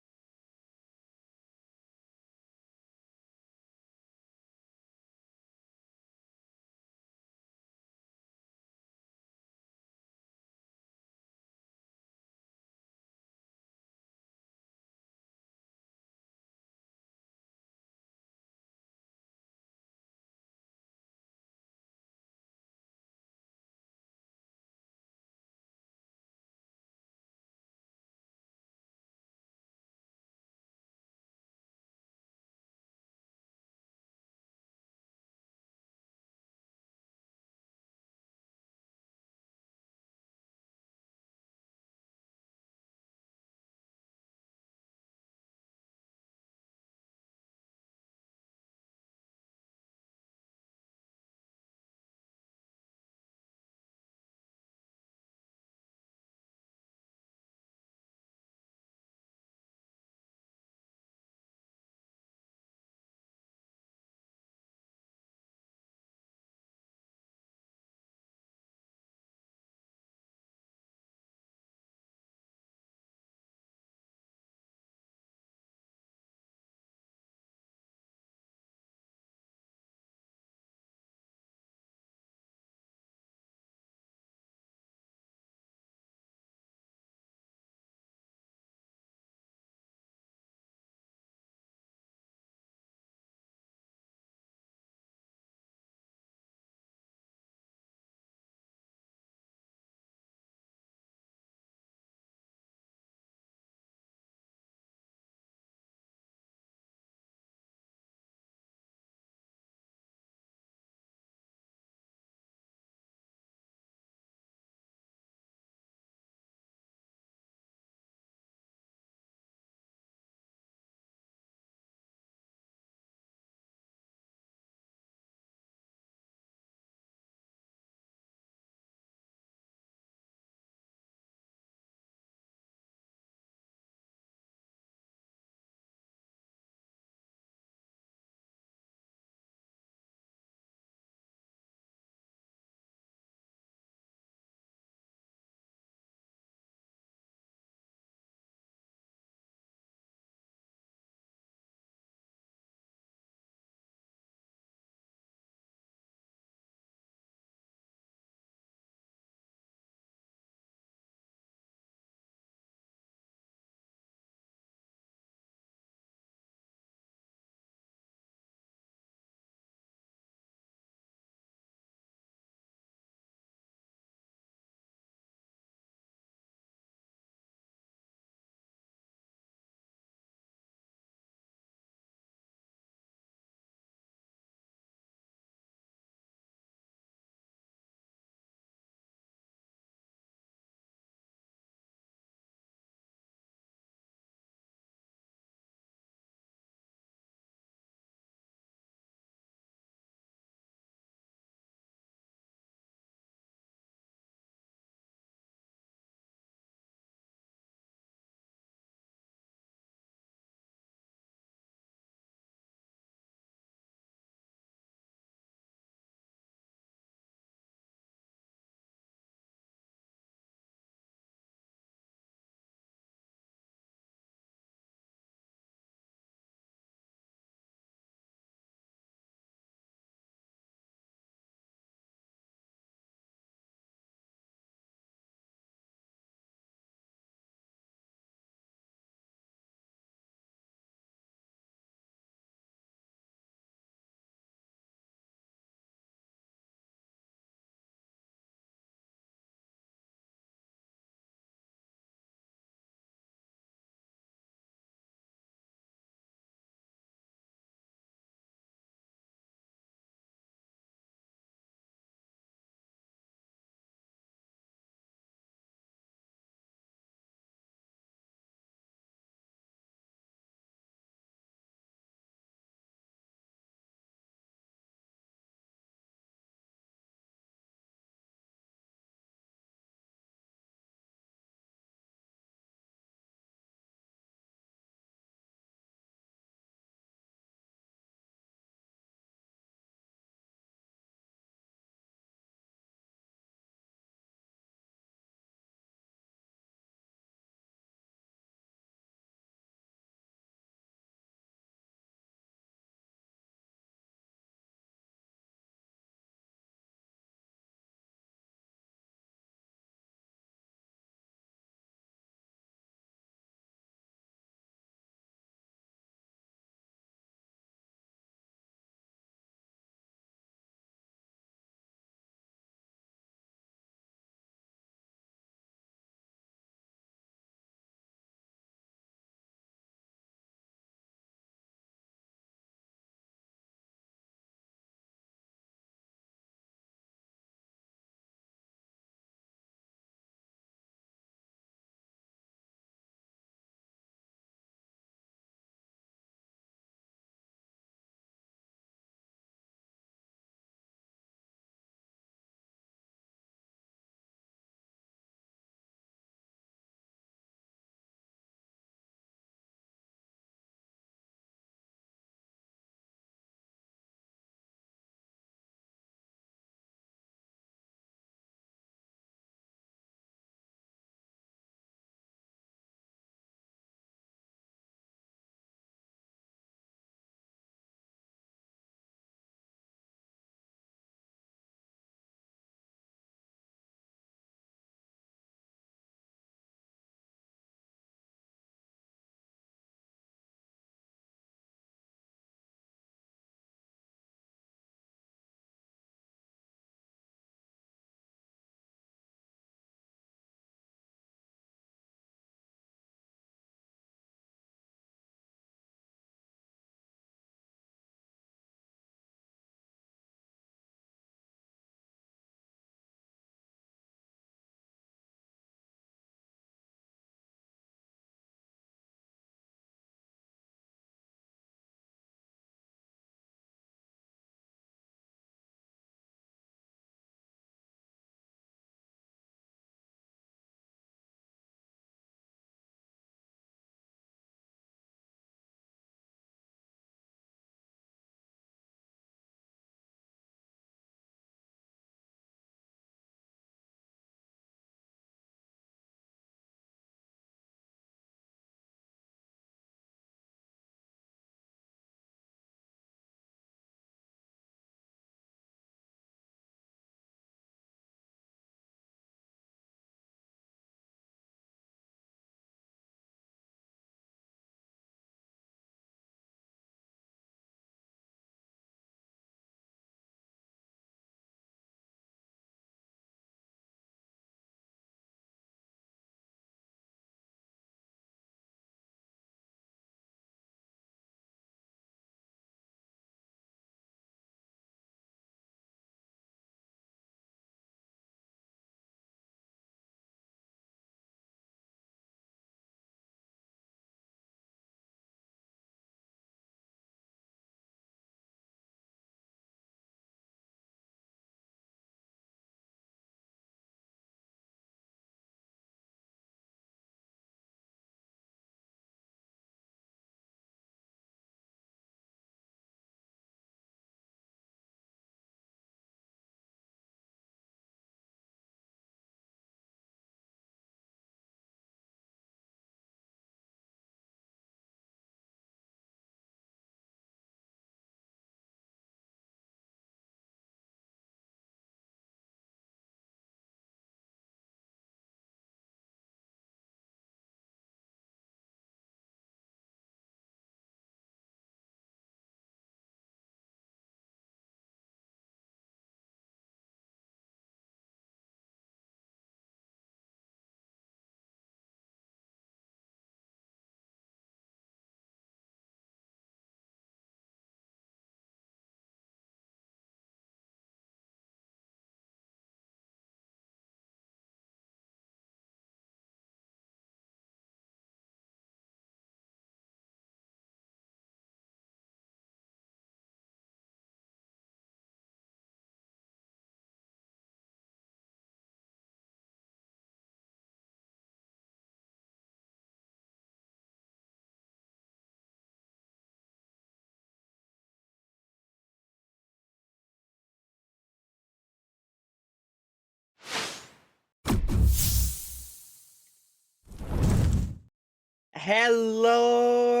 Hello,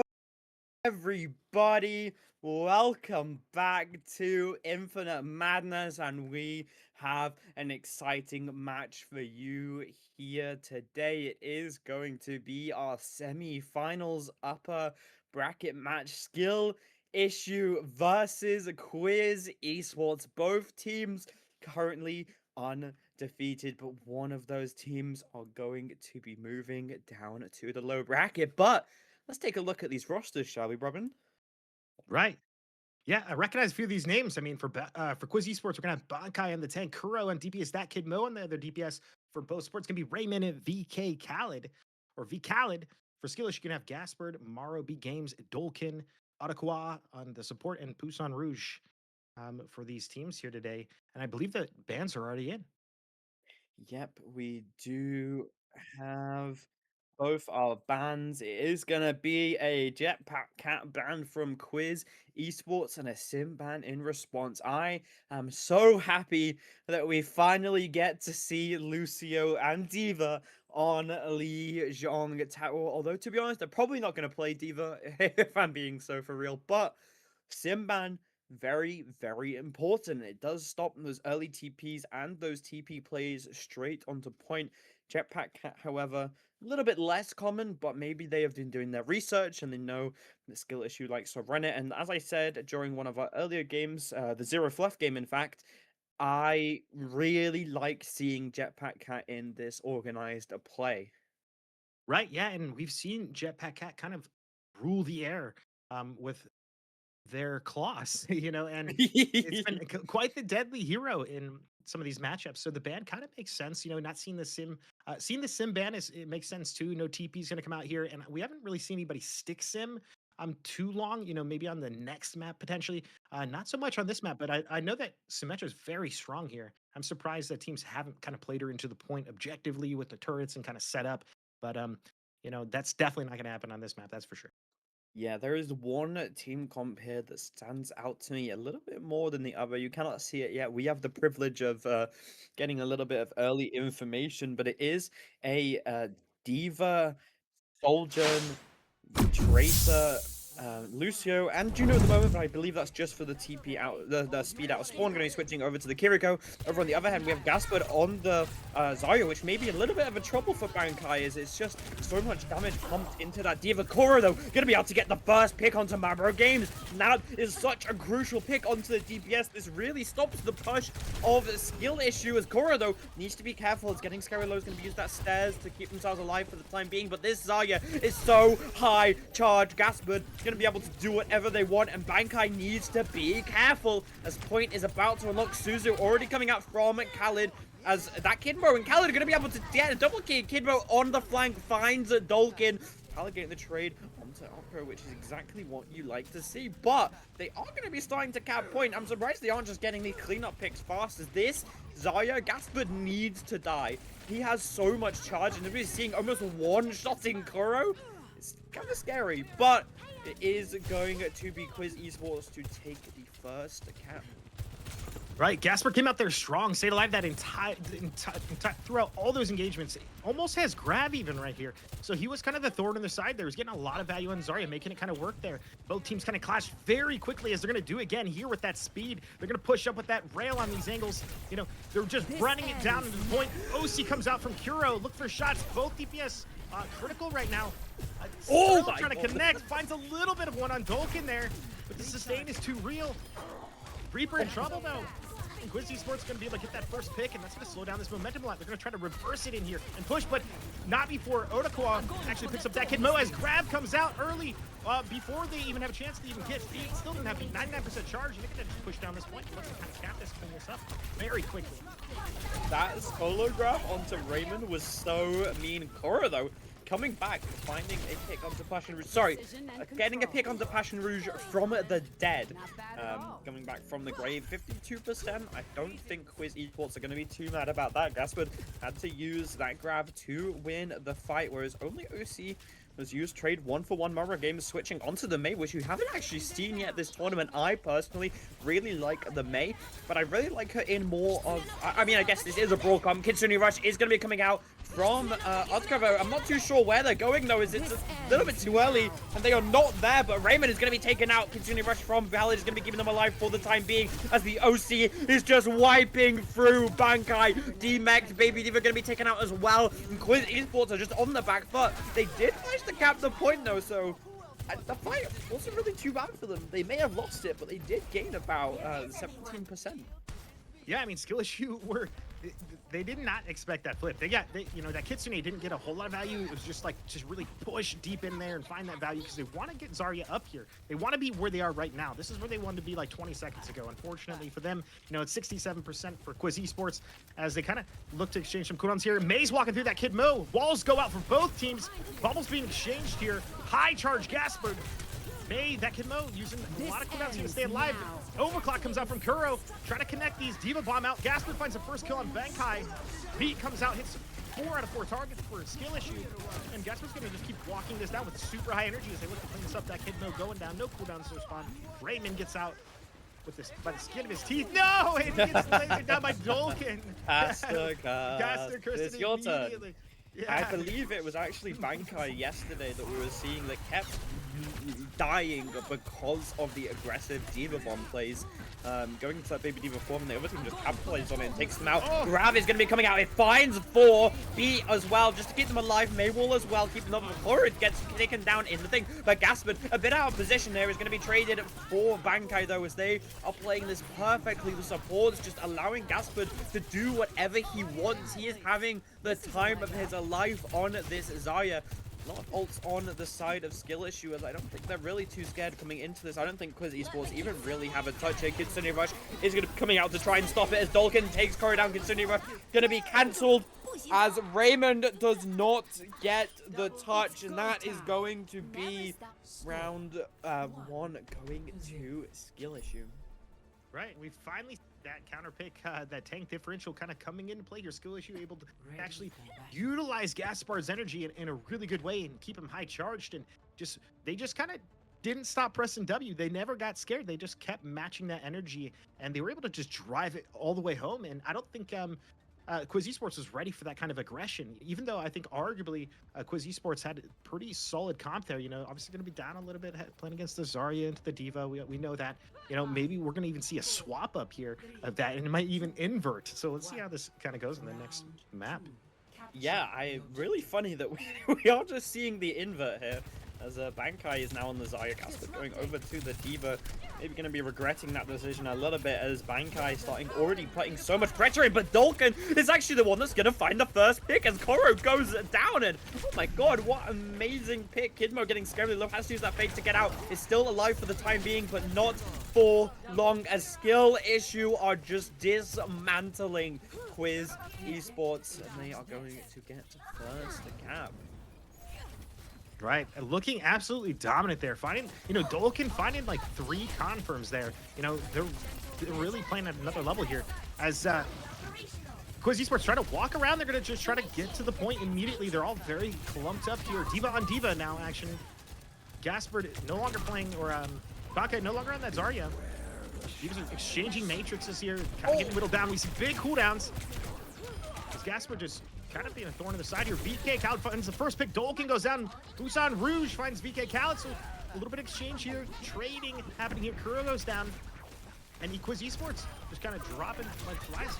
everybody. Welcome back to Infinite Madness, and we have an exciting match for you here today. It is going to be our semi-finals upper bracket match, Skill Issue versus Quiz Esports. Both teams currently undefeated, but one of those teams are going to be moving down to the low bracket. But let's take a look at these rosters, shall we, Robin? Right. Yeah, I recognize a few of these names. I mean, for Quiz Esports, we're gonna have Bankai on the tank, Kuro on DPS, that kid Mo on the other DPS. For both sports, gonna be Raymond and VK Khaled or V Khaled. For Skillish, you can have Gaspard, Maro, B Games, Dolkin, Otakwa on the support, and Poussin Rouge for these teams here today. And I believe that bans are already in. Yep, we do have both our bans. It is going to be a Jetpack Cat ban from Quiz Esports and a Sim ban in response. I am so happy that we finally get to see Lucio and Diva on Lee Zhong Tower. Although, to be honest, they're probably not going to play Diva if I'm being so for real. But Sim ban, very, very important. It does stop those early TPs and those TP plays straight onto point. Jetpack Cat, however, a little bit less common, but maybe they have been doing their research and they know the skill issue likes to run it. And as I said during one of our earlier games, the Zero Fluff game, in fact, I really like seeing Jetpack Cat in this organized play. Right. Yeah, and we've seen Jetpack Cat kind of rule the air with their claws, and it's been quite the deadly hero in some of these matchups. So the ban kind of makes sense, not seeing the sim ban it makes sense too. No TP is going to come out here, and we haven't really seen anybody stick sim too long. Maybe on the next map potentially, not so much on this map. But I know that Symmetra is very strong here. I'm surprised that teams haven't kind of played her into the point objectively with the turrets and kind of set up. But that's definitely not going to happen on this map. That's for sure. Yeah, there is one team comp here that stands out to me a little bit more than the other. You cannot see it yet. We have the privilege of getting a little bit of early information, but it is a Diva, Soljan, Tracer, Lucio, and Juno at the moment, but I believe that's just for the TP out, the speed out of spawn. Going to be switching over to the Kiriko. Over on the other hand, we have Gaspard on the Zarya, which may be a little bit of a trouble for Bankai, as it's just so much damage pumped into that Diva. Koro, though, going to be able to get the first pick onto Mabro Games. That is such a crucial pick onto the DPS. This really stops the push of skill issue, as Koro, though, needs to be careful. It's getting Scary Low is going to use that stairs to keep themselves alive for the time being, but this Zarya is so high charge. Gaspard going to be able to do whatever they want, and Bankai needs to be careful as point is about to unlock. Suzu already coming out from Khaled, as that Kidmo and Khaled are going to be able to get a double kill. Kidmo on the flank finds Dolkin. Khaled getting the trade onto Opera, which is exactly what you like to see, but they are going to be starting to cap point. I'm surprised they aren't just getting these cleanup picks fast as this Zarya. Gaspard needs to die. He has so much charge, and we're seeing almost one-shotting Kuro. It's kind of scary, but it is going to be Quiz Esports to take the first cap. Right, Gasper came out there strong, stayed alive that entire throughout all those engagements. Almost has grab even right here. So he was kind of the thorn in the side there. He's getting a lot of value on Zarya, making it kind of work there. Both teams kind of clash very quickly, as they're going to do again here with that speed. They're going to push up with that rail on these angles. They're just running it down to the point. OC comes out from Kuro. Look for shots. Both DPS critical right now. Trying to connect. Finds a little bit of one on Dolkin there, but the sustain is too real. Reaper in trouble though. And Quiz Esports going to be able to get that first pick, and that's going to slow down this momentum a lot. They're going to try to reverse it in here and push, but not before Otakwa actually picks up that kid. Mo as grab comes out early before they even have a chance to even get feed. Still didn't have 99% charge, and they're going to just push down this point. Let's kind of cap this, clean this up very quickly. That solo grab onto Raymond was so mean. Koro, though, coming back, finding a pick onto Passion Rouge. Sorry, getting a pick onto Passion Rouge from the dead. Coming back from the grave, 52%. I don't think Quiz Esports are going to be too mad about that. Gaspard had to use that grab to win the fight, whereas only OC was used trade 1-for-1 Mara Games switching onto the Mei, which you haven't actually seen yet this tournament. I personally really like the Mei, but I really like her in more of, I mean, I guess this is a brawl comp. Kitsune Rush is going to be coming out from Otkovo. I'm not too sure where they're going though, as it's a little bit too early and they are not there, but Raymond is going to be taken out. Continuing rush from Valid is going to be keeping them alive for the time being as the OC is just wiping through Bankai. D-Max, Baby Diva going to be taken out as well. And Quiz Esports are just on the back foot. They did manage to cap the point though, so the fight wasn't really too bad for them. They may have lost it, but they did gain about 17%. Yeah, I mean, skill issue they did not expect that flip. You know, that Kitsune didn't get a whole lot of value. It was just really push deep in there and find that value because they want to get Zarya up here. They want to be where they are right now. This is where they wanted to be like 20 seconds ago. Unfortunately for them, you know, it's 67% for Quiz Esports as they kind of look to exchange some cooldowns here. May's walking through that Kid Mo. Walls go out for both teams. Bubbles being exchanged here. High charge Gaspard. May, that Kid Mo using a lot of cooldowns to stay alive. Overclock comes out from Kuro, trying to connect these. Diva bomb out. Gaspard finds the first kill on Bankai. Beat comes out, hits 4 out of 4 targets for a skill issue. And Gaspard's going to just keep walking this down with super high energy as they look to clean this up. That Kid Mo going down, no cooldowns to respond. Raymond gets out with this by the skin of his teeth. No! And he gets lasered down by Dolkin. Caster, Kirsten it's your turn. immediately. Yeah. I believe it was actually Bankai yesterday that we were seeing that kept dying because of the aggressive Diva bomb plays. Going into that Baby Diva form, and the other team just capitalizes on it and takes them out. Oh. Grav is going to be coming out. It finds 4. Beat as well, just to keep them alive. Maywall as well, keeping them up. Horrid gets taken down in the thing. But Gaspard, a bit out of position there, is going to be traded for Bankai, though, as they are playing this perfectly. The supports just allowing Gaspard to do whatever he wants. He is having the time of his life on this Zarya. A lot of ults on the side of skill issue, as I don't think they're really too scared coming into this. I don't think Quiz Esports even really have a touch here. Kitsune Rush is going to be coming out to try and stop it as Dolkin takes Corey down. Kitsune Rush going to be cancelled as Raymond does not get the touch, and that is going to be round 1 going to skill issue. Right, we finally that counter pick, that tank differential kind of coming into play. Your skill issue able to actually utilize Gaspard's energy in a really good way and keep him high charged, and they just kind of didn't stop pressing W. They never got scared. They just kept matching that energy, and they were able to just drive it all the way home. And I don't think Quiz Esports was ready for that kind of aggression, even though I think arguably Quiz Esports had a pretty solid comp there. You know, obviously going to be down a little bit playing against the Zarya into the Diva. We know that. You know, maybe we're going to even see a swap up here of that, and it might even invert. So let's see how this kind of goes in the next map. Yeah, really funny that we are just seeing the invert here. As Bankai is now on the Zarya. Gaspard going over to the Diva. Maybe going to be regretting that decision a little bit as Bankai starting already putting so much pressure in. But Dolkin is actually the one that's going to find the first pick as Koro goes down. And oh my god, what amazing pick. Kidmo getting scared. Love has to use that fake to get out. Is still alive for the time being, but not for long as skill issue are just dismantling Quiz Esports. And they are going to get first cap. Right, looking absolutely dominant there. Finding, you know, Dolkin finding like 3 confirms there. You know, they're really playing at another level here. As Quiz Esports try to walk around, they're going to just try to get to the point immediately. They're all very clumped up here. Diva on Diva now action. Gaspard no longer playing, or Bankai no longer on that Zarya. Diva's exchanging matrices here, kind of getting whittled down. We see big cooldowns. As Gaspard just kind of being a thorn in the side here. VK Khaled finds the first pick. Dolkin goes down. Busan Rouge finds VK Khaled. So a little bit of exchange here. Trading happening here. Kuro goes down. And Quiz Esports just kind of dropping like flies.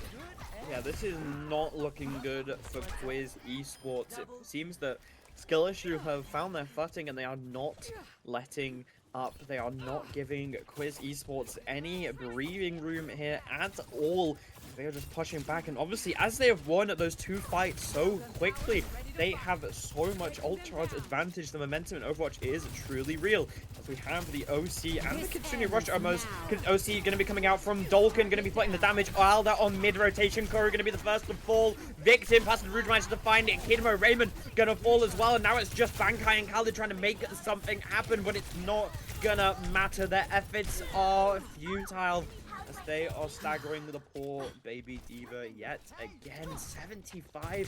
Yeah, this is not looking good for Quiz Esports. It seems that Skill Issue have found their footing and they are not letting up. They are not giving Quiz Esports any breathing room here at all. They are just pushing back, and obviously as they have won those 2 fights so quickly, they have so much ult charge advantage. The momentum in Overwatch is truly real. As we have the OC and the Kitsune Rush almost. OC going to be coming out from Dolkin, going to be putting the damage. While that on mid-rotation, Kuro going to be the first to fall. Victim passing Rouge managed to find it. Kidmo Raymond going to fall as well, and now it's just Bankai and Khaled trying to make something happen, but it's not gonna matter. Their efforts are futile as they are staggering the poor Baby Diva yet again. 75%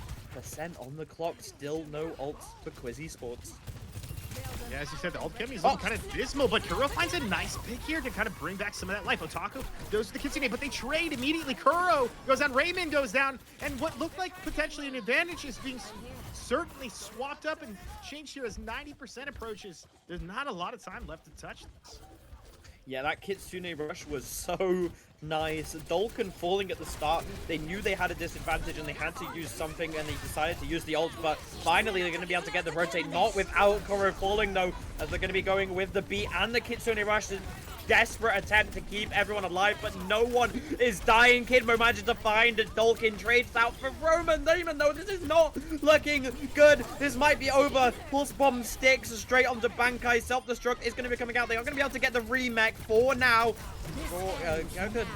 on the clock, still no ults for Quiz Esports. Yeah, as you said, the ult chem is Oh. looking kind of dismal, but Kuro finds a nice pick here to kind of bring back some of that life. Otaku goes to the Kitsune, but they trade immediately. Kuro goes down, Raymond goes down, and what looked like potentially an advantage is being certainly swapped up and changed here as 90% approaches. There's not a lot of time left to touch this. Yeah, that Kitsune rush was so nice. Dolken falling at the start. They knew they had a disadvantage and they had to use something, and they decided to use the ult, but finally they're going to be able to get the rotate. Not without Koro falling, though, as they're going to be going with the beat and the Kitsune rush. Desperate attempt to keep everyone alive, but no one is dying. Kidmo manages to find it. Dolkin trades out for Roman, even though this is not looking good. This might be over. Pulse bomb sticks straight onto Bankai. Self-destruct is going to be coming out. They are going to be able to get the remake for now.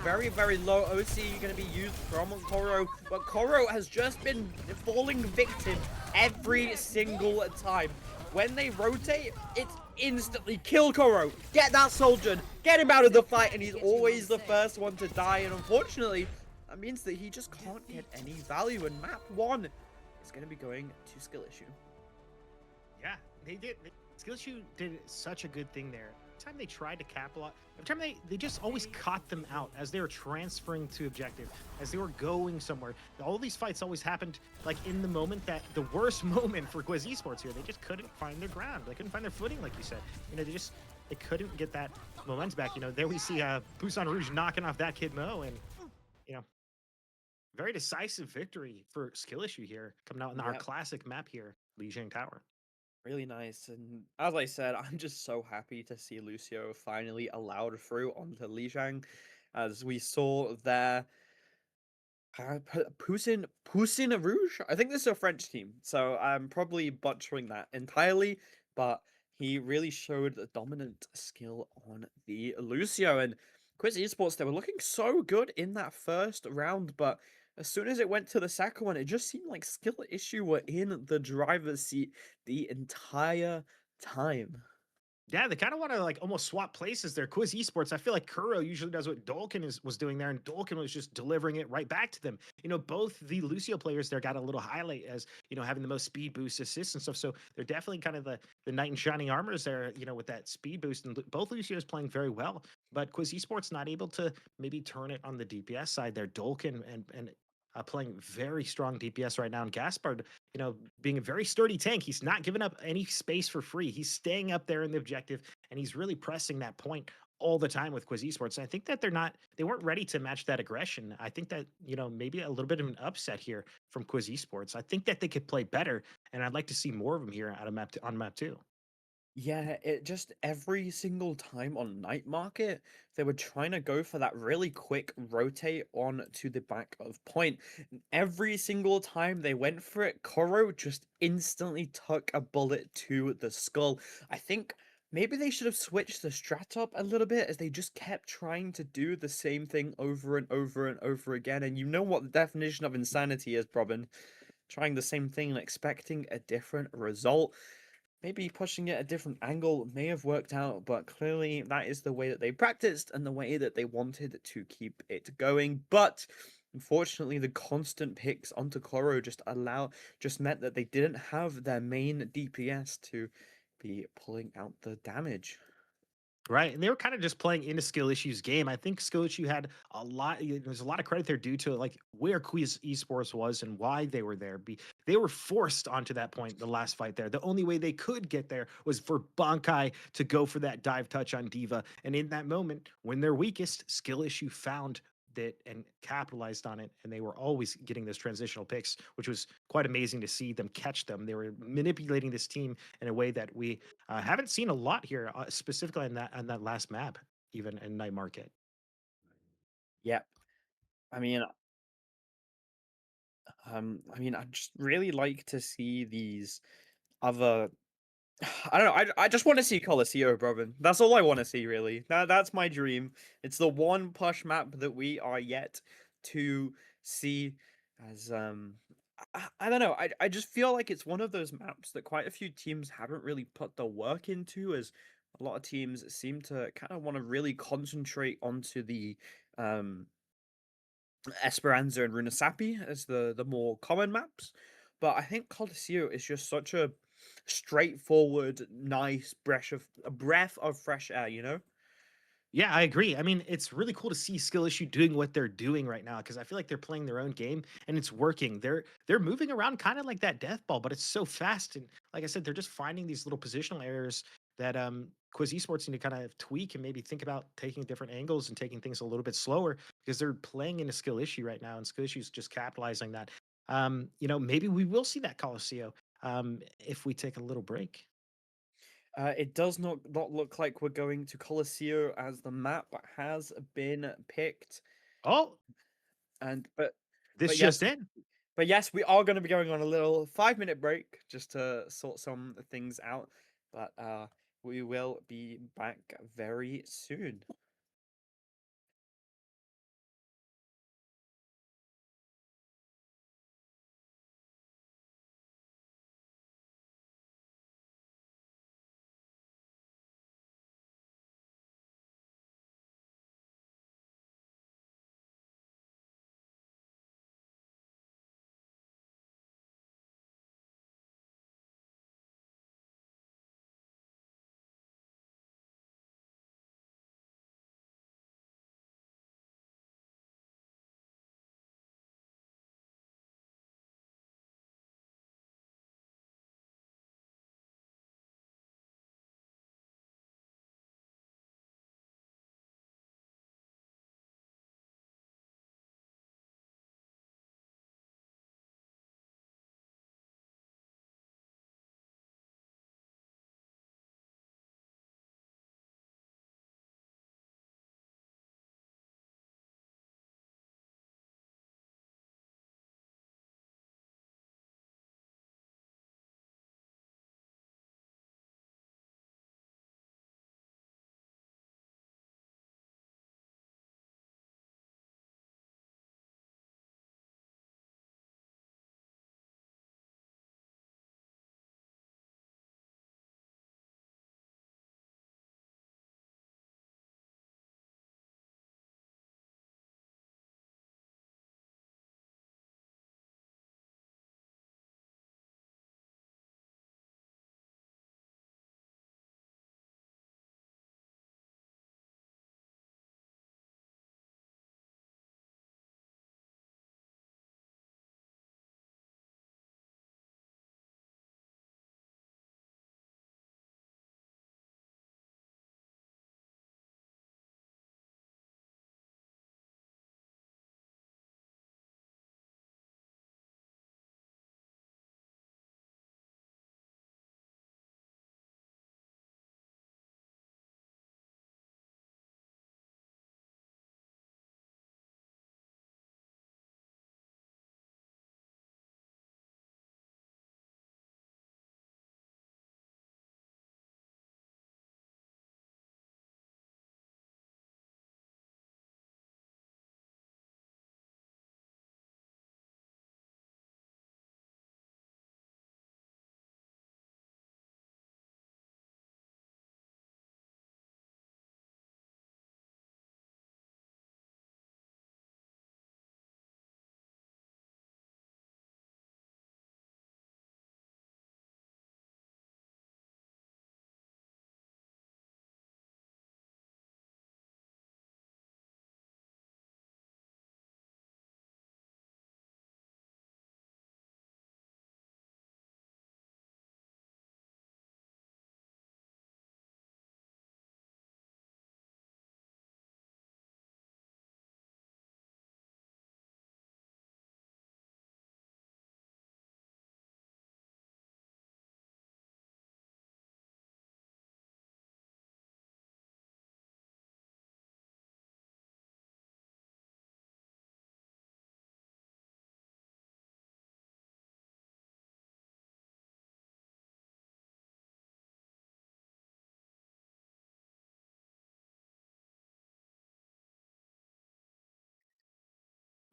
Very, very low OC going to be used from Koro, but Koro has just been falling victim every single time. When they rotate, it's instantly kill Koro. Get that soldier. Get him out of the fight. And he's always the first one to die. And unfortunately, that means that he just can't get any value. And map 1 is going to be going to skill issue. Yeah, they did. Skillshoe did such a good thing there. Every time they tried to capitalize, every time they just always caught them out as they were transferring to objective, as they were going somewhere. All these fights always happened like in the moment, that the worst moment for Quiz Esports here. They just couldn't find their ground. They couldn't find their footing, like you said. You know, they couldn't get that momentum back. You know, there we see Busan Rouge knocking off that Kid Mo, and you know, very decisive victory for Skill Issue here, coming out in our classic map here, Lijiang Tower. Really nice, and as I said, I'm just so happy to see Lucio finally allowed through onto Lijiang, as we saw there. Poussin Rouge? I think this is a French team, so I'm probably butchering that entirely, but he really showed a dominant skill on the Lucio, and Quiz Esports, they were looking so good in that first round, but as soon as it went to the second one, it just seemed like Skill Issue were in the driver's seat the entire time. Yeah, they kind of want to like almost swap places there. Quiz Esports, I feel like Kuro usually does what Dolkin was doing there, and Dolkin was just delivering it right back to them. You know, both the Lucio players there got a little highlight as, you know, having the most speed boost, assists, and stuff. So they're definitely kind of the knight in shining armors there, you know, with that speed boost. And both Lucios playing very well, but Quiz Esports not able to maybe turn it on the DPS side there. Dolkin and playing very strong DPS right now, and Gaspard, you know, being a very sturdy tank. He's not giving up any space for free. He's staying up there in the objective, and he's really pressing that point all the time with Quiz Esports. And I think that they weren't ready to match that aggression. I think that, you know, maybe a little bit of an upset here from Quiz Esports. I think that they could play better, and I'd like to see more of them here out of on map 2. Yeah, it just every single time on Night Market, they were trying to go for that really quick rotate on to the back of point. Every single time they went for it, Koro just instantly took a bullet to the skull. I think maybe they should have switched the strat up a little bit, as they just kept trying to do the same thing over and over and over again. And you know what the definition of insanity is, Robin? Trying the same thing and expecting a different result. Maybe pushing it a different angle may have worked out, but clearly that is the way that they practiced and the way that they wanted to keep it going. But unfortunately, the constant picks onto Koro just meant that they didn't have their main DPS to be pulling out the damage. Right, and they were kind of just playing into Skill Issue's game. I think Skill Issue had a lot. There's a lot of credit there due to like where Quiz Esports was and why they were there. They were forced onto that point the last fight there. The only way they could get there was for Bankai to go for that dive touch on Diva, and in that moment, when they're weakest, Skill Issue found that and capitalized on it, and they were always getting those transitional picks, which was quite amazing to see them catch them. They were manipulating this team in a way that we haven't seen a lot here, specifically on that last map, even in Night Market. Yep. I mean, I just really like to see these other. I don't know. I just want to see Coliseum, Robin. That's all I want to see, really. That's my dream. It's the one push map that we are yet to see. As I don't know. I just feel like it's one of those maps that quite a few teams haven't really put the work into. As a lot of teams seem to kind of want to really concentrate onto the um Esperanza and Runasapi as the more common maps. But I think Coliseum is just such a straightforward, nice breath of a breath of fresh air, you know? Yeah, I agree. I mean, it's really cool to see Skill Issue doing what they're doing right now because I feel like they're playing their own game and it's working. They're moving around kind of like that death ball, but it's so fast. And like I said, they're just finding these little positional errors that Quiz Esports need to kind of tweak and maybe think about taking different angles and taking things a little bit slower because they're playing in a Skill Issue right now, and Skill Issue is just capitalizing that. Maybe we will see that Coliseum if we take a little break. It does not look like we're going to Colosseo as the map has been picked, Oh, and this but yes, just in. but yes, we are going to be going on a little 5 minute break just to sort some things out. But we will be back very soon.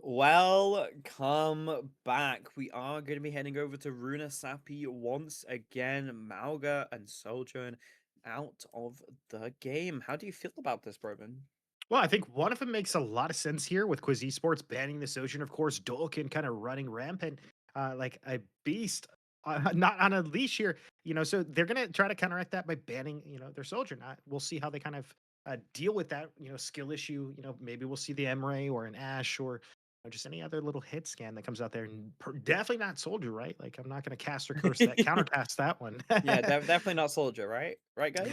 Welcome back. We are going to be heading over to Runa Sapi once again. Malga and Sojourn out of the game. How do you feel about this, Broman? Well, I think one of them makes a lot of sense here with Quiz Esports banning the Sojourn, of course, Dolkin kind of running rampant like a beast not on a leash here. So they're gonna try to counteract that by banning, their soldier. Not We'll see how they kind of deal with that, skill issue. Maybe we'll see the Emre or an Ash or just any other little hit scan that comes out there. And definitely not soldier, right? Like I'm not gonna cast or curse that countercast that one. Yeah, definitely not soldier, right? Right, guys?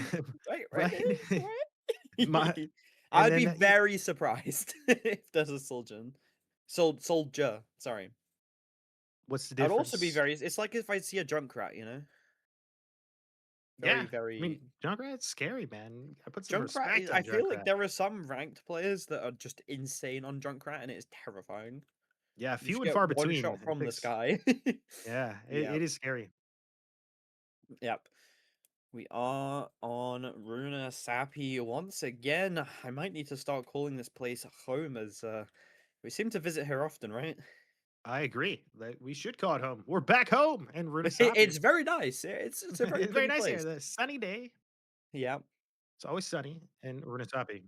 Right, guys? Right. My, Right? and I'd be then very surprised if there's a soldier. Soldier, sorry. what's the I'd also be difference? very. It's like if I see a Junkrat, you know? Yeah, Very, I mean very. Junkrat's scary, man. I put some Junkrat, respect I on feel like Junkrat. there are some ranked players that are just insane on Junkrat, and it is terrifying. Yeah, You just few and get far one between. shot It from the takes sky. Yeah, Yeah, it is scary. yep. We are on Runa Sapi once again. I might need to start calling this place home as we seem to visit here often, right? I agree that we should call it home. We're back home in It's Runasapi. very nice. It's a very It's very pretty nice here. place. The sunny day. Yeah, It's always sunny in Runasapi.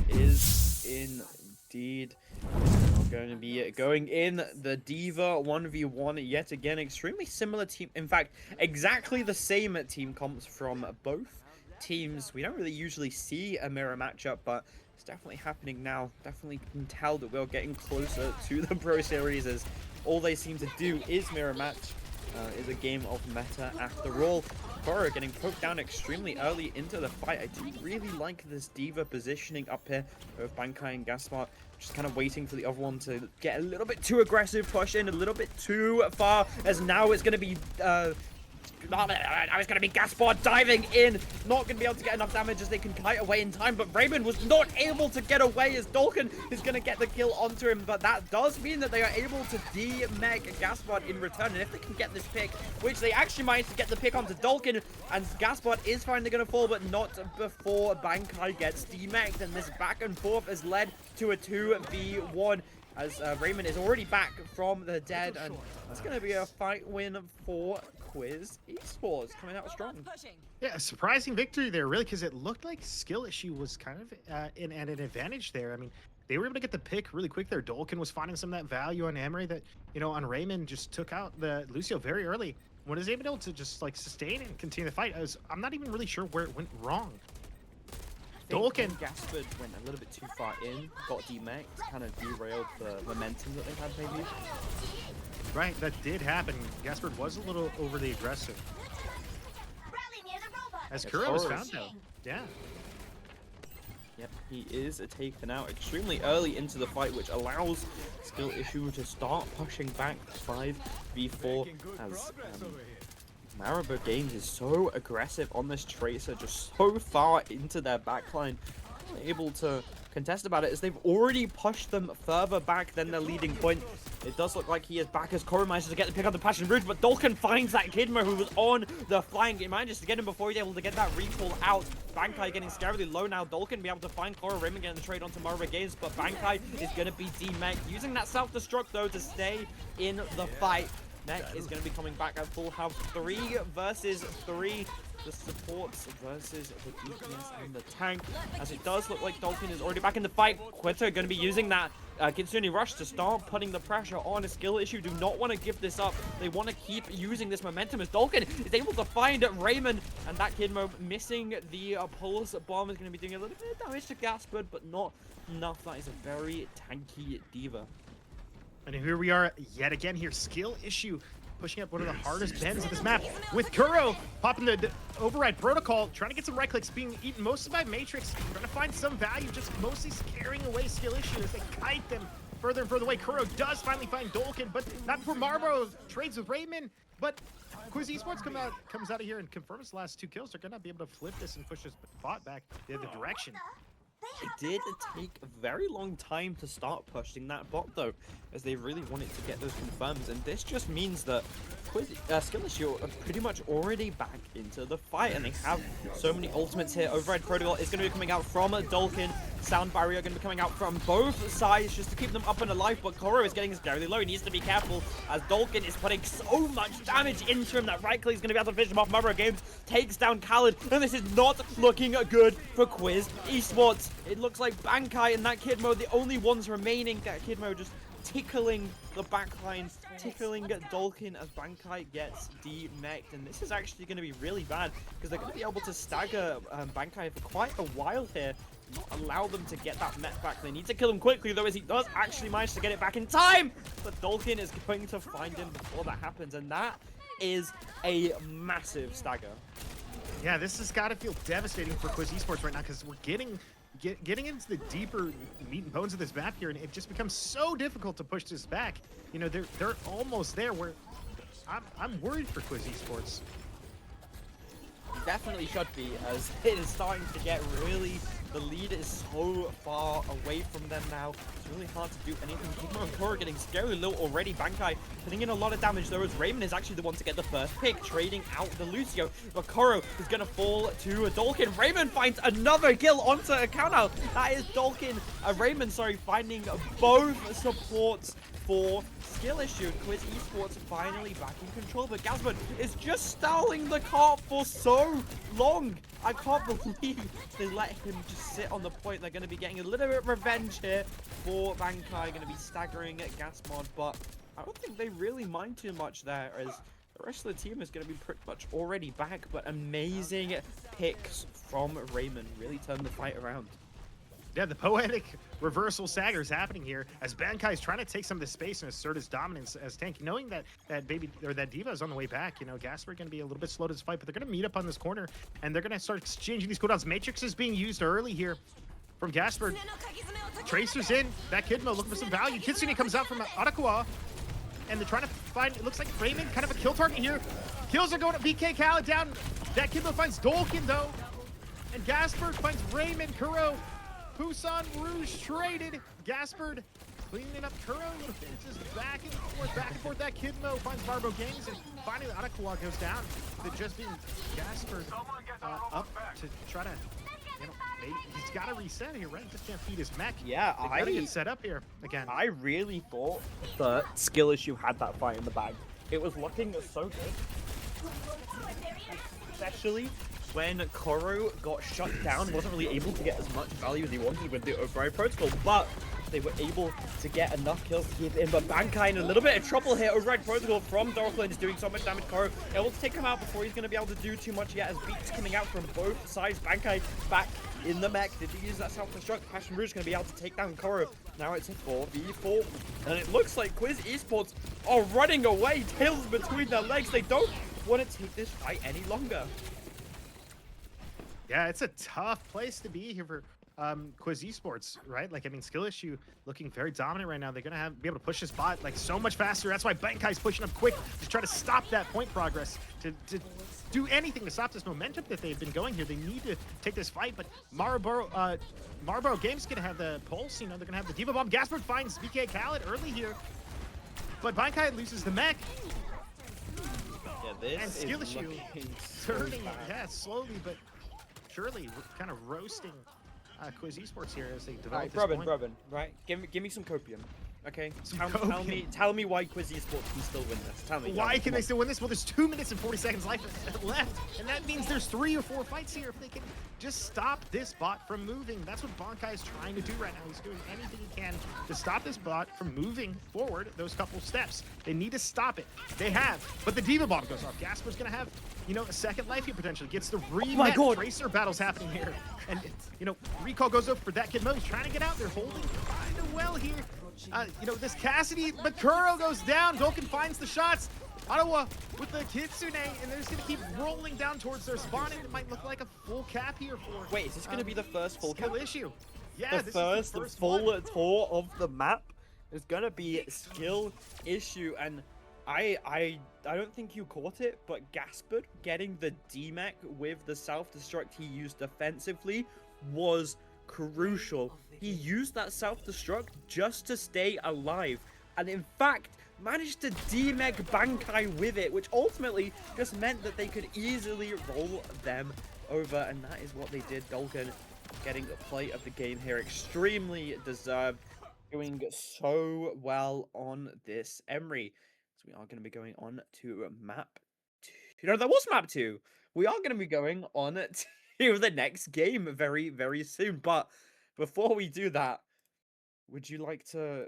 is indeed. We're going to be going in the Diva 1v1 yet again. Extremely similar team. In fact, exactly the same team comps from both teams. We don't really usually see a mirror matchup, but it's definitely happening now. Definitely can tell that we're getting closer to the Pro Series as all they seem to do is mirror match. Is a game of meta after all. Koro getting poked down extremely early into the fight. I do really like this Diva positioning up here of Bankai and Gaspar. Just kind of waiting for the other one to get a little bit too aggressive, push in a little bit too far, as now it's going to be I was going to be Gaspar diving in, not going to be able to get enough damage as they can kite away in time, but Raymond was not able to get away as Dolkin is going to get the kill onto him, but that does mean that they are able to de-meg Gaspard in return, and if they can get this pick, which they actually managed to get the pick onto Dolkin, and Gaspard is finally going to fall, but not before Bankai gets de-megged, and this back and forth has led to a 2v1. As Raymond is already back from the dead, and that's going to be a fight win for Quiz Esports, coming out strong. Yeah, a surprising victory there, really, because it looked like skill issue was kind of at an advantage there. I mean, they were able to get the pick really quick there. Dolkin was finding some of that value on Emery that, on Raymond, just took out the Lucio very early. When he was able to just like sustain and continue the fight, I'm not even really sure where it went wrong. Dolkin. Gaspard went a little bit too far in, got demegged, kind of derailed the momentum that they had maybe. Right, that did happen. Gaspard was a little overly aggressive. As Kuro was found though. Yeah. Yep, he is taken out extremely early into the fight, which allows Skill Issue to start pushing back 5v4 as Maribor Games is so aggressive on this Tracer, just so far into their backline, able to contest about it as they've already pushed them further back than their leading point. It does look like he is back as Koro manages to get the pick on the Passion Rouge, but Dolkin finds that Kidmo who was on the flank. He manages to get him before he's able to get that recall out. Bankai getting scarily low now. Dolkin be able to find Koro, Raymond getting the trade onto Maribor Games, but Bankai is going to be demegged. Using that self-destruct though to stay in the fight. Mech is going to be coming back at full health. 3 versus 3. The supports versus the DPS and the tank. As it does look like Dolkin is already back in the fight. Quito going to be using that Kitsune Rush to start putting the pressure on. A Skill Issue do not want to give this up. They want to keep using this momentum as Dolkin is able to find Raymond. And that Kidmo missing the Pulse Bomb is going to be doing a little bit of damage to Gaspard, but not enough. That is a very tanky Diva. And here we are yet again here. Skill Issue pushing up one of the hardest bends of this map with Kuro popping the override protocol, trying to get some right clicks, being eaten mostly by Matrix, trying to find some value, just mostly scaring away Skill Issue as they kite them further and further away. Kuro does finally find Dolkin, but not before Maribor trades with Raymond. But Quiz Esports comes out of here and confirms the last 2 kills. They're gonna be able to flip this and push this bot back the other direction. It did take a very long time to start pushing that bot though, as they really wanted to get those confirms, and this just means that Skill Issue are pretty much already back into the fight, and they have so many ultimates here. Override Protocol is going to be coming out from Dolkin. Sound Barrier going to be coming out from both sides just to keep them up and alive, but Koro is getting scarily low. He needs to be careful as Dolkin is putting so much damage into him that right click is going to be able to finish him off. Maribor Games takes down Khaled, and this is not looking good for Quiz Esports. It looks like Bankai and that Kidmo the only ones remaining. That Kidmo just tickling the backline tickling Dolkin as Bankai gets demeked, and this is actually going to be really bad because they're going to be able to stagger Bankai for quite a while here, not allow them to get that met back. They need to kill him quickly, though, as he does actually manage to get it back in time, but Dolkin is going to find him before that happens, and that is a massive stagger. Yeah, this has got to feel devastating for Quiz Esports right now because we're getting into the deeper meat and bones of this map here, and it just becomes so difficult to push this back. You know, they're almost there. Where I'm worried for Quiz Esports. Definitely should be, as it is starting to get really, the lead is so far away from them now. It's really hard to do anything. Kigma and Koro getting scarily low already. Bankai putting in a lot of damage, though, as Raymond is actually the one to get the first pick, trading out the Lucio. But Koro is going to fall to a Dolkin. Raymond finds another kill onto a counter. That is Dolkin, Raymond, sorry, finding both supports for skill issue. Quiz Esports finally back in control, but Gasman is just stalling the cart for so long. I can't believe they let him just sit on the point. They're going to be getting a little bit of revenge here for Bankai. Going to be staggering at Gasmod, but I don't think they really mind too much there, as the rest of the team is going to be pretty much already back. But amazing picks from Raymond really turned the fight around. Yeah, the poetic reversal stagger is happening here as Bankai is trying to take some of the space and assert his dominance as tank, knowing that that Diva is on the way back. You know, Gasper going to be a little bit slow to this fight, but they're going to meet up on this corner and they're going to start exchanging these cooldowns. Matrix is being used early here from Gasper. Tracer's in. That Kidmo looking for some value. Kitsune comes out from Arakawa, and they're trying to find, it looks like Raymond kind of a kill target here. Kills are going to BK Khaled down. That Kidmo finds Dolkin though, and Gasper finds Raymond. Kuro, Busan Rouge traded. Gaspard cleaning up Kuro. It's just back and forth, back and forth. That Kidmo finds Barbo Gangs, and finally Arakawa goes down. But just being Gaspard up to try to, you know, maybe he's got to reset here, right? He just can't feed his mech. Yeah, I gotta get set up here again. I really thought the skill issue had that fight in the bag. It was looking so good. Especially when Koro got shut down, wasn't really able to get as much value as he wanted with the Override Protocol, but they were able to get enough kills to keep it in. But Bankai in a little bit of trouble here. Override Protocol from Dorkland is doing so much damage. Koro able to take him out before he's going to be able to do too much yet, as beats coming out from both sides. Bankai back in the mech. Did he use that self-destruct? Passion Rouge is going to be able to take down Koro. Now it's a 4v4, and it looks like Quiz Esports are running away, tails between their legs. They don't want to take this fight any longer. Yeah, it's a tough place to be here for Quiz Esports, right? Like, I mean, skill issue looking very dominant right now. They're gonna be able to push this bot like so much faster. That's why Bankai's pushing up quick to try to stop that point progress, to do anything to stop this momentum that they've been going here. They need to take this fight, but Marlboro Games gonna have the pulse. You know, they're gonna have the Diva Bomb. Gaspard finds BK Khaled early here, but Bankai loses the mech. Yeah, this And skill is issue so turning, bad. yeah, slowly but surely, kind of roasting Quiz Esports here as they develop this point. Robin, right? Give me some copium, okay? Some Tell me why Quiz Esports can still win this. Tell me. Why can they still win this? Well, there's 2 minutes and 40 seconds left, and that means there's 3 or 4 fights here. If they can just stop this bot from moving, that's what Bankai is trying to do right now. He's doing anything he can to stop this bot from moving forward those couple steps. They need to stop it. They have, but the Diva Bomb goes off. Gasper's gonna have, you know, a second life here potentially. Gets the rematch. God. Tracer battles happening here, and you know, recall goes up for that Kid Mo. He's trying to get out. They're holding kind of well here. You know, this Cassidy, but Kuro goes down. Dolkin finds the shots. Ottawa with the Kitsune, and they're just going to keep rolling down towards their spawn, and it might look like a full cap here for... Wait, is this going to be the first full skill cap? issue? Yeah, The this first, is the first full one. tour of the map is going to be skill issue, and I don't think you caught it, but Gaspard getting the D-Mech with the self-destruct he used defensively was crucial. He used that self-destruct just to stay alive, and in fact managed to D-Mech Bankai with it, which ultimately just meant that they could easily roll them over, and that is what they did. Dolkin getting the play of the game here, extremely deserved, doing so well on this Emery. So we are going to be going on to map 2. No, that was map 2. We are going to be going on to the next game very, very soon. But before we do that, would you like to...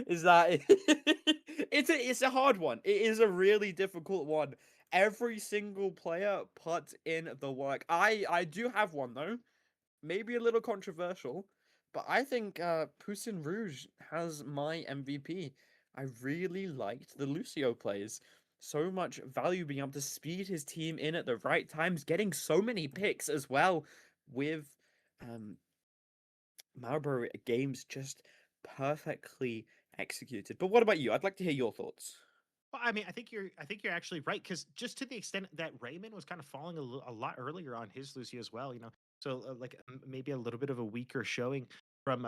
Is that it's a hard one. It is a really difficult one. Every single player put in the work. I do have one though. Maybe a little controversial, but I think Poussin Rouge has my MVP. I really liked the Lucio plays. So much value being able to speed his team in at the right times, getting so many picks as well with um Marlboro games just perfectly executed. But what about you? I'd like to hear your thoughts. Well, I mean, I think you're actually right because just to the extent that Raymond was kind of falling a lot earlier on his Lucy as well, so like maybe a little bit of a weaker showing from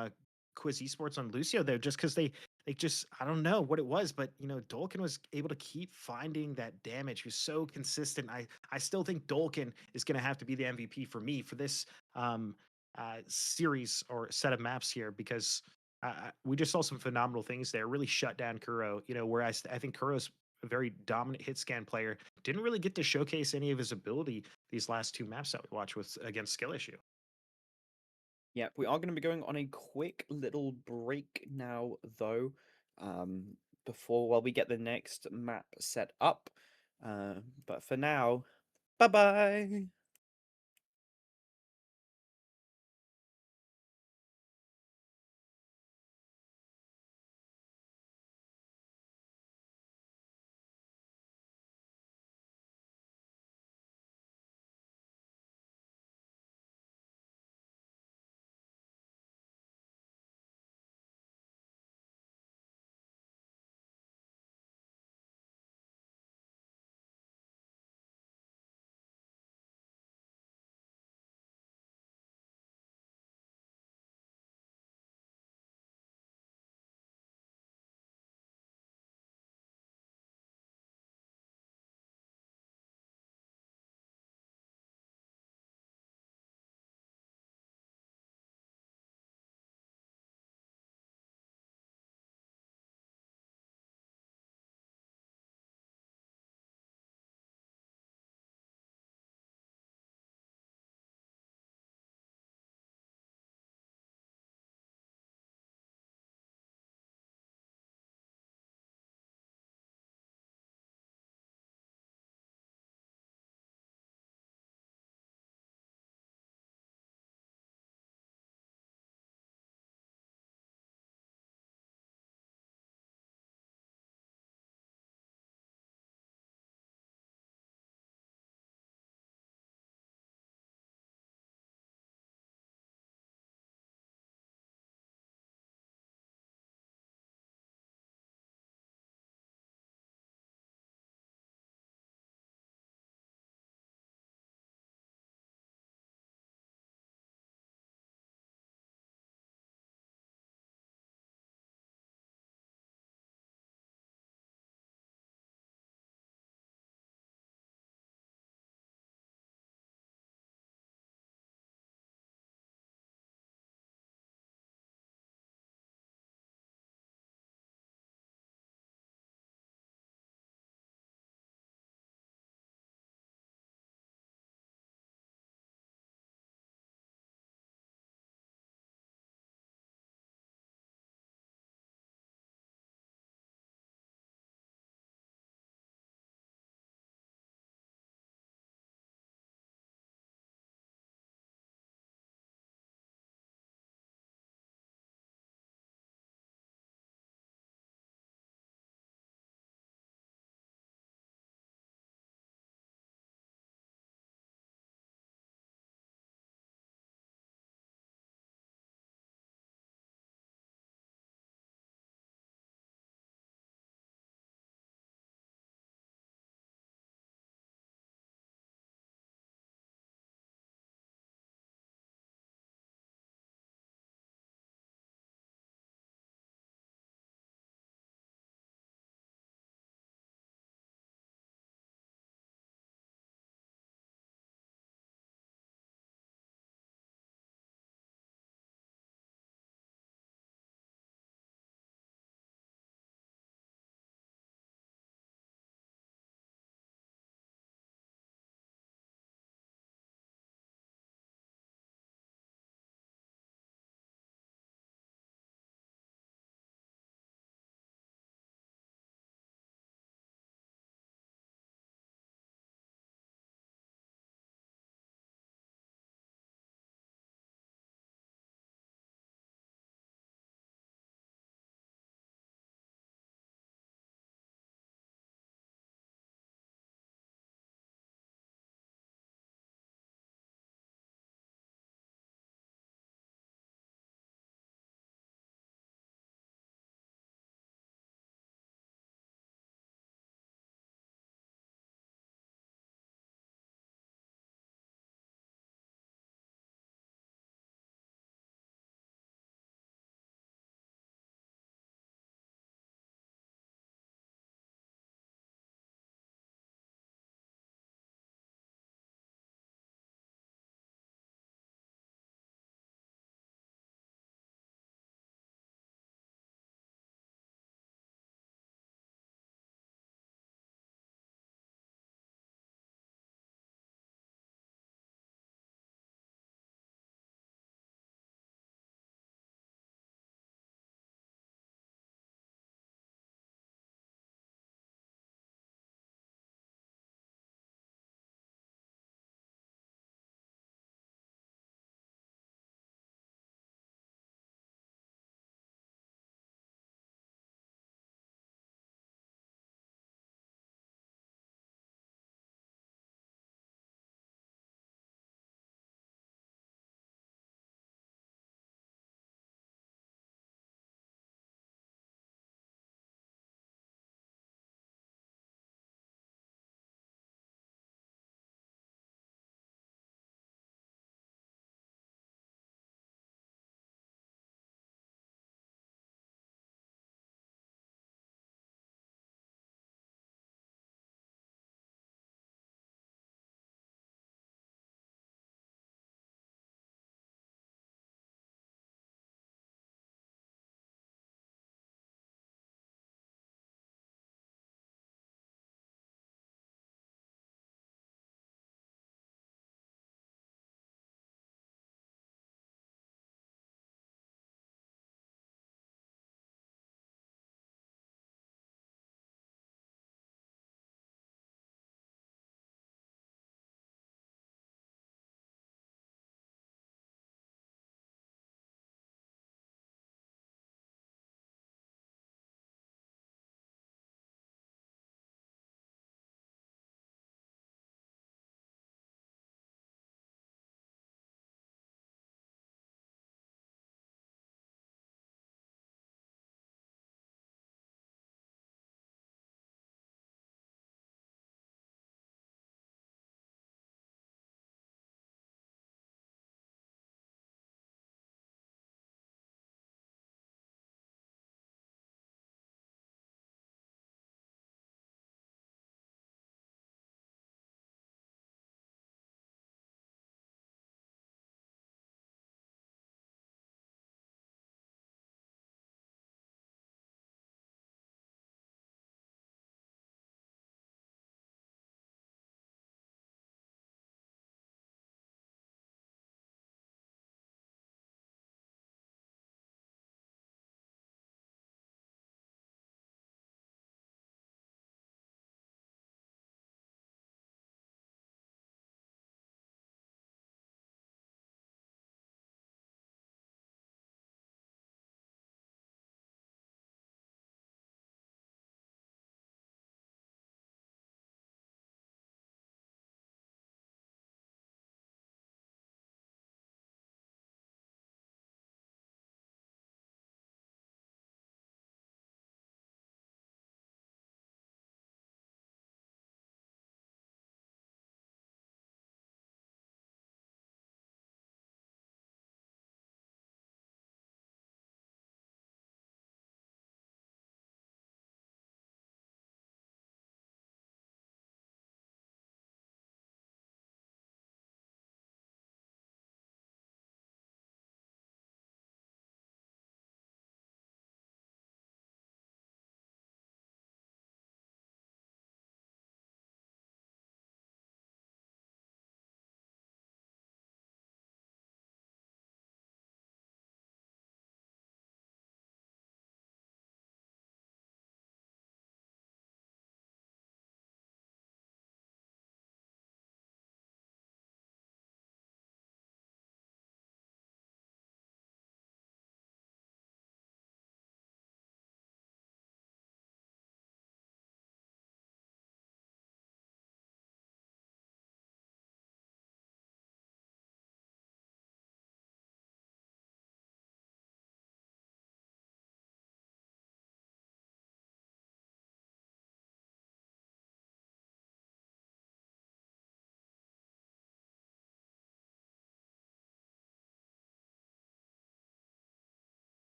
Quiz Esports on Lucio there, just because they just I don't know what it was, but Dolkin was able to keep finding that damage. He was so consistent. I still think Dolkin is going to have to be the MVP for me for this series or set of maps here because we just saw some phenomenal things there. Really shut down Kuro. Whereas I think Kuro's a very dominant hit scan player. Didn't really get to showcase any of his ability these last two maps that we watched with against Skill Issue. Yep, we are going to be going on a quick little break now, though, um, before while we get the next map set up. But for now, bye bye.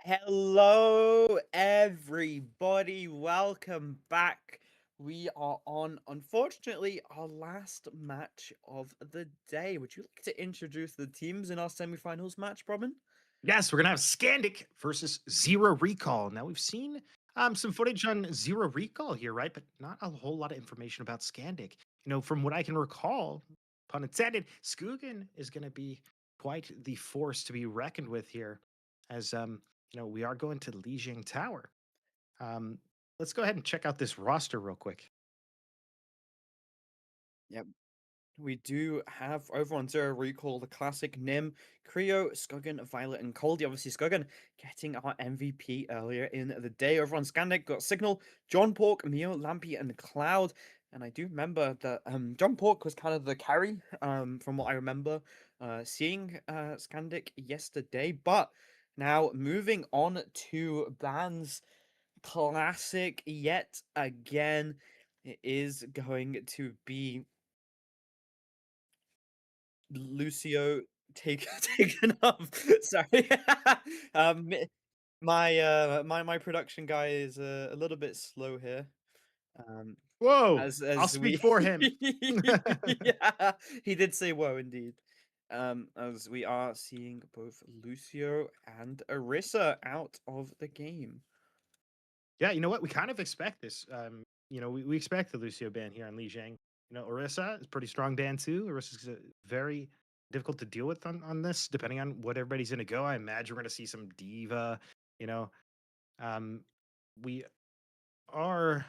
Hello, everybody. Welcome back. We are on, unfortunately, our last match of the day. Would you like to introduce the teams in our semifinals match, Robin? Yes, we're gonna have Scandic versus Zero Recall. Now we've seen some footage on Zero Recall here, right? But not a whole lot of information about Scandic. From what I can recall, pun intended, Skugan is gonna be quite the force to be reckoned with here, as we are going to Lijiang Tower. Um, let's go ahead and check out this roster real quick. Yep. We do have over on Zero Recall the classic Nim, Creo, Skogan, Violet, and Coldy. Obviously, Skogan getting our MVP earlier in the day. Over on Scandic, got Signal, John Pork, Mio, Lampy, and Cloud. And I do remember that John Pork was kind of the carry from what I remember seeing Scandic yesterday. But now moving on to bans, classic yet again. It is going to be Lucio taken off. Sorry. Um, my production guy is a little bit slow here. Um, Whoa! I'll as speak we for him. yeah, he did say whoa indeed. As we are seeing both Lucio and Arissa out of the game. Yeah, you know what? We kind of expect this. We expect the Lucio ban here on Lijiang. Orisa is pretty strong ban too. Orisa's very difficult to deal with on this, depending on what everybody's going to go. I imagine we're going to see some diva. You know, um, we are.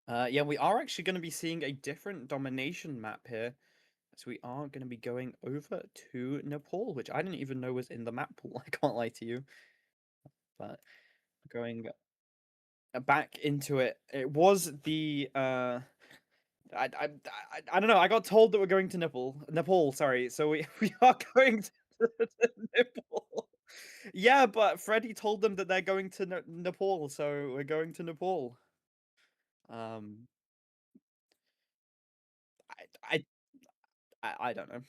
Yeah, we are actually going to be seeing a different domination map here. So we are going to be going over to Nepal, which I didn't even know was in the map pool. I can't lie to you. But going back into it, it was the I don't know. I got told that we're going to Nepal. Sorry, so we we are going to Nepal. Yeah, but Freddie told them that they're going to Nepal, so we're going to Nepal. Um, I I don't know.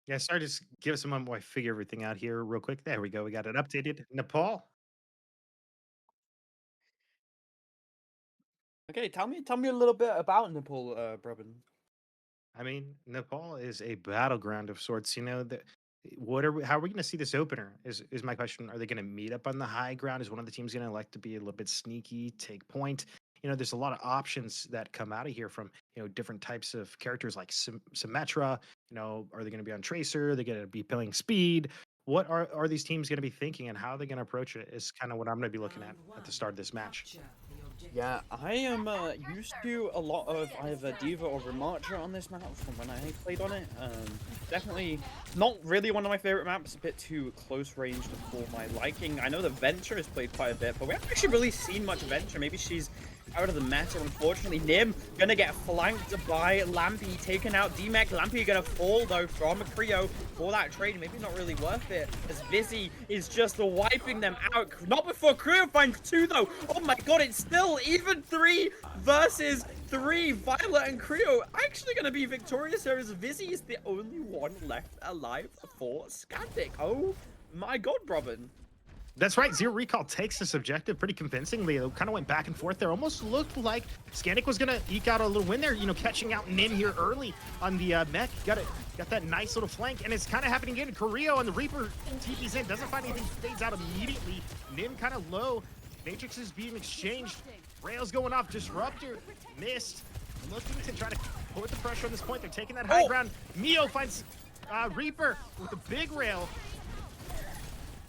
Yeah, sorry, just give us a moment while I figure everything out here real quick. There we go. We got it updated. Nepal. Okay, tell me a little bit about Nepal, Brabin. I mean, Nepal is a battleground of sorts. How are we going to see this opener? Is my question. Are they going to meet up on the high ground? Is one of the teams going to like to be a little bit sneaky, take point? There's a lot of options that come out of here from different types of characters like Symmetra. Are they going to be on Tracer? Are they going to be playing speed? What are these teams going to be thinking, and how are they going to approach it? Is kind of what I'm going to be looking at the start of this match. Capture the objective. Yeah, I am used to a lot of either Diva or Ramattra on this map from when I played on it. Definitely not really one of my favorite maps, a bit too close range for my liking. I know that Venture has played quite a bit, but we haven't actually really seen much Venture. Maybe she's out of the meta, unfortunately. Nim gonna get flanked by Lampy, taken out D-Mech. Lampy gonna fall, though, from Creo for that trade. Maybe not really worth it, as Vizzy is just wiping them out. Not before Creo finds two, though. Oh my god, it's still even 3 versus 3. Violet and Creo actually gonna be victorious here, as Vizzy is the only one left alive for Scandic. Oh my god, Robin. That's right. Zero Recall takes this objective pretty convincingly. It kind of went back and forth there. Almost looked like Scandic was going to eke out a little win there, catching out Nim here early on the mech. Got that nice little flank, and it's kind of happening again. Carrillo on the Reaper TP's in, doesn't find anything, fades out immediately. Nim kind of low. Matrix is being exchanged. Rails going off. Disruptor missed. Looking to try to put the pressure on this point. They're taking that high ground. Mio finds Reaper with a big rail.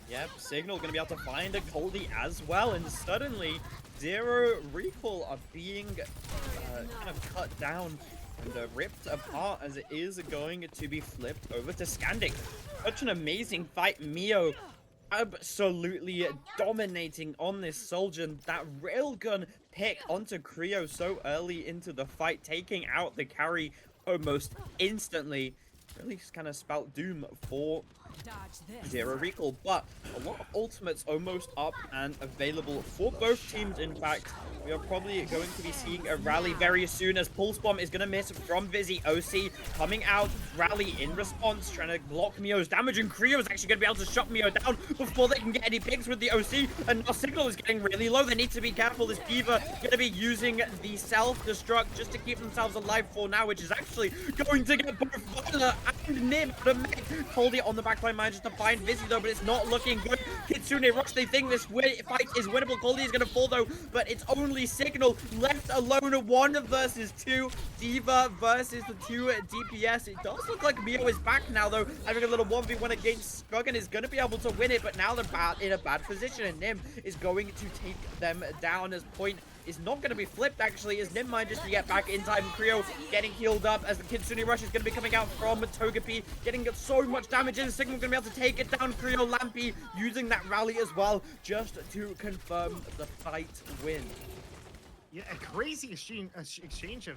Yep, Signal gonna be able to find a Coldy as well, and suddenly Zero Recall are being kind of cut down and ripped apart, as it is going to be flipped over to Scandic. Such an amazing fight. Mio absolutely dominating on this soldier. That railgun pick onto Creo so early into the fight, taking out the carry almost instantly. Really kind of spout doom for Dodge this. Zero recall, but a lot of ultimates almost up and available for both teams. In fact, we are probably going to be seeing a rally very soon as Pulse Bomb is going to miss from Vizzy. OC coming out, rally in response, trying to block Mio's damage, and Creo is actually going to be able to shut Mio down before they can get any picks with the OC, and now Signal is getting really low. They need to be careful. This Diva going to be using the self-destruct just to keep themselves alive for now, which is actually going to get both Violet and Nim to make. Coldy on the backline manages to find Vizzy though, but it's not looking good. Kitsune Rush, they think this fight is winnable. Coldy is going to fall though, but it's only Signal left alone. 1 versus 2. Diva versus the 2 DPS. It does look like Mio is back now though, having a little 1v1 against Skuggan is going to be able to win it, but now they're in a bad position, and Nim is going to take them down as point is not going to be flipped, actually, as Nim manages to get back in time. Creo getting healed up as the Kitsune Rush is going to be coming out from Togepi, getting so much damage in. Signal going to be able to take it down. Creo Lampy using that rally as well, just to confirm the fight win. Yeah, a crazy exchange of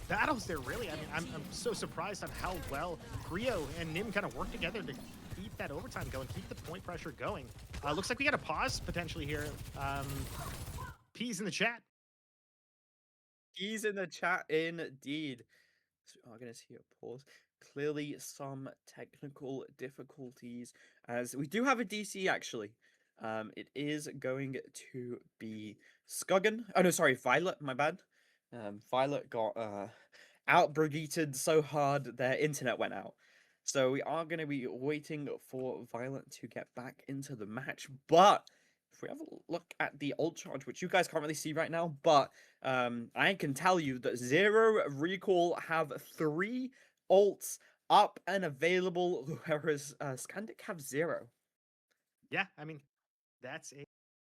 battles there, really. I mean, I'm so surprised on how well Creo and Nim kind of work together to keep that overtime going, keep the point pressure going. Looks like we got a pause potentially here. P's in the chat. He's in the chat indeed. So I'm going to see a pause. Clearly some technical difficulties as we do have a DC actually. It is going to be Skuggan. Oh no, sorry, Violet, my bad. Violet got outbrigated so hard their internet went out. So we are going to be waiting for Violet to get back into the match. But if we have a look at the ult charge, which you guys can't really see right now, but I can tell you that Zero Recall have 3 ults up and available, whereas Scandic have 0. Yeah, I mean, that's a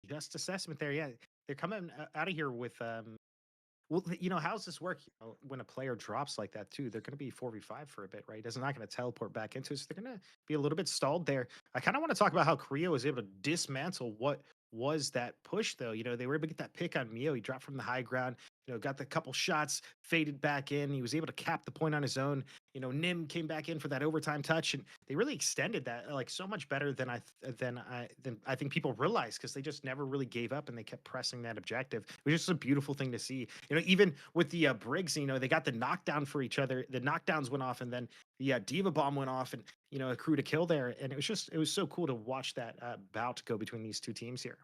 just assessment there. Yeah, they're coming out of here with well, how's this work? When a player drops like that too, they're going to be 4v5 for a bit, right? It's not going to teleport back into it, so they're going to be a little bit stalled there. I kind of want to talk about how Creo was able to dismantle what was that push, though. They were able to get that pick on Mio. He dropped from the high ground, got the couple shots, faded back in. He was able to cap the point on his own. Nim came back in for that overtime touch, and they really extended that like so much better than I think people realized, because they just never really gave up and they kept pressing that objective. It was just a beautiful thing to see. Even with the Briggs, they got the knockdown for each other. The knockdowns went off, and then the Diva Bomb went off, and accrued a kill there. And it was so cool to watch that bout go between these two teams here.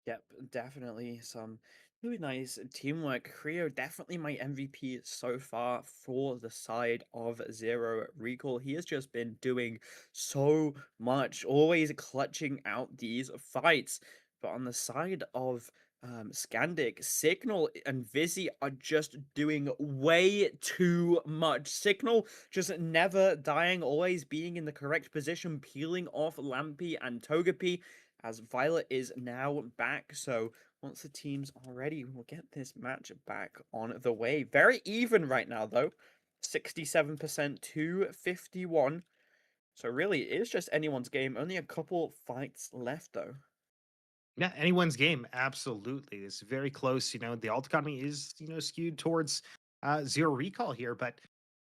Yep, definitely some really nice teamwork. Creo definitely my MVP so far for the side of Zero Recall. He has just been doing so much, always clutching out these fights. But on the side of Scandic, Signal and Vizzy are just doing way too much. Signal just never dying, always being in the correct position, peeling off Lampy and Togepi, as Violet is now back. So once the teams are ready, we'll get this match back on the way. Very even right now, though. 67% to 51. So really, it is just anyone's game. Only a couple fights left, though. Yeah, anyone's game, absolutely. It's very close. The alt economy is skewed towards zero recall here, but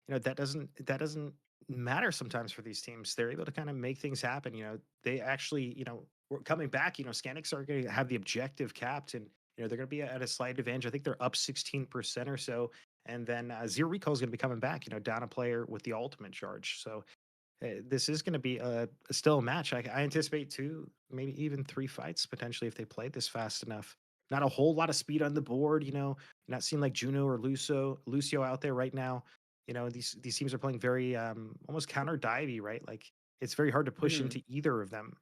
that doesn't matter sometimes for these teams. They're able to kind of make things happen. They actually we're coming back. Scanics are going to have the objective capped, and they're going to be at a slight advantage. I think they're up 16% or so, and then zero recall is going to be coming back. Down a player with the ultimate charge. So this is going to be still a match. I anticipate 2, maybe even 3 fights potentially if they play this fast enough. Not a whole lot of speed on the board, not seeing like Juno or Lucio out there right now. These teams are playing very almost counter divey, right? Like it's very hard to push into either of them.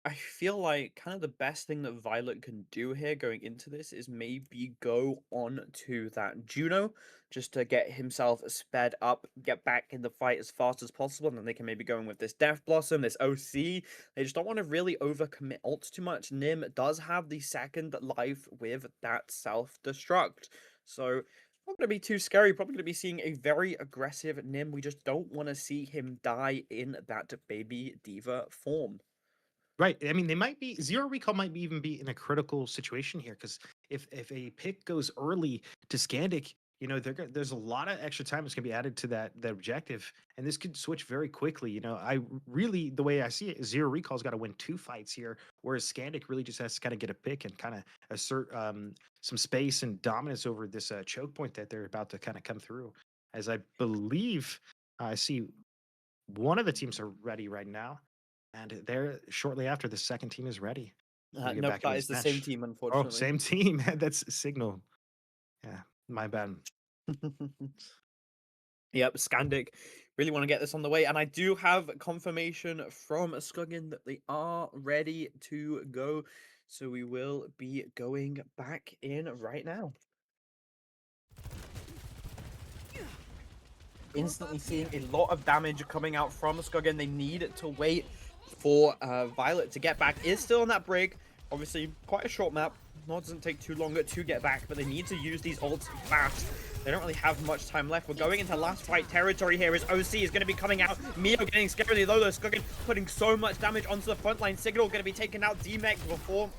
I feel like kind of the best thing that Violet can do here going into this is maybe go on to that Juno just to get himself sped up, get back in the fight as fast as possible, and then they can maybe go in with this Death Blossom, this OC. They just don't want to really overcommit ults too much. Nim does have the second life with that self-destruct. So not going to be too scary. Probably going to be seeing a very aggressive Nim. We just don't want to see him die in that baby diva form. Right. I mean, they might be zero recall might even be in a critical situation here, because if a pick goes early to Scandic, you know, there's a lot of extra time that's gonna be added to that objective, and this could switch very quickly. You know, really the way I see it is Zero Recall's got to win 2 fights here, whereas Scandic really just has to kind of get a pick and kind of assert some space and dominance over this choke point that they're about to kind of come through. As I believe I see one of the teams are ready right now, and they're shortly after the second team is ready. We get Nope, back into that this is the same match. team, Oh, unfortunately. same team. That's Signal. Yeah, my bad. Yep, Scandic really want to get this on the way, and I do have confirmation from Skuggin that they are ready to go. So we will be going back in right now. Instantly seeing a lot of damage coming out from Skuggin. They need to wait for Violet to get back. Is still on that break. Obviously, quite a short map. Not doesn't take too long to get back, but they need to use these ults fast. They don't really have much time left. We're going into last fight territory here as OC is going to be coming out. Mio getting scarily low though. Skuggin putting so much damage onto the front line. Signal going to be taking out D-Mech before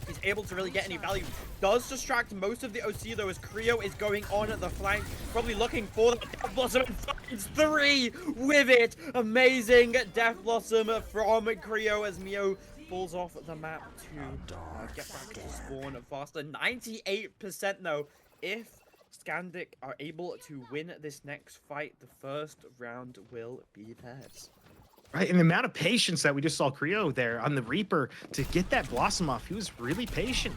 he's able to really get any value. Does distract most of the OC though, as Creo is going on at the flank, probably looking for the Death Blossom, and finds 3 with it. Amazing Death Blossom from Creo as Mio falls off the map to get back to spawn faster. 98% though. If Scandic are able to win this next fight, the first round will be theirs. Right, and the amount of patience that we just saw Creo there on the Reaper to get that Blossom off, he was really patient.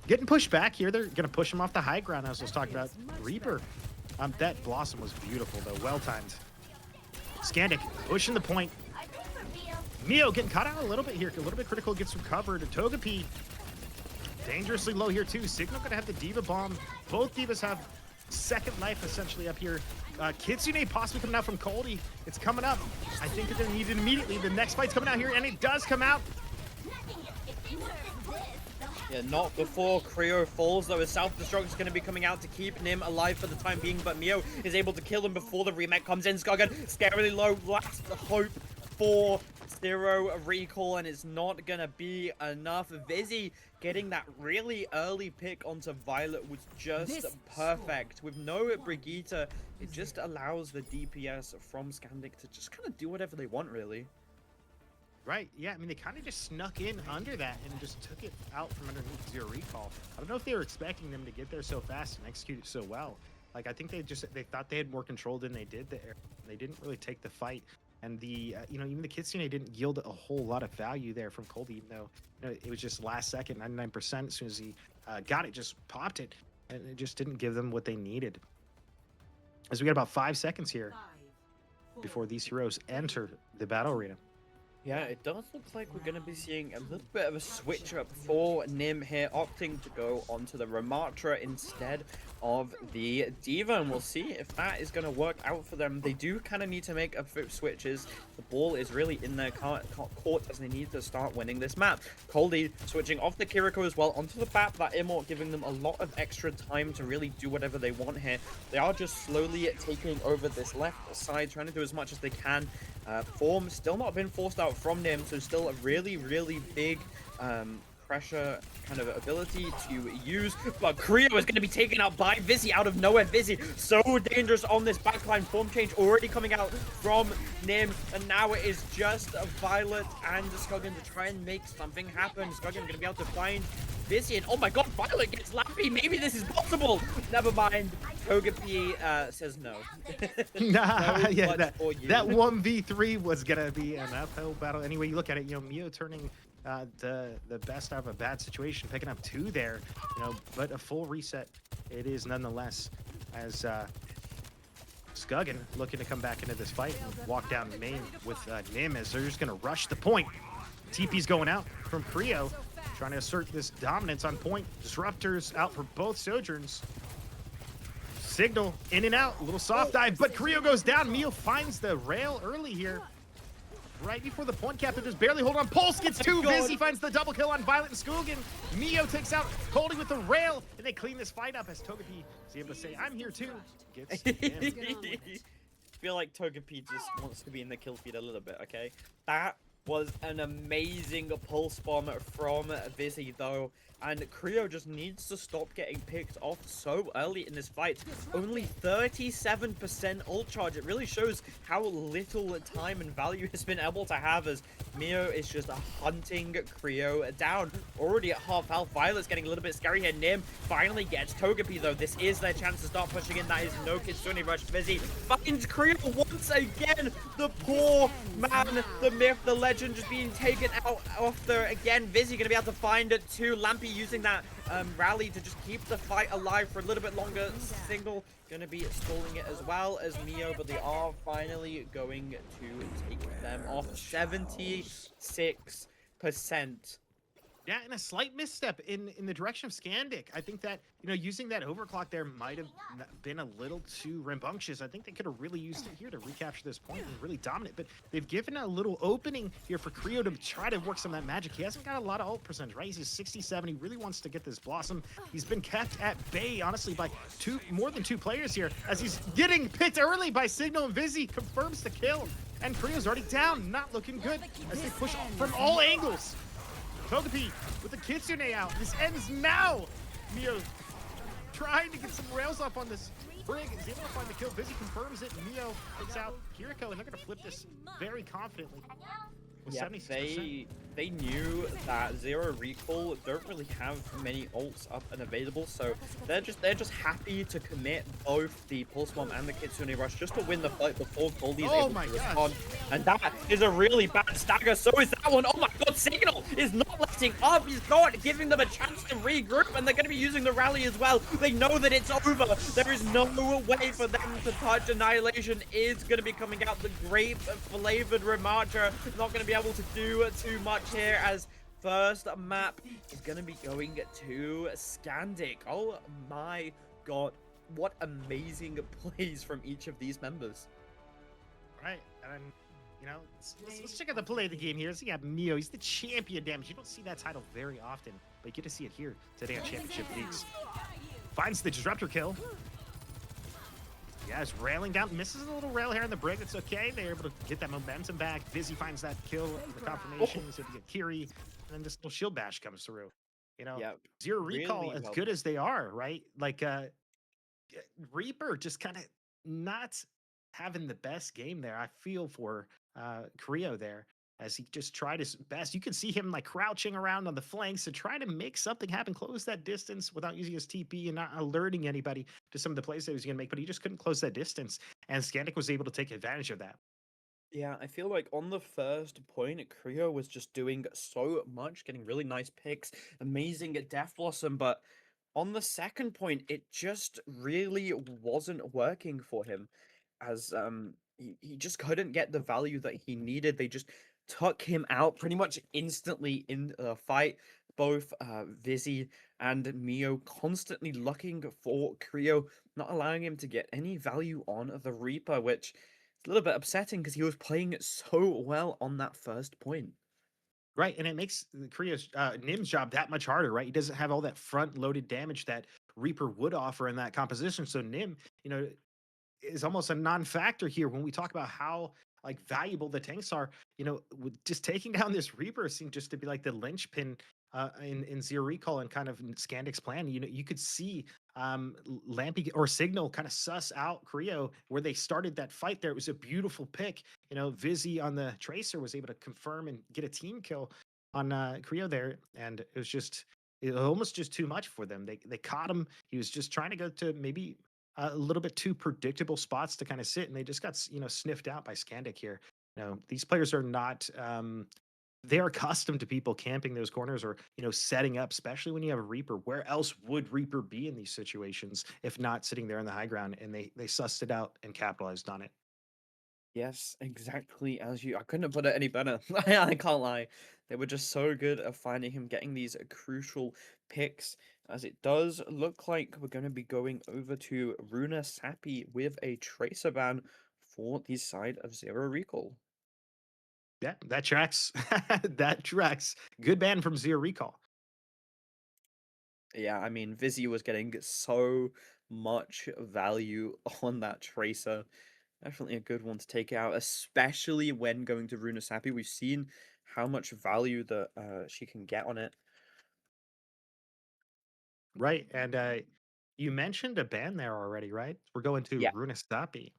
Getting pushed back here, they're going to push him off the high ground, as I was talking about. Reaper, that Blossom was beautiful, though, well-timed. Scandic pushing the point. Mio getting caught out a little bit here, a little bit critical, gets recovered. Togepi, dangerously low here, too. Signal going to have the Diva Bomb. Both Divas have second life, essentially, up here. Kitsune possibly coming out from Coldy. It's coming up. I think they're going to need it immediately. The next fight's coming out here, and it does come out. Yeah, not before Creo falls, though. His self-destruct is going to be coming out to keep Nim alive for the time being, but Mio is able to kill him before the remake comes in. Skuggin, scarily low, last hope for Zero Recall, and it's not going to be enough. Vizzy getting that really early pick onto Violet was just perfect. With no Brigitte, it just allows the DPS from Scandic to just kind of do whatever they want, really. Right, yeah, I mean, they kind of just snuck in under that and just took it out from underneath Zero Recall. I don't know if they were expecting them to get there so fast and execute it so well. Like, I think they thought they had more control than they did there. They didn't really take the fight. And the, you know, even the Kitsune didn't yield a whole lot of value there from Colby, even though, you know, it was just last second, 99%. As soon as he got it, just popped it. And it just didn't give them what they needed. As we got about 5 seconds here before these heroes enter the battle arena. Yeah, it does look like we're going to be seeing a little bit of a switch up for Nim here, opting to go onto the Ramatra instead of the Diva, and we'll see if that is going to work out for them. They do kind of need to make a few switches. The ball is really in their court as they need to start winning this map. Coldy switching off the Kiriko as well onto the BAP, that Immort giving them a lot of extra time to really do whatever they want here. They are just slowly taking over this left side, trying to do as much as they can. Form still not been forced out from Nim, so still a really, really big pressure kind of ability to use. But Creo is going to be taken out by Vizzy out of nowhere. Vizzy so dangerous on this backline. Form change already coming out from Nim, and now it is just Violet and Skuggin to try and make something happen. Skuggin going to be able to find Vizzy, and oh my god, Violet gets lappy. Maybe this is possible. Never mind. Togepi says no. Nah, No yeah, clutch that for you. 1v3 was gonna be an uphill battle. Anyway, you look at it, you know, Mio turning the best out of a bad situation, picking up 2 there, you know, but a full reset it is nonetheless, as Skuggin looking to come back into this fight and walk down main with Nim, as they're just gonna rush the point. TP's going out from Creo, trying to assert this dominance on point. Disruptors out for both Sojourns. Signal in and out, a little soft dive, but Creo goes down. Mio finds the rail early here. Right before the point captain, just barely hold on. Pulse gets 2. Vizzy finds the double kill on Violet and Skuggin. Mio takes out Coldy with the rail, and they clean this fight up as Togepi is able to say, I'm here too. Gets him. I feel like Togepi just wants to be in the kill feed a little bit, okay? That was an amazing pulse bomb from Vizzy, though. and Creo just needs to stop getting picked off so early in this fight. Only 37% ult charge. It really shows how little time and value has been able to have, as Mio is just hunting Creo down. Already at half health. Violet's getting a little bit scary here. Nim finally gets Togepi, though. This is their chance to start pushing in. That is no Kitsune Rush. Busy finds Creo once again. The poor man, the myth, the legend just being taken out after again. Vizzy gonna be able to find it too. Lampy using that rally to just keep the fight alive for a little bit longer. Single gonna be stalling it as well as Mio, but they are finally going to take them off. 76%. Yeah, and a slight misstep in the direction of Scandic. I think that, using that overclock there might have been a little too rambunctious. I think they could have really used it here to recapture this point and really dominate. But they've given a little opening here for Creo to try to work some of that magic. He hasn't got a lot of ult percentage, right? He's at 67. He really wants to get this Blossom. He's been kept at bay, honestly, by more than two players here, as he's getting picked early by Signal, and Vizzy confirms the kill. And Creo's already down, not looking good, as they push from all angles. Togepi with the Kitsune out. This ends now. Mio trying to get some rails up on this Brig. Is able to find the kill. Vizzy confirms it. Mio takes out Kiriko, and they're going to flip this very confidently. With Yeah, 76%. they knew that Zero Recall don't really have many ults up and available, so they're just happy to commit both the Pulse Bomb and the Kitsune Rush just to win the fight before Goldie's Oh able my to gosh. respond. And that is a really bad stagger. So is that one. Oh my god, Signal is not letting up. He's not giving them a chance to regroup, and they're going to be using the rally as well. They know that it's over. There is no way for them to touch. Annihilation is going to be coming out. The grape flavored Remacha not going to be able to do too much here, as first map is going to be going to Scandic. Oh my god, what amazing plays from each of these members. Right, and let's check out the play of the game here. So you got Mio. He's the champion damage. You don't see that title very often, but you get to see it here today on Championship Leagues. Finds the Disruptor kill. Yeah, it's railing down. Misses a little rail here in the Brig. It's okay. They're able to get that momentum back. Vizzy finds that kill, the confirmation. He's able to get Kiri, and then this little shield bash comes through. Yeah, Zero Recall, really as well good done. as they are, right? Like, Reaper just kind of not having the best game there. I feel for Creo there, as he just tried his best. You can see him like crouching around on the flanks to try to make something happen, close that distance without using his TP and not alerting anybody to some of the plays that he was going to make, but he just couldn't close that distance. And Scandic was able to take advantage of that. Yeah, I feel like on the first point, Creo was just doing so much, getting really nice picks, amazing at Death Blossom, but on the second point, it just really wasn't working for him, as he just couldn't get the value that he needed. They just took him out pretty much instantly in the fight. Both Vizzy and Mio constantly looking for Creo, not allowing him to get any value on the Reaper, which a little bit upsetting because he was playing so well on that first point. Right, and it makes Korea's Nim's job that much harder, right? He doesn't have all that front-loaded damage that Reaper would offer in that composition. So Nim, is almost a non-factor here when we talk about how like valuable the tanks are. With just taking down this Reaper seemed just to be like the linchpin in Zero Recall and kind of in Scandic's plan. You could see Lampy or Signal kind of suss out Creo where they started that fight there. It was a beautiful pick. Vizzy on the Tracer was able to confirm and get a team kill on Creo there, and it was almost just too much for them. They caught him. He was just trying to go to maybe a little bit too predictable spots to kind of sit, and they just got sniffed out by Scandic here. These players are not they're accustomed to people camping those corners or setting up, especially when you have a Reaper. Where else would Reaper be in these situations if not sitting there in the high ground? And they sussed it out and capitalized on it. Yes, exactly as you. I couldn't have put it any better. I can't lie. They were just so good at finding him, getting these crucial picks. As it does look like we're going to be going over to Runa Sappy with a Tracer ban for the side of Zero Recall. Yeah, that tracks. That tracks. Good ban from Zero Recall. Yeah, I mean, Vizzy was getting so much value on that Tracer. Definitely a good one to take out, especially when going to Runa Sappy. We've seen how much value that she can get on it. Right. And you mentioned a ban there already, right? We're going to Yeah. Runastapi.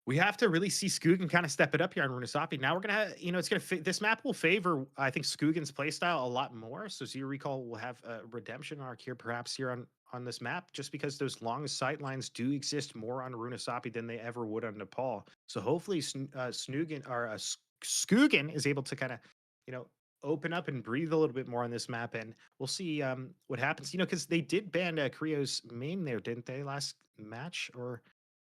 We have to really see Skoogin kind of step it up here on Runasapi. Now we're gonna, it's gonna this map will favor, I think, Skoogins playstyle a lot more. So Zero Recall will have a redemption arc here, perhaps here on this map, just because those long sight lines do exist more on Runasapi than they ever would on Nepal. So hopefully, Snoogin or Skoogin is able to kind of, you know, open up and breathe a little bit more on this map, and we'll see what happens. Because they did ban Creo's main there, didn't they, last match? Or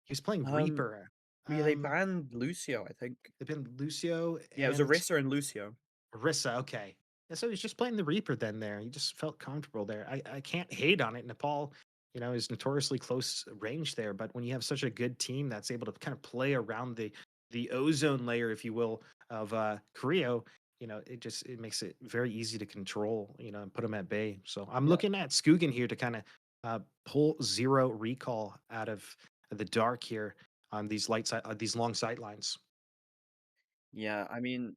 he was playing Um, Reaper. yeah, they banned Lucio, I think. They've been Lucio Yeah, it was and Orisa and Lucio. Orisa. Okay. Yeah, so he's just playing the Reaper then there. He just felt comfortable there. I can't hate on it. Nepal, is notoriously close range there, but when you have such a good team that's able to kind of play around the ozone layer, if you will, of Creo, it makes it very easy to control, and put them at bay. So I'm Yeah. looking at Skoogin here to kind of pull Zero Recall out of the dark here on these these long sight lines. Yeah, I mean,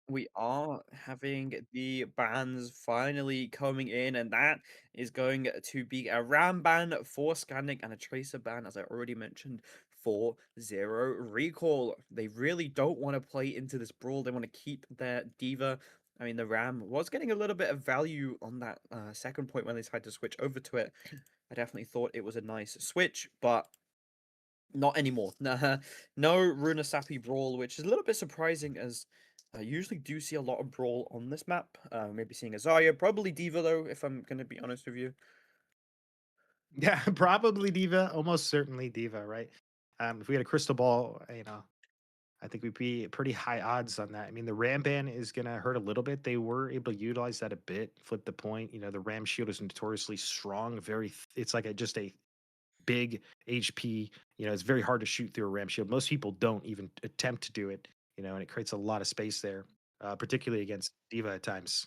we are having the bans finally coming in, and that is going to be a Ram ban for Scandic and a Tracer ban, as I already mentioned, for Zero Recall. They really don't want to play into this brawl. They want to keep their Diva. I mean, the Ram was getting a little bit of value on that second point when they tried to switch over to it. I definitely thought it was a nice switch, but not anymore. Nah, no Runasapi Brawl, which is a little bit surprising as I usually do see a lot of Brawl on this map. Maybe seeing a Zarya, probably Diva though, if I'm going to be honest with you. Yeah, probably Diva, almost certainly Diva, right? If we had a crystal ball, I think we'd be pretty high odds on that. I mean, the Ram ban is going to hurt a little bit. They were able to utilize that a bit, flip the point. The Ram shield is notoriously strong, it's like just a big HP. It's very hard to shoot through a Ram shield. Most people don't even attempt to do it, and it creates a lot of space there, particularly against Diva at times.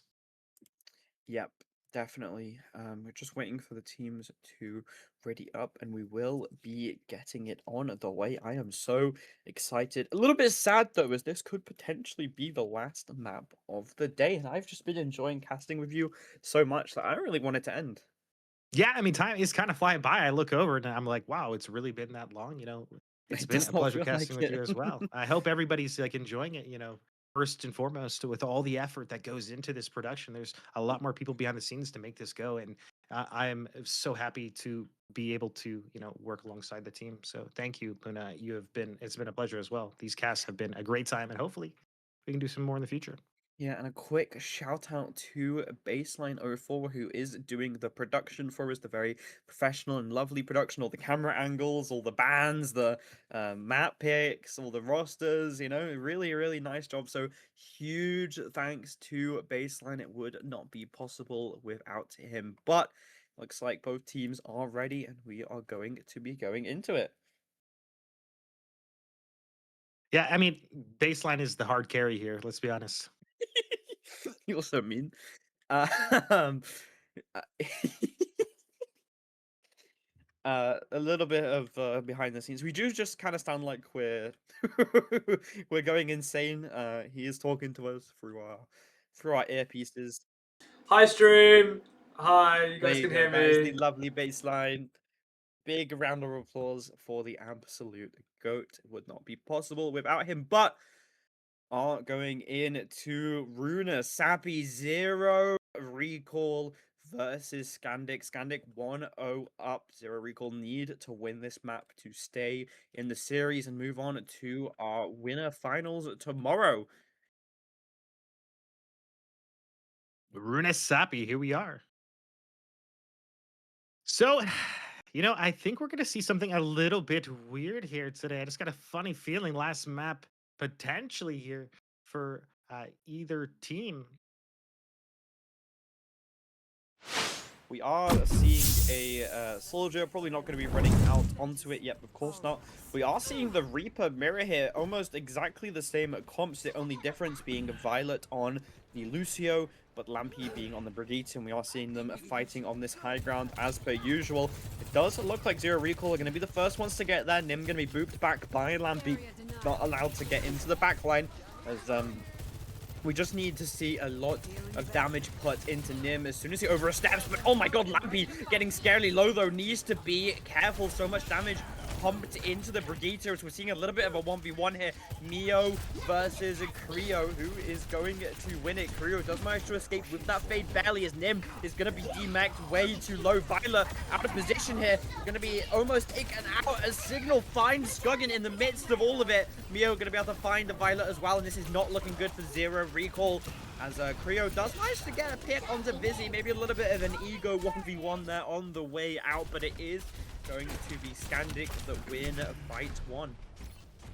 Yep, definitely. We're just waiting for the teams to ready up, and we will be getting it on the way. I am so excited. A little bit sad though, as this could potentially be the last map of the day, and I've just been enjoying casting with you so much that I don't really want it to end. Yeah, I mean, time is kind of flying by. I look over and I'm like, wow, it's really been that long. It's It been does a not pleasure feel casting like with it. you as well. I hope everybody's like enjoying it, first and foremost, with all the effort that goes into this production. There's a lot more people behind the scenes to make this go. And I am so happy to be able to, work alongside the team. So thank you, Luna. It's been a pleasure as well. These casts have been a great time, and hopefully we can do some more in the future. Yeah, and a quick shout out to Baseline04, who is doing the production for us, the very professional and lovely production, all the camera angles, all the bands, the map picks, all the rosters, really, really nice job. So huge thanks to Baseline. It would not be possible without him. But looks like both teams are ready and we are going to be going into it. Yeah, I mean, baseline is the hard carry here. Let's be honest. You also mean. Um, uh, a little bit of behind the scenes. We do just kind of sound like we're we're going insane. He is talking to us through our earpieces. Hi, stream. Hi, you There guys you can go. hear That is the me. lovely bass line. Big round of applause for the absolute goat. It would not be possible without him. But are going into Runasapi Zero Recall versus Scandic. Scandic 1-0 up. Zero Recall need to win this map to stay in the series and move on to our winner finals tomorrow. Runa Sapi, here we are. So, I think we're going to see something a little bit weird here today. I just got a funny feeling last map potentially here for either team. We are seeing a soldier, probably not going to be running out onto it yet, of course not. We are seeing the Reaper mirror here, almost exactly the same comps, the only difference being Violet on the Lucio, but Lampy being on the Brigitte, and we are seeing them fighting on this high ground as per usual. It does look like Zero Recall are going to be the first ones to get there. Nim going to be booped back by Lampy, not allowed to get into the backline as We just need to see a lot of damage put into Nim as soon as he oversteps. But oh my god, Lampy getting scarily low though. Needs to be careful. So much damage pumped into the Brigitte. We're seeing a little bit of a 1v1 here. Mio versus Creo. Who is going to win it? Creo does manage to escape with that fade barely as Nim is going to be demaxed way too low. Violet out of position here. Going to be almost taken out as Signal finds Skuggin in the midst of all of it. Mio going to be able to find the Violet as well. And this is not looking good for Zero Recall. As Creo does manage to get a pick onto Vizzy. Maybe a little bit of an ego 1v1 there on the way out. But it is going to be Scandic that win fight 1.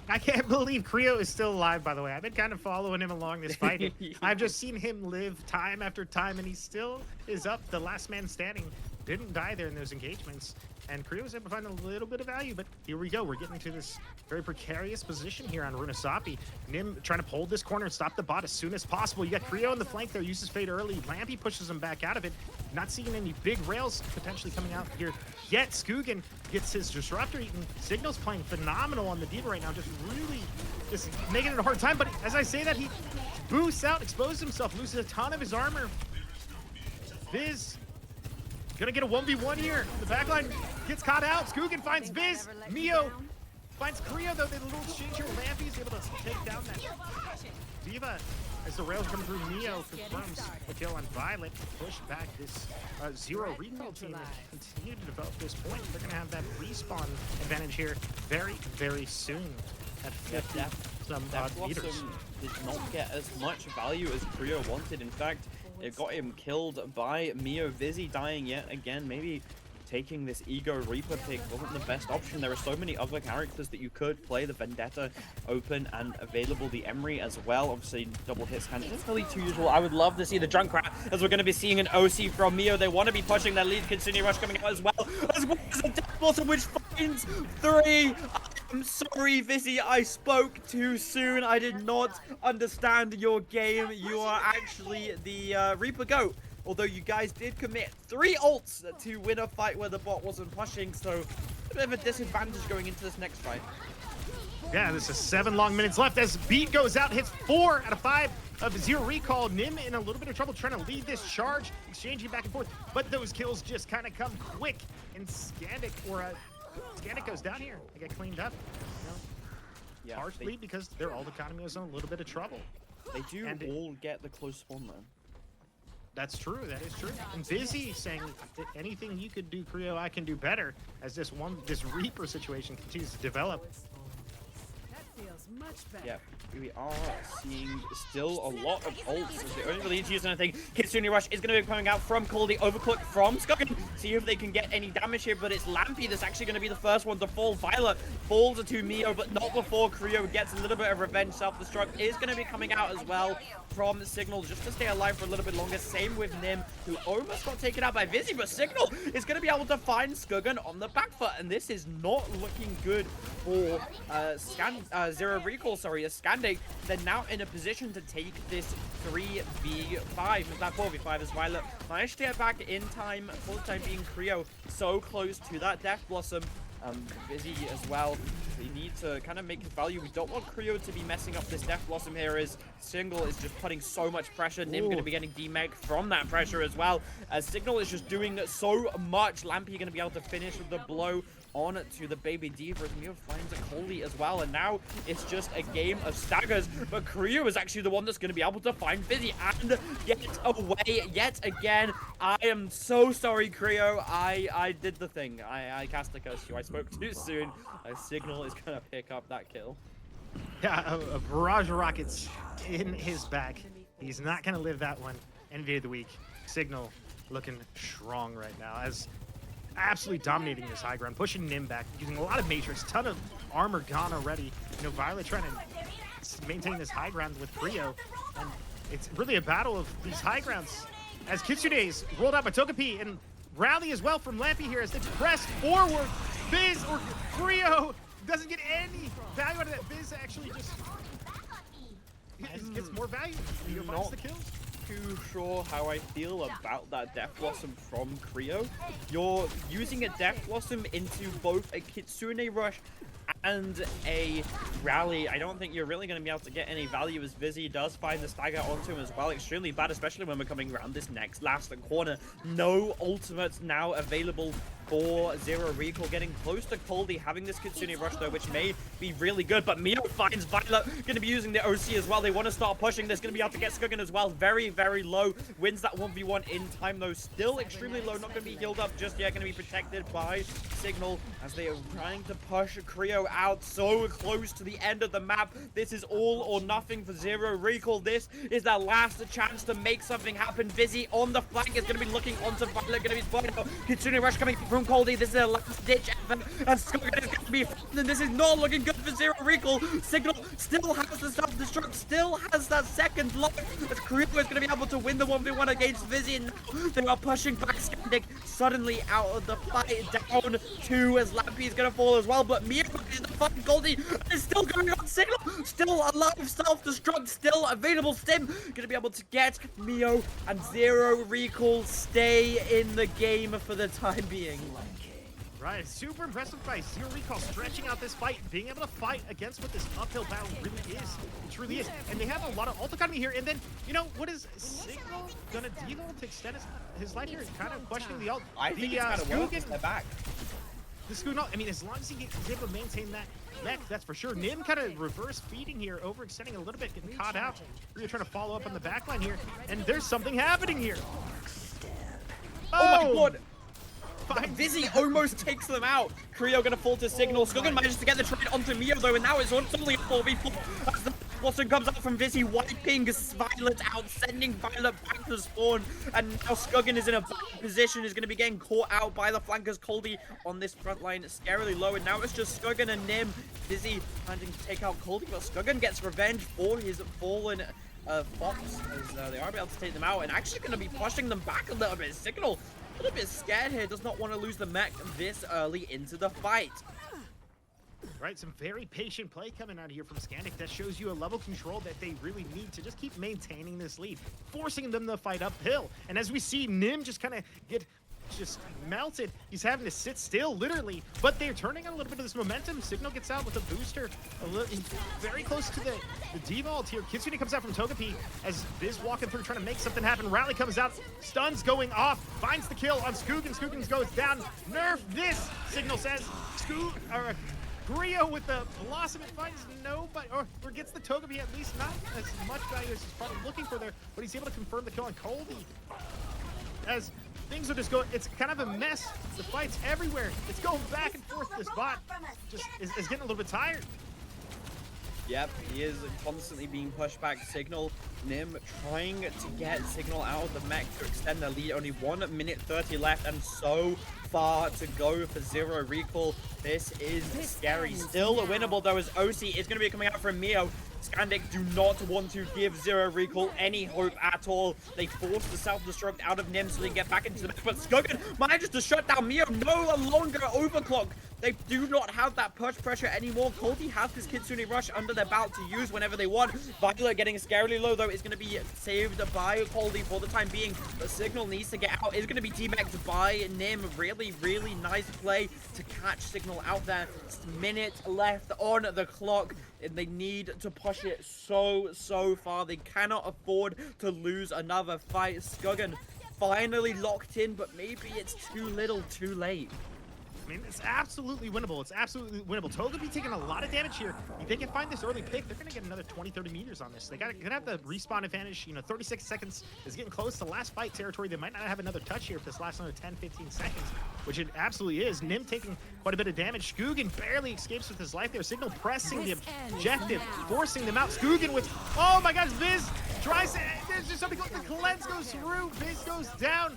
I can't believe Creo is still alive, by the way. I've been kind of following him along this fight. I've just seen him live time after time, and he still is up. The last man standing didn't die there in those engagements. And Creo was able to find a little bit of value, but here we go. We're getting to this very precarious position here on Runasapi. Nim trying to hold this corner and stop the bot as soon as possible. You got Creo in the flank there, uses fade early. Lampy pushes him back out of it. Not seeing any big rails potentially coming out here yet. Skuggin gets his disruptor eaten. Signal's playing phenomenal on the Diva right now, just really just making it a hard time. But as I say that, he boosts out, exposes himself, loses a ton of his armor. Viz gonna get a 1v1 here. The backline gets caught out. Skuggin finds Viz. Mio finds Creo though. The little exchange here. Lampy's able to take down that Diva as the rails come through. Mio confirms the kill on Violet. Push back this Zero Recall team and continue to develop this point. They're gonna have that respawn advantage here very, very soon. At 50 some odd meters. Did not get as much value as Creo wanted. In fact, it got him killed by Mio. Vizzy dying yet again. Maybe taking this Ego Reaper pick wasn't the best option. There are so many other characters that you could play. The Vendetta open and available. The Emery as well. Obviously, double hit scan. It's really too usual. I would love to see the Junkrat as we're going to be seeing an OC from Mio. They want to be pushing their lead. Continue Rush coming out as well. As well as a Death Blossom which finds 3. I'm sorry, Vizzy, I spoke too soon. I did not understand your game. You are actually the Reaper GOAT. Although you guys did commit 3 ults to win a fight where the bot wasn't pushing, so a bit of a disadvantage going into this next fight. Yeah, this is 7 long minutes left as Beat goes out, hits 4 out of 5 of Zero Recall. Nim in a little bit of trouble trying to lead this charge, exchanging back and forth, but those kills just kind of come quick. And Scandic goes down here. They get cleaned up. You know, partially because their ult economy was in a little bit of trouble. They do all get the close spawn though. That's true. That is true. And Vizzy saying, anything you could do, Creo, I can do better. As this Reaper situation continues to develop. That feels much better. Yeah, we are seeing still a lot of ults. They only really need to use anything. Kitsune Rush is going to be coming out from Caldy. Overclock from Skuggin. See if they can get any damage here, but it's Lampy that's actually going to be the first one to fall. Violet falls to Mio, but not before Creo gets a little bit of revenge. Self-destruct is going to be coming out as well from Signal just to stay alive for a little bit longer. Same with Nim, who almost got taken out by Vizzy, but Signal is going to be able to find Skuggin on the back foot, and this is not looking good for Zero Recall, sorry, as Scandic. They're now in a position to take this 3v5, that 4v5 as Violet managed to get back in time for the time being. Creo so close to that Death Blossom. Vizzy as well. We need to kind of make value. We don't want Creo to be messing up this Death Blossom here as Signal is just putting so much pressure. Nim going to be getting demeg from that pressure as well. As Signal is just doing so much. Lampy going to be able to finish with the blow on to the baby Diva as Mio finds a Coley as well, and now it's just a game of staggers, but Creo is actually the one that's going to be able to find Vizzy and get away yet again. I am so sorry, Creo. I did the thing. I cast a curse you. I spoke too soon. Signal is going to pick up that kill. Yeah, a barrage of rockets in his back. He's not going to live that one. Envy of the week. Signal looking strong right now as absolutely dominating this high ground, pushing Nim back, using a lot of Matrix, ton of armor gone already. You know, Violet trying to maintain this high ground with Creo, and it's really a battle of these high grounds. As Kitsune's rolled out by Togepi and rally as well from Lampy here as they press forward. Viz or Creo doesn't get any value out of that. Viz actually just gets more value. He finds the kills. Too sure how I feel about that Death Blossom from Creo. You're using a Death Blossom into both a Kitsune Rush and a rally. I don't think you're really going to be able to get any value as Vizzy does find the stagger onto him as well. Extremely bad, especially when we're coming around this last corner. No ultimates now available for Zero Recall. Getting close to Coldy, having this Kitsune Rush though, which may be really good, but Mio finds Violet, going to be using the OC as well. They want to start pushing. There's going to be able to get Skuggan as well. Very, very low. Wins that 1v1 in time though. Still extremely low. Not going to be healed up just yet. Going to be protected by Signal as they are trying to push Creo out so close to the end of the map. This is all or nothing for Zero Recall. This is their last chance to make something happen. Vizzy on the flank is going to be looking onto Violet. Going to be spotted out. Kitsune Rush coming from Coldy. This is a last ditch effort, and Skuggan is going to be and this is not looking good for Zero Recall. Signal still has the self-destruct, still has that second life, as Creo is going to be able to win the 1v1 against Vizzy, and now they are pushing back. Skandic suddenly out of the fight, down 2 as Lappy is going to fall as well, but Mio is the fight. Goldie is still going on. Signal still alive, self-destruct still available. Stim going to be able to get Mio, and Zero Recall stay in the game for the time being. Right, super impressive fight. Zero Recall stretching out this fight, being able to fight against what this uphill battle really is. It truly is. And they have a lot of ult economy here. And then, you know, what is Signal gonna deal to extend his life here? Kind of questioning the ult. I think it's kind of working their back. The Skuggan, I mean, as long as he is able to maintain that mech, that's for sure. Nim kind of reverse feeding here, overextending a little bit, getting caught out. Really trying to follow up on the backline here. And there's something happening here. Oh my god! Vizzy almost takes them out. Creo gonna fall to Signal. Skuggan manages to get the trade onto Mio though, and now it's only a 4v4 as the Blossom comes out from Vizzy, wiping Violet out, sending Violet back to spawn, and now Skuggan is in a bad position, is gonna be getting caught out by the flankers. Coldy on this front line, scarily low, and now it's just Skuggan and Nim. Vizzy managing to take out Coldy, but Skuggan gets revenge for his fallen Fox, as they are able to take them out, and actually gonna be pushing them back a little bit. Signal a little bit scared here, does not want to lose the mech this early into the fight. Right, some very patient play coming out here from Skandic. That shows you a level of control that they really need to just keep maintaining this lead, forcing them to fight uphill. And as we see Nim just kind of get just melted, he's having to sit still, literally. But they're turning on a little bit of this momentum. Signal gets out with a booster, very close to the devault here. Kitsune comes out from Togepi as Biz walking through, trying to make something happen. Rally comes out, stuns going off, finds the kill on Skuggan. Skuggan goes down. Nerf this, Signal says. Creo with the Blossom, it finds nobody, or gets the Togepi, at least not as much value as he's probably looking for there, but he's able to confirm the kill on Coldy. As things are just going, it's kind of a mess. The fight's everywhere. It's going back and forth. This bot just is getting a little bit tired. Yep, he is constantly being pushed back. Signal, Nim trying to get Signal out of the mech to extend the lead. Only 1 minute 30 left and so far to go for Zero Recall. This is scary. Still winnable though, as OC is going to be coming out from Mio. Skandic do not want to give Zero Recall any hope at all. They force the self-destruct out of Nim so they can get back into the mech, but Skuggan manages to shut down Mio. No longer overclock. They do not have that push pressure anymore. Coldy has this Kitsune Rush under their belt to use whenever they want. Violet getting scarily low though is going to be saved by Coldy for the time being. The Signal needs to get out. Is going to be teabagged by Nim. Really, really nice play to catch Signal out there. Just a minute left on the clock. And they need to push it so far. They cannot afford to lose another fight. Skuggan finally locked in, but maybe it's too little too late. I mean, it's absolutely winnable. It's absolutely winnable. Togepi taking a lot of damage here. If they can find this early pick, they're going to get another 20-30 meters on this. They're going to have the respawn advantage. You know, 36 seconds is getting close to last fight territory. They might not have another touch here if this lasts another 10-15 seconds, which it absolutely is. Nim taking quite a bit of damage. Skuggan barely escapes with his life there. Signal pressing the objective, forcing them out. Skuggan with, oh my gosh, Viz tries to, there's just something, the cleanse goes through. Viz goes down.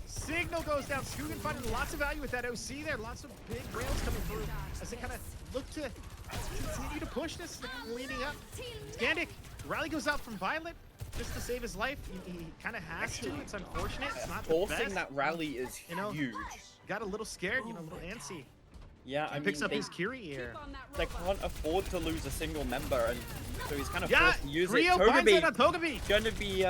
Signal goes down. Skuggan finding lots of value with that OC there. Lots of big rails coming through as they kind of look to continue to push this, leading up. Skandic, rally goes out from Violet just to save his life. He kind of has to. It's unfortunate. It's not the best. Forcing that rally is huge. Got a little scared, you know, a little antsy. Yeah, I mean, picks up his Kiri here. They can't afford to lose a single member, and so he's kind of Yeah, forced to use Creo it. finds it on Togepi. Going to be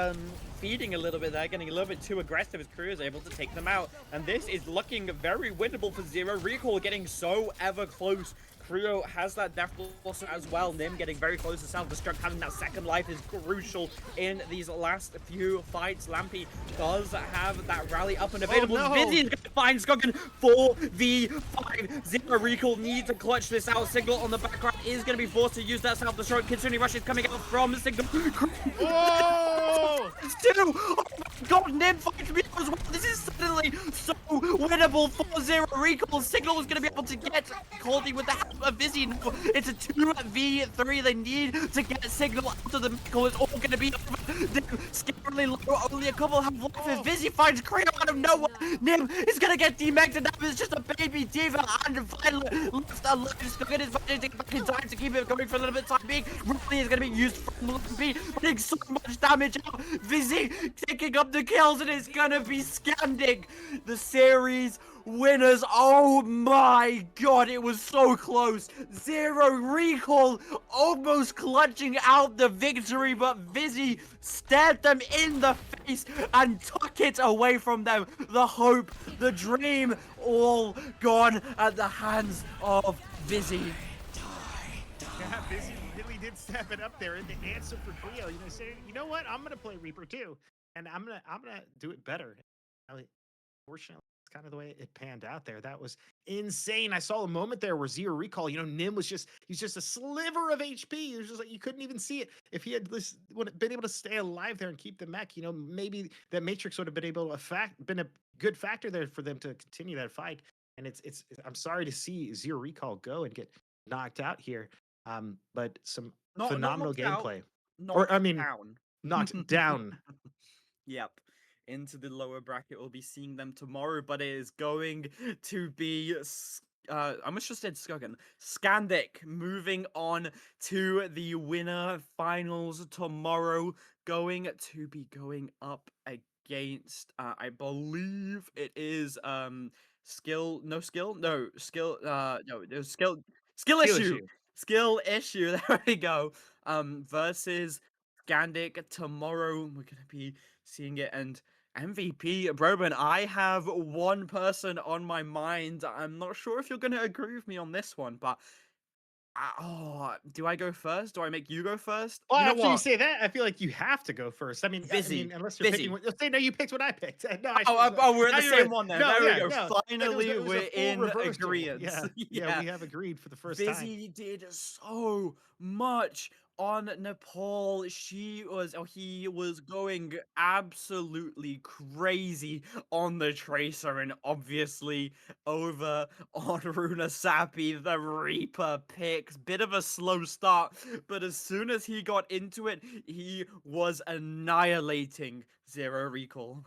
feeding a little bit there, getting a little bit too aggressive as Creo is able to take them out. And this is looking very winnable for Zero Recall, getting so ever close. Creo has that Death Blossom as well. Nim getting very close to self-destruct, having that second life is crucial in these last few fights. Lampy does have that rally up and available. no. Vizzy is going to find Skogan 4v5. Zero Recall needs to clutch this out. Signal on the background is going to be forced to use that self-destruct. Kitsune Rush is coming out from Signal. Oh! Oh my god, Nim finds me as well. This is suddenly so winnable for Zero Recall. Signal is going to be able to get Caldy with the help of Vizzy. No, it's a 2v3. They need to get Signal out of the Mickle. It's all going to be over. Nim scarily low. Only a couple have left. As Vizzy finds Creo out of nowhere. Nim is going to get demected. And that was just a baby diva. And finally left alive. Skogan is fighting to get back in time to keep it going for a little bit of time being. Really is going to be used from Lumpy, putting so much damage out. Vizzy taking up the kills, and it's going to be Scandic, the series winners. Oh my god, it was so close. Zero Recall almost clutching out the victory, but Vizzy stared them in the face and took it away from them. The hope, the dream, all gone at the hands of Vizzy. Yeah, Busy really did step it up there in the answer for Creo. You know, saying, you know what, I'm gonna play Reaper too, and I'm gonna do it better. Fortunately, it's kind of the way it panned out there. That was insane. I saw a moment there where Zero Recall, you know, Nim was he's just a sliver of HP. He was just like, you couldn't even see it. If he had been able to stay alive there and keep the mech, you know, maybe that Matrix would have been able to been a good factor there for them to continue that fight. And it's I'm sorry to see Zero Recall go and get knocked out here. But some phenomenal knocked out, gameplay. knocked I mean, down. knocked down. Yep. Into the lower bracket. We'll be seeing them tomorrow, but it is going to be I almost just said Skogan. Scandic moving on to the winner finals tomorrow. Going to be going up against I believe it is skill no skill no skill no there's skill Skill issue. Skill issue. There we go. Versus Scandic tomorrow. We're gonna be seeing it. And MVP, Broban, I have one person on my mind. I'm not sure if you're going to agree with me on this one, but do I go first? Do I make you go first? Well, You know after you what? say that, I feel like you have to go first. Vizzy. Unless you're picking one. Say, no, you picked what I picked. No, We're at now the you're same right. one then. No, There yeah, we go. no. Finally, It was a we're full in reversal. agreement. Yeah, we have agreed for the first time. Vizzy did so much on Nepal. He was going absolutely crazy on the Tracer, and obviously over on Runa Sapi, the Reaper picks. Bit of a slow start, but as soon as he got into it, he was annihilating Zero Recall.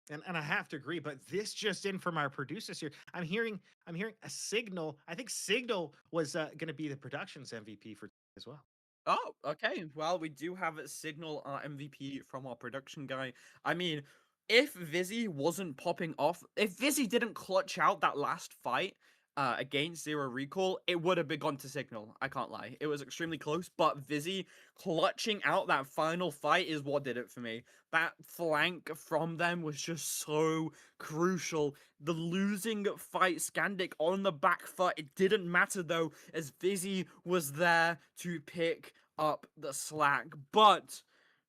And I have to agree, but this just in from our producers here. I'm hearing a Signal. I think Signal was going to be the production's MVP for as well. Oh, okay. Well, we do have a Signal MVP from our production guy. I mean, if Vizzy wasn't popping off, if Vizzy didn't clutch out that last fight against Zero Recall, it would have been gone to Signal. I can't lie. It was extremely close, but Vizzy clutching out that final fight is what did it for me. That flank from them was just so crucial. The losing fight Scandic on the back foot, it didn't matter though, as Vizzy was there to pick up the slack. But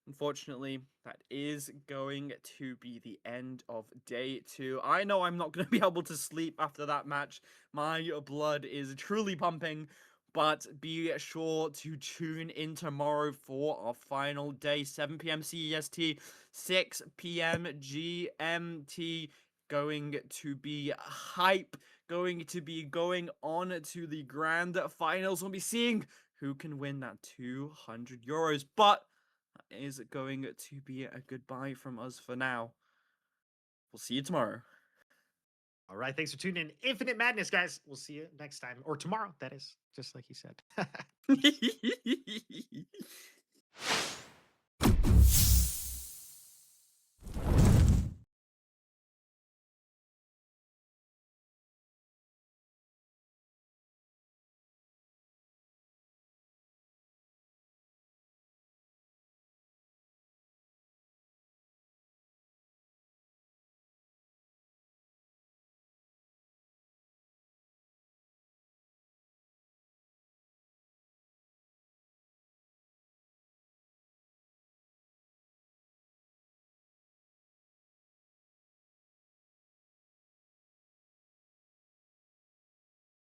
unfortunately, that is going to be the end of day 2. I know I'm not going to be able to sleep after that match. My blood is truly pumping. But be sure to tune in tomorrow for our final day, 7 p.m. CEST, 6 p.m. GMT. Going to be hype, going to be going on to the grand finals. We'll be seeing who can win that 200 euros. But that is going to be a goodbye from us for now. We'll see you tomorrow. All right, thanks for tuning in. Infinite Madness, guys. We'll see you next time, or tomorrow, that is, just like you said.